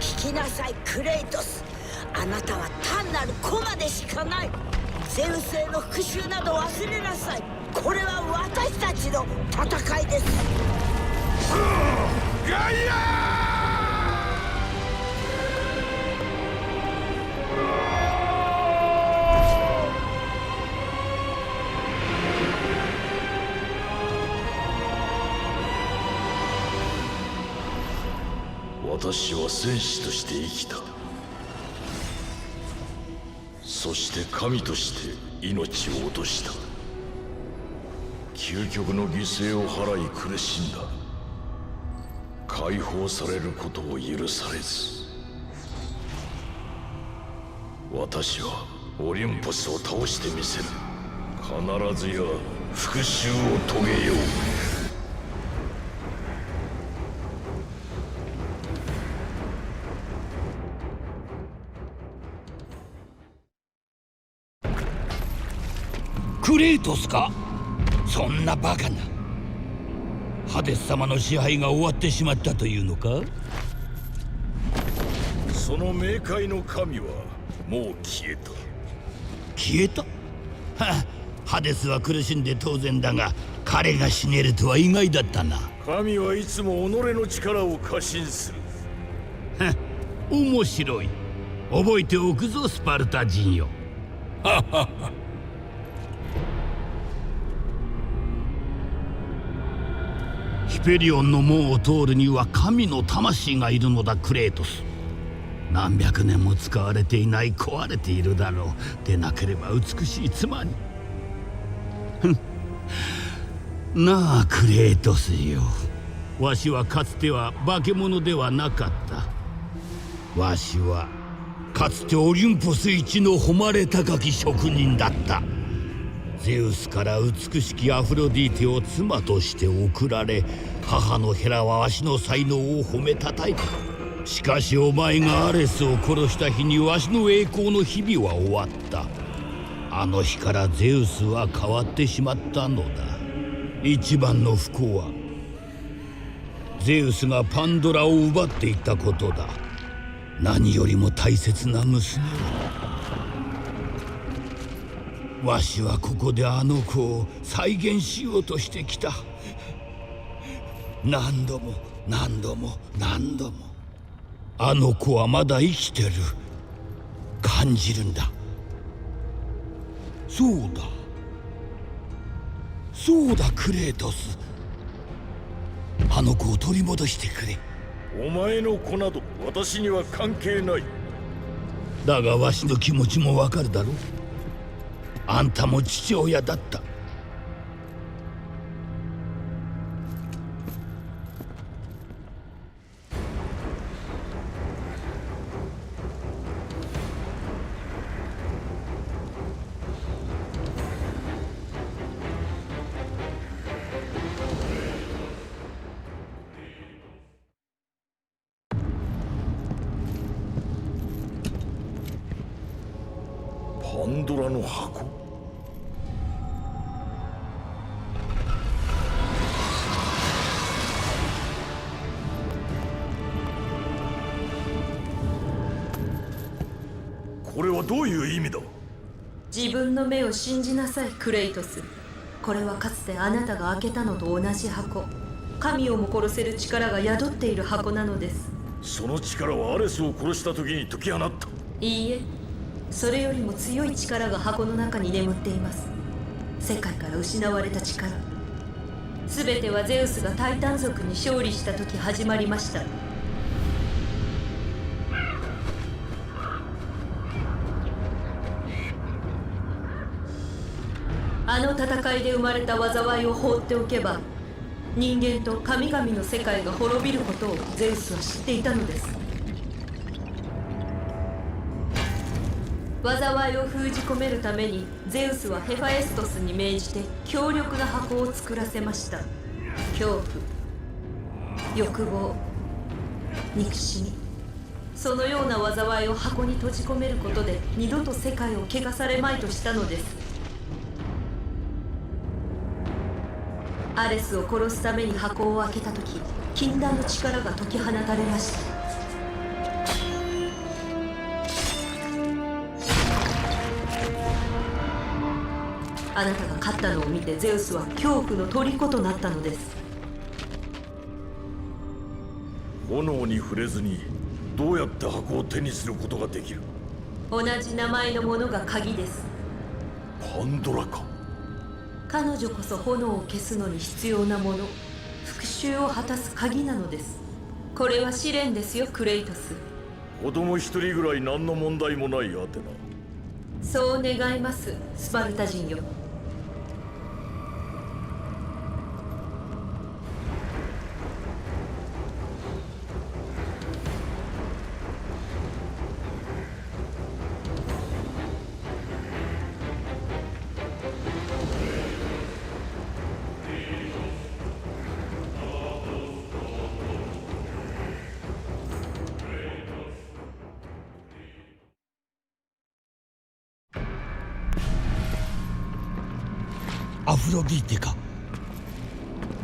S5: 聞きなさいクレイトス、あなたは単なる駒でしかない。ゼウスへの復讐など忘れなさい。これは私たちの戦いです。
S8: ガイア私は戦士として生きた。そして神として命を落とした。究極の犠牲を払い苦しんだ。解放されることを許されず、私はオリンポスを倒してみせる。必ずや復讐を遂げよう。
S4: クレイトスか？そんなバカな。ハデス様の支配が終わってしまったというのか？
S8: その冥界の神はもう消えた。
S4: 消えた？はハデスは苦しんで当然だが、彼が死ねるとは意外だったな。
S8: 神はいつも己の力を過信する。
S4: は面白い。覚えておくぞスパルタ人よ。ははは。ヒペリオンの門を通るには神の魂がいるのだクレイトス。何百年も使われていない壊れているだろう。でなければ美しい妻に。なあクレイトスよ、わしはかつては化け物ではなかった。わしはかつてオリンポス一の誉れ高き職人だった。ゼウスから美しきアフロディーテを妻として贈られ、母のヘラはわしの才能を褒めたたえた。しかしお前がアレスを殺した日にわしの栄光の日々は終わった。あの日からゼウスは変わってしまったのだ。一番の不幸はゼウスがパンドラを奪っていったことだ。何よりも大切な娘を。わしはここであの子を再現しようとしてきた。何度も何度も何度も。あの子はまだ生きてる。感じるんだ。そうだそうだクレイトス、あの子を取り戻してくれ。
S8: お前の子など私には関係ない。
S4: だがわしの気持ちもわかるだろう。あんたも父親だった。
S8: パンドラの箱。これはどういう意味だ？
S28: 自分の目を信じなさいクレイトス。これはかつてあなたが開けたのと同じ箱。神をも殺せる力が宿っている箱なのです。
S8: その力はアレスを殺した時に解き放った。
S28: いいえ、それよりも強い力が箱の中に眠っています。世界から失われた力。全てはゼウスがタイタン族に勝利した時始まりました。あの戦いで生まれた災いを放っておけば、人間と神々の世界が滅びることをゼウスは知っていたのです。災いを封じ込めるためにゼウスはヘファエストスに命じて強力な箱を作らせました。恐怖、欲望、憎しみ、そのような災いを箱に閉じ込めることで二度と世界を汚されまいとしたのです。アレスを殺すために箱を開けた時、禁断の力が解き放たれました。あなたが勝ったのを見てゼウスは恐怖の虜となったのです。
S8: 炎に触れずにどうやって箱を手にすることができる？
S28: 同じ名前のものが鍵です。
S8: パンドラか。
S28: 彼女こそ炎を消すのに必要なもの、復讐を果たす鍵なのです。これは試練ですよ、クレイトス。
S8: 子供一人ぐらい何の問題もないアテナ。
S28: そう願います、スパルタ人よ。
S4: アフロディーテか。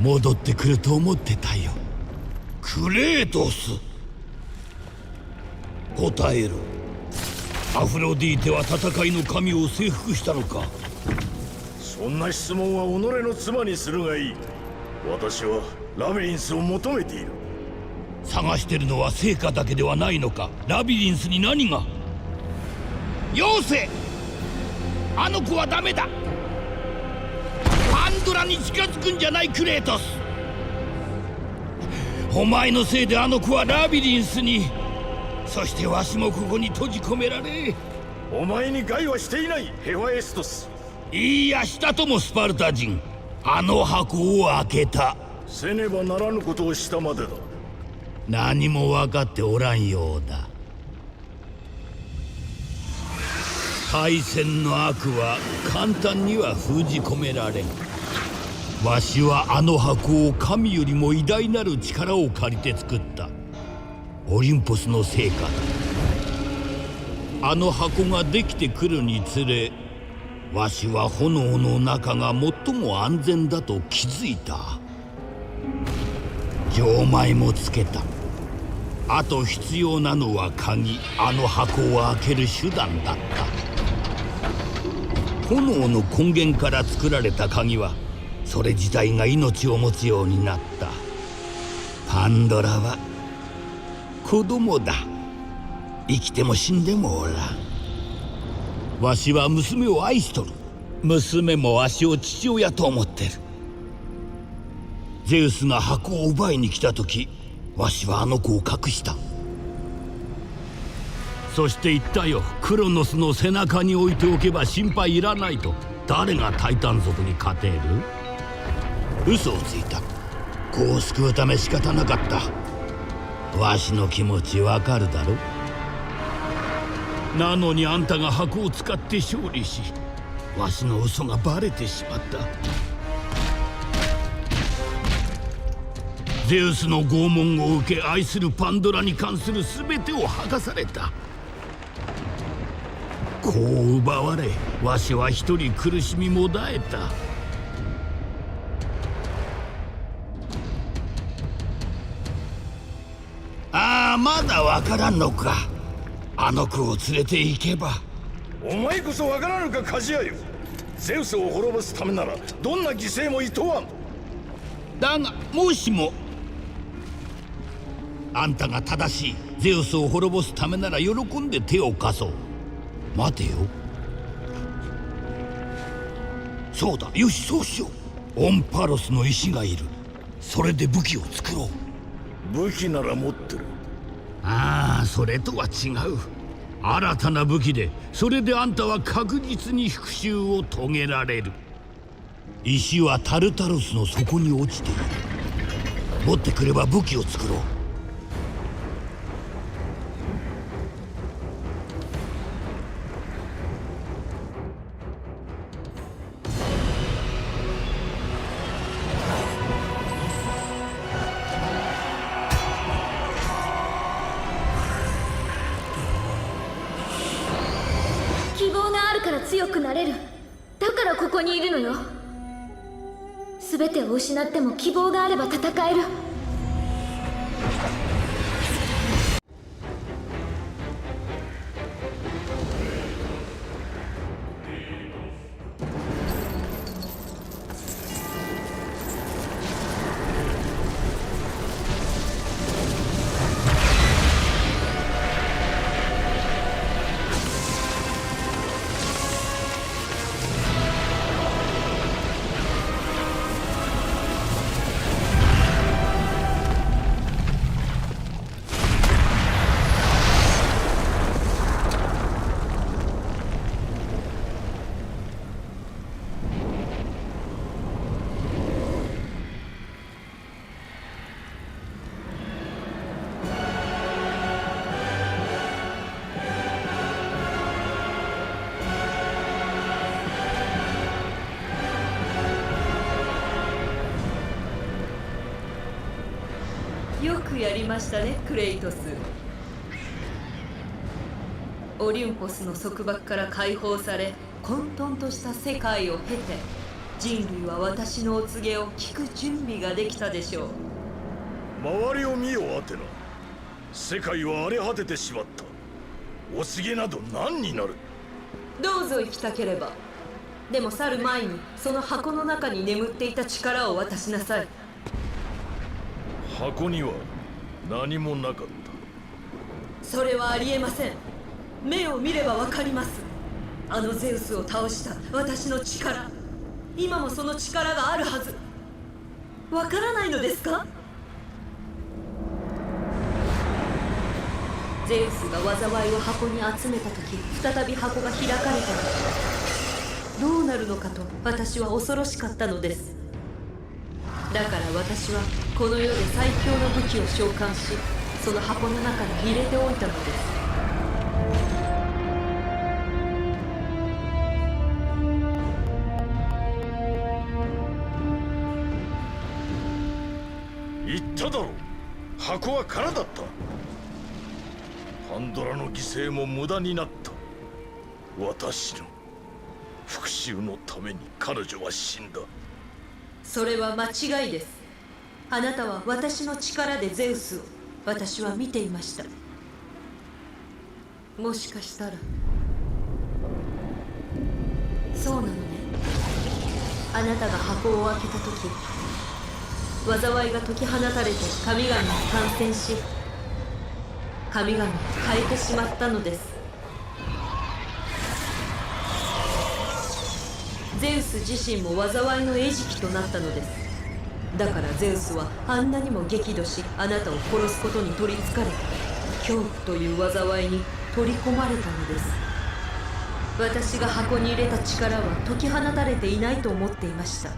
S4: 戻ってくると思ってたよ。クレートス、答えろ。アフロディーテは戦いの神を征服したのか？
S8: そんな質問は己の妻にするがいい。私はラビリンスを求めている。
S4: 探してるのは成果だけではないのか？ラビリンスに何が？よせ！あの子はダメだ。パンドラに近づくんじゃない、クレートス。お前のせいであの子はラビリンスに、そしてわしもここに閉じ込められ。
S8: お前に害はしていない、ヘファエストス。
S4: いいや、したともスパルタ人。あの箱を開けた。
S8: せねばならぬことをしたまでだ。
S4: 何も分かっておらんようだ。大戦の悪は簡単には封じ込められん。わしはあの箱を神よりも偉大なる力を借りて作った。オリンポスの成果だ。あの箱ができてくるにつれ、わしは炎の中が最も安全だと気づいた。錠前もつけた。あと必要なのは鍵、あの箱を開ける手段だった。炎の根源から作られた鍵はそれ自体が命を持つようになった。パンドラは子供だ。生きても死んでもおらん。わしは娘を愛しとる。娘もわしを父親と思ってる。ゼウスが箱を奪いに来た時、わしはあの子を隠した。そして言ったよ、クロノスの背中に置いておけば心配いらないと。誰がタイタン族に勝てる？嘘をついた。子を救うため仕方なかった。わしの気持ちわかるだろ？なのにあんたが箱を使って勝利し、わしの嘘がバレてしまった。ゼウスの拷問を受け、愛するパンドラに関する全てを剥がされた。子を奪われ、わしは一人苦しみもだえた。ああ、まだわからんのか。あの子を連れて行けば。
S8: お前こそわからぬか、鍛冶屋よ。ゼウスを滅ぼすためならどんな犠牲もいとわん。
S4: だがもしもあんたが正しい、ゼウスを滅ぼすためなら喜んで手を貸そう。待てよ。そうだ、よし、そうしよう。オンパロスの石がいる。それで武器を作ろ
S8: う。武器なら持ってる。
S4: ああ、それとは違う。新たな武器で、それであんたは確実に復讐を遂げられる。石はタルタロスの底に落ちている。持ってくれば武器を作ろう。
S28: なれる。だからここにいるのよ。全てを失っても希望があれば戦える。よくやりましたね、クレイトス。オリュンポスの束縛から解放され混沌とした世界を経て、人類は私のお告げを聞く準備ができたでしょう。
S8: 周りを見よアテナ。世界は荒れ果ててしまった。お告げなど何になる。
S28: どうぞ行きたければ。でも去る前にその箱の中に眠っていた力を渡しなさい。
S8: 箱には何もなかった。
S28: それはありえません。目を見ればわかります。あのゼウスを倒した私の力、今もその力があるはず。わからないのですか？ゼウスが災いを箱に集めた時、再び箱が開かれたの。どうなるのかと私は恐ろしかったのです。だから私はこの世で最強の武器を召喚し、その箱の中に入れておいたのです。
S8: 言っただろう、箱は空だった。パンドラの犠牲も無駄になった。私の復讐のために彼女は死んだ。
S28: それは間違いです。あなたは私の力でゼウスを、私は見ていました。もしかしたらそうなのね。あなたが箱を開けた時、災いが解き放たれて神々に感染し、神々を変えてしまったのです。ゼウス自身も災いの餌食となったのです。だからゼウスはあんなにも激怒し、あなたを殺すことに取りつかれ、恐怖という災いに取り込まれたのです。私が箱に入れた力は解き放たれていないと思っていました。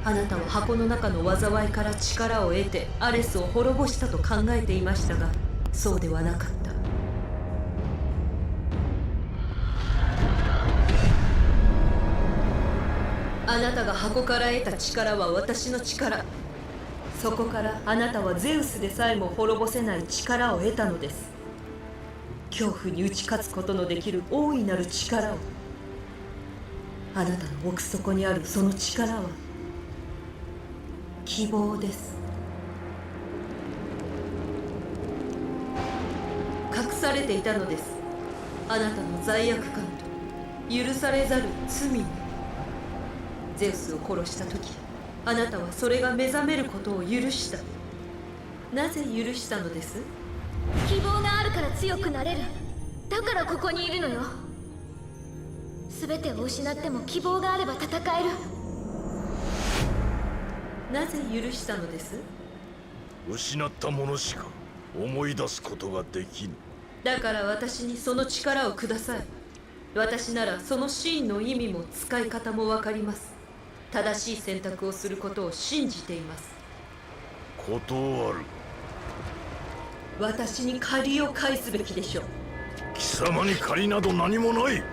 S28: あなたは箱の中の災いから力を得てアレスを滅ぼしたと考えていましたが、そうではなかった。あなたが箱から得た力は私の力。そこからあなたはゼウスでさえも滅ぼせない力を得たのです。恐怖に打ち勝つことのできる大いなる力を。あなたの奥底にあるその力は希望です。隠されていたのです。あなたの罪悪感と許されざる罪に。ゼウスを殺した時、あなたはそれが目覚めることを許した。なぜ許したのです？希望があるから強くなれる。だからここにいるのよ。全てを失っても希望があれば戦える。なぜ許したのです？
S8: 失ったものしか思い出すことができぬ。
S28: だから私にその力をください。私ならそのシーンの意味も使い方も分かります。正しい選択をすることを信じています。
S8: 断る。
S28: 私に借りを返すべきでしょう。
S8: 貴様に借りなど何もない。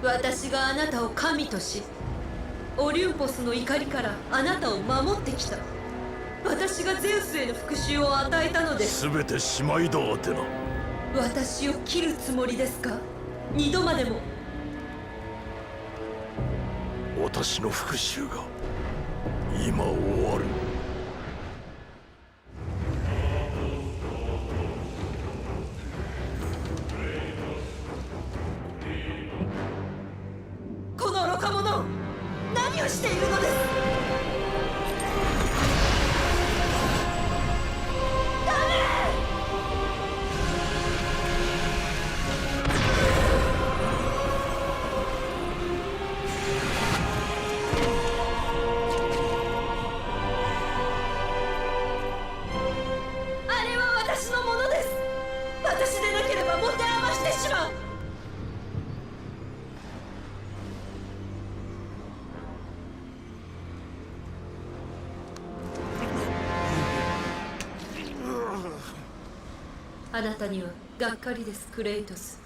S28: 私があなたを神とし、オリュンポスの怒りからあなたを守ってきた。私がゼウスへの復讐を与えたのです。
S8: 全てしまいだアテナ。
S28: 私を切るつもりですか？二度までも。
S10: 私の復讐が今終わる。
S28: この愚か者、何をしているのです。あれは私のものです。私でなければ持て余してしまう。あなたにはがっかりです、クレイトス。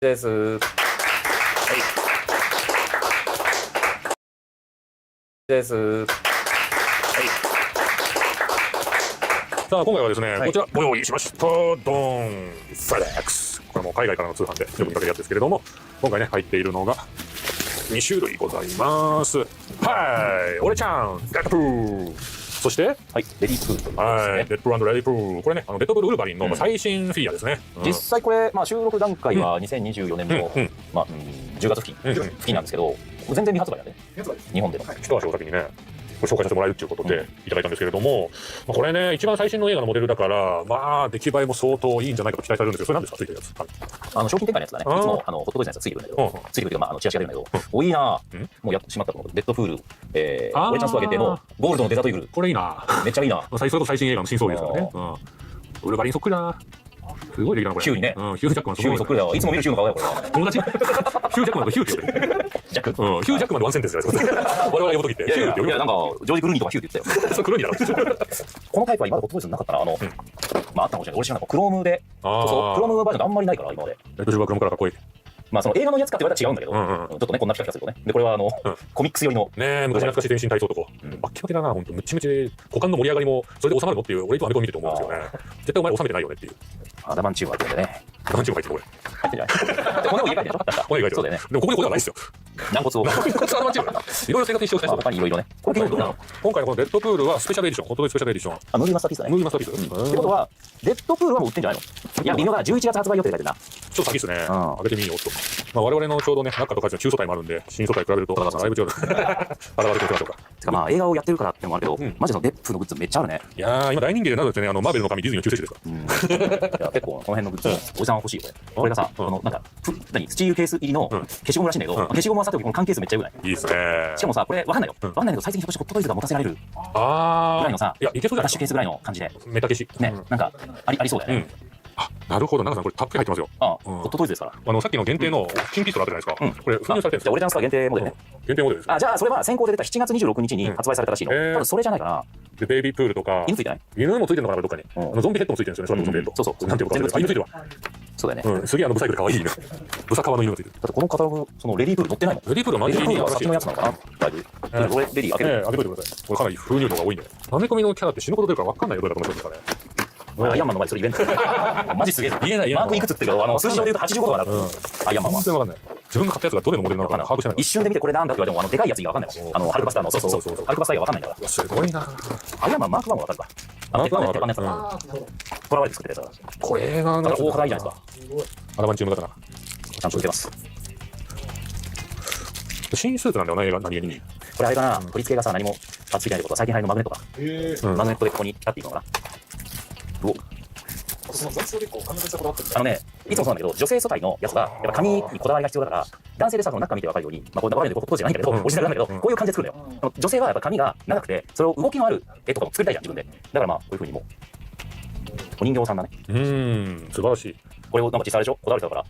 S12: です。です。
S13: さあ今回はですね、こちらご用意しました。ドーンフェデックス。これも海外からの通販でよく見かけるやつですけれども、今回ね入っているのが2種類ございます。はい、俺ちゃん、デッドプー。そして、はい、
S12: レディープールということですね。
S13: はい、デッドプール&レディープール。これね、デッドプールウルヴァリンの最新フィギュアですね。
S12: 実際これ、収録段階は2024年の10月付近なんですけど、全然未発売だね。日本での。
S13: 一足お先にね。これ紹介させてもらえるということでいただいたんですけれども、これね一番最新の映画のモデルだから出来栄えも相当いいんじゃないかと期待されるんですけど、それなんですかついてるやつ？
S12: 商品展開のやつだね。いつもホットトイズのやつついてるんだけど、ついてるというかチラシが出るんだけど、おいいな。もうやってしまったのデッドプール、俺チャンスを上げてのゴールドのデザートイーグル。
S13: これいいな。
S12: めっちゃいいな。
S13: それこそ最新映画の新装備ですからね。ウルヴァリンそっくりだ。すごいできたなこれ。
S12: ヒューにね。
S13: ヒュージャックマン
S12: ヒューにそっくりだわ。いつも見るヒューの顔だよこれ。
S13: 友達？ヒュージャックマンとヒューって言ってる。
S12: ジャック？
S13: ヒュージャックマンのワンセンテンスじゃないですか。我々が呼ぶときって。
S12: いやなんかジョージ・クルーニーとかヒューって言ったよ。
S13: そうクルーニーだろ。
S12: このタイプは今までホットトイズなかったな。あったかもしれない。俺知らない。クロームで。そうクロームバージョンがあんまりないから今まで。
S13: レッドシルバークロームからかっこいい。
S12: その映画のやつかって言われたら違うんだけど、ちょっとねこんなピカピカするとね。でこれはコミックス寄りの
S13: ね昔懐かしい天心体操とかバッキバキだな本当ムチムチで股間の盛り上がりもそれで収まるのっていう俺いつもアメコミ見てて思うんですよね。絶対お前収めてないよねっていう。
S12: アダマンチューブ入ってるんでね。
S13: アダマンチューブ入ってるこれ。
S12: 入ってんじゃない。骨を入れ替えてよかったんだ。
S13: 骨入れ替えてる。
S12: そうだよね。
S13: でもここに骨はないですよ。
S12: 軟骨を。
S13: 軟骨アダマンチューブ。いろいろ生活にしておきたい。
S12: 他にいろいろね。これ結構どうなの？
S13: 今回のこのデッドプールはスペシャルエディション。ホットトイズスペシャルエディション。
S12: ムービーマスターピースだね。
S13: ムービーマスターピース。
S12: ってことはデッドプールはもう売ってんじゃないの？いや微妙だ。11月発売予定だけどな。
S13: ちょっと先ですね。開けてみようと。我々のちょうどね中とか中素体もあるんで新素体比べるとだいぶ違う。バラバラでいきましょうか。
S12: てか映画をやってるからってのもあるけど、マジでデップのグッズめっちゃあるね。
S13: いやー今大人気でなるってねマーベルの神ディズニーの救世主ですか。
S12: 結構この辺のグッズおじさんは欲しいよこれ。これがさこのなんかスチールケース入りの消しゴムらしいんだけど、消しゴムはさておきこの缶ケースめっちゃ良くない？
S13: いいですね。
S12: しかもさこれわかんないよ。わかんないけど最近ひょっとしてホットトイズが持たせられるぐらいのさ、
S13: いやいけそうだよ。
S12: ラッシュケースぐらいの感じで
S13: メタ消し
S12: ねなんかありそうだよね。
S13: なるほど、長さんこれたっぷり入ってますよ。
S12: ホットトイズですから。
S13: さっきの限定の金ピストルあったじゃないですか。これ封入されてるんですよ。
S12: 俺チャンスは限定モデルね。
S13: 限定モデルです。
S12: じゃあそれは先行で出た7月26日に発売されたらしいの。多分それじゃないかな。
S13: でベイビープールとか
S12: 犬ついてない？
S13: 犬もついてるのかなどっかに。ゾンビヘッドもついてるんですよね。それもゾンビヘッド。そうなんていうか犬ついてるわ。
S12: そうだよね。
S13: すげえブサイクで可愛い犬。ブサカワの犬がついてる。
S12: だってこのカタログそのレディープール載ってないもん。
S13: レディープールはマジで
S12: 先のやつなのかな。だいぶ。俺レディー開ける。
S13: 開けといてください。これかなり封入量が多いんで。アメコミのキャラって死ぬこと出るから分かんないよどうやと思ってるんですかね。
S12: アイアンマンの前でそれ言えんの？マジすげえ。言えない。マークいくつっていうか数字上で言うと85とかだから。アイアンマンは。
S13: 全然分かんない。自分が買ったやつがどれのモデルなのか把握してない。
S12: 一瞬で見てこれなんだって言われてもでかいやつが分かんないもん。ハルクバスターのそうハルクバスターが分かんないんだから。
S13: すごいな。
S12: アイアンマンマーク1も分かるか。マーク1の鉄板のやつだ。トラワイで作ってるやつだ。
S13: これが
S12: 大肌いいじゃないですか。
S13: アダマンチウムだから
S12: ちゃんと売ってます。
S13: 新スーツなんだよな映画何気に。
S12: これあれかな取り付けがさ何もついてないってことは最近流行りのマグネットか。マグネットでここにピタッていいのかな。いつもそうなんだけど女性素体のやつはやっぱ髪にこだわりが必要だから男性でさ中見て分かるようにこれ中でこうじゃないんだけどオリジナルなんだけどこういう感じで作るんだよ。女性はやっぱ髪が長くてそれを動きのある絵とかも作りたいじゃん自分で。だからこういう風にもお人形さんだね。
S13: 素晴らしい。
S12: これをなんか実際あれでしょこだわれたから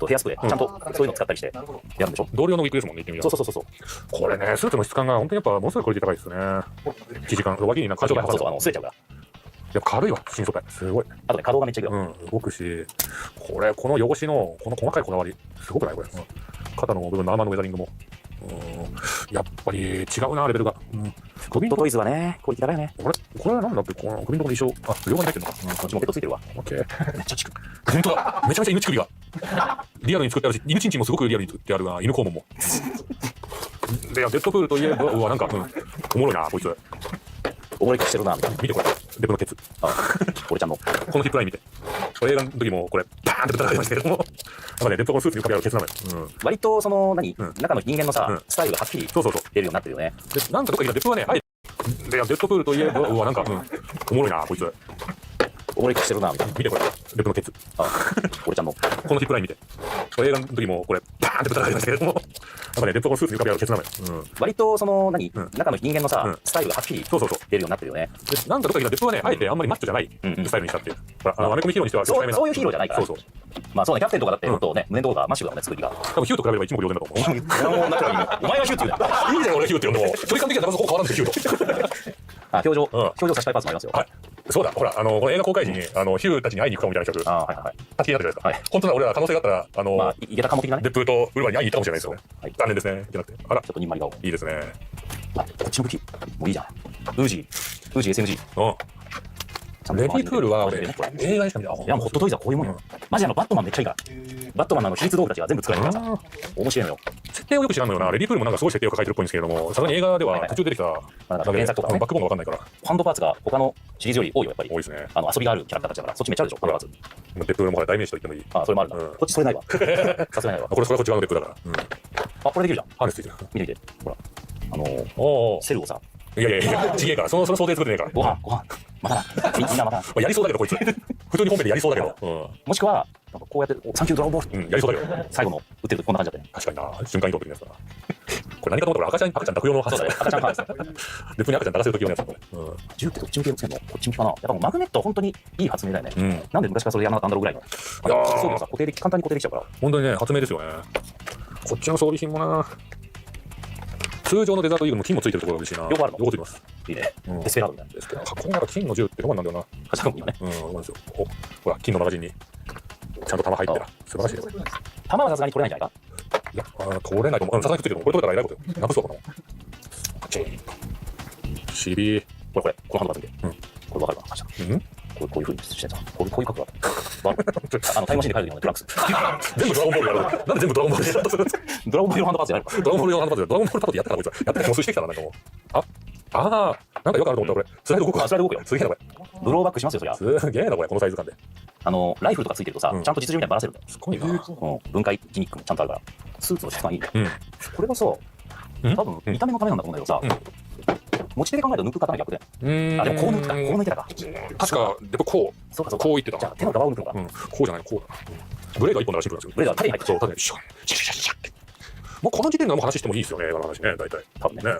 S12: ヘアスプレーちゃんとそういうの使ったりしてやるんでしょ。
S13: 同僚のウィッグですもんね。
S12: そう
S13: これねスーツの質感が本当にやっぱものすごいクオリティ高いですね。生地感脇になんか
S12: そう吸えちゃうから。
S13: やっぱ軽いわ新素体すごい。
S12: あとね可動がめっちゃいいよ。
S13: 動くしこの汚しのこの細かいこだわりすごくないこれ。肩の部分のアーマーのウェザリングもやっぱり違うなレベルが。
S12: ホットトイズはねクオリティ高いよね。
S13: これはなんだってこの首のところ衣装両側に入ってるのか。
S12: こっちもペットついてるわ。
S13: オッケー。めっちゃチク本当だめちゃめちゃ犬乳首がリアルに作ってあるし犬チンチンもすごくリアルに作ってあるが犬肛門もでデッドプールといえばなんかおもろいなこいつ。
S12: おもろいしてるなみたいな。
S13: 見てこれデブのケツ。
S12: 俺ちゃんの
S13: このヒップライン見て。映画の時もこれバーンってぶたかれましたけどもなんかねデッドのスーツにかけるケツなのよ。
S12: 割とその中の人間のさスタイルがはっきり出るようになってるよね。
S13: なんかどっかでデッドはねデッドプールといえばなんかおもろいなこいつ。
S12: おもろいしてるなみたいな。
S13: 見てこれデブのケツ。
S12: 俺ちゃんの
S13: このヒップライン見て。映画の時もこれバーンってぶたかれましたけどもなんかねデッドのスーツにかけるケツなのよ。
S12: 割とその中の人間のさスタイルがはっきり出るようになってるよね。
S13: なんかどっかでデッドはねあえてあんまりマッチョじゃないスタイルにしたっていう。アメコミヒーローにしては
S12: そういうヒーローじゃないから。そうねキャプテンとかだってもっとね胸のとこがマッシュだもんね作りが。
S13: 多分ヒューと比べれば一目瞭然だと思う。
S12: お前がヒューって言う
S13: な。いいじゃん俺ヒューって呼んでも距離感的には多分そこ変わらんですよヒューと。
S12: 表情差し替えパーツもありますよ。
S13: そうだ、ほら、この映画公開時に、ヒューたちに会いに行くかもみたいな企画、
S12: はいはいはい。
S13: 立ち上がったじゃないですか。本当なら俺ら可能性があったら、
S12: まあ、いけたかも的なね。
S13: デップとウルヴァリンに会いに行ったかもしれないですよね。残念ですね。いけなくて。あら、
S12: ちょっとにんまり顔。
S13: いいですね。
S12: あ、こっちの武器。もういいじゃん。ウージー SMG。
S13: うん。レディープールは俺、映画でしか見た。
S12: いや、もうホットトイズはこういうもんよ。マジバットマンめっちゃいいから。バットマンの秘密道具たちが全部作られてるからさ。面白いのよ。
S13: 設定をよく知らんのよな。レディープールもなんかすごい設定を抱えてるっぽいんですけれども、さすがに映画では途中出てきた、
S12: 原作とかね。
S13: バックボーンがわかんないから。
S12: ハンドパーツが他のシリーズより多いよ、やっぱり。
S13: 多いですね。
S12: 遊びがあるキャラクターたちだから、そっちめっちゃあるでしょ、ハンドパーツ。
S13: デップールも代名詞と言ってもいい。
S12: あ、それもあるな。こっちそれないわ。さすがにないわ。
S13: これこっち側のデップールだから。
S12: あ、これできるじゃん。
S13: ハーネスついてる。
S12: 見てみて。ほら。セルをさ。
S13: いやいやいや、ちげえから、その想定作ってねえから。
S12: ご飯。またな。みんなまたな。
S13: やりそうだけど、こいつ。普通に本編でやりそうだけど。
S12: もしくは、なんかこうやって、サンキュードラゴンボール。
S13: やりそうだけど。
S12: 最後の打ってるとこんな感じだったね。
S13: 確かにな。瞬間移動的なやつだな。これ何かと思ったら赤ちゃん抱く用の発想だよ。
S12: 赤ちゃん派です。
S13: デップに赤ちゃん抱かせる時用のやつだこれ。
S12: 銃ってどっち向きをつけるの？こっち向きかな。やっぱもうマグネット本当にいい発明だよね。なんで昔からそれやらなかったんだろうぐらいの。装備がさ、簡単に固定できちゃうから。
S13: 本当にね、発明ですよね。こっちの装備品もな。通常のデザートイーグルも金もついてるところが嬉しいな。
S12: 両方あるの？
S13: 両方ついてます。
S12: いいね。デスペラードみたいな。
S13: ですけど、箱の中金の銃ってロマンなんだよな。
S12: 確かにね。
S13: ロマンですよ。ほら、金のマガジンにちゃんと弾入ってら。素晴らしいよ。
S12: 弾はさすがに取れないんじゃないか？
S13: いや、取れないと思う。さすがにくっついてる。これ取れたら偉いことよ。なくそうかな。チーン。しびー。
S12: このハンドバーズ見て。これわかるかな？こういう風にしてた。こういう角度だった。タイムマシンで帰る時のトラックス。全部ドラゴンボールやる。なんで全部ドラゴンボールやるの？ドラゴンボールハンドパーツやるの？ドラゴンボールハンドパーツ。ドラゴンボールパーツやってたらこいつ。やっててもうしてきたな、なんかもう。なんかよくあると思ったこれ。スライド動くわ。スライド動くよ。
S13: すげえなこれ。
S12: ブローバックしますよ、そりゃ。
S13: すげえなこれ、このサイズ感で。
S12: ライフルとかついてるとさ、ちゃんと実銃みたいにバラせるんだよ。
S13: すごいな。
S12: 分解ギミックもちゃんとあるから。スーツの質感いいね。これがさ、多分見た目のためなんだと思うんだけどさ、持ち手で考えると抜く刀逆で。あ、でもこう抜くか。こう抜いてたか。
S13: 確か、でもこう。
S12: そうか。
S13: こう言ってた。
S12: じゃあ手の側を抜くのか。
S13: こうじゃない、こうだ。ブレードは一本だらしいんですよ。
S12: ブレードは縦に入って
S13: そう、縦にシャッシャッシャッシャッ。もうこの時点でもう話してもいいですよね、映画の話ね、大体。
S12: 多分ね。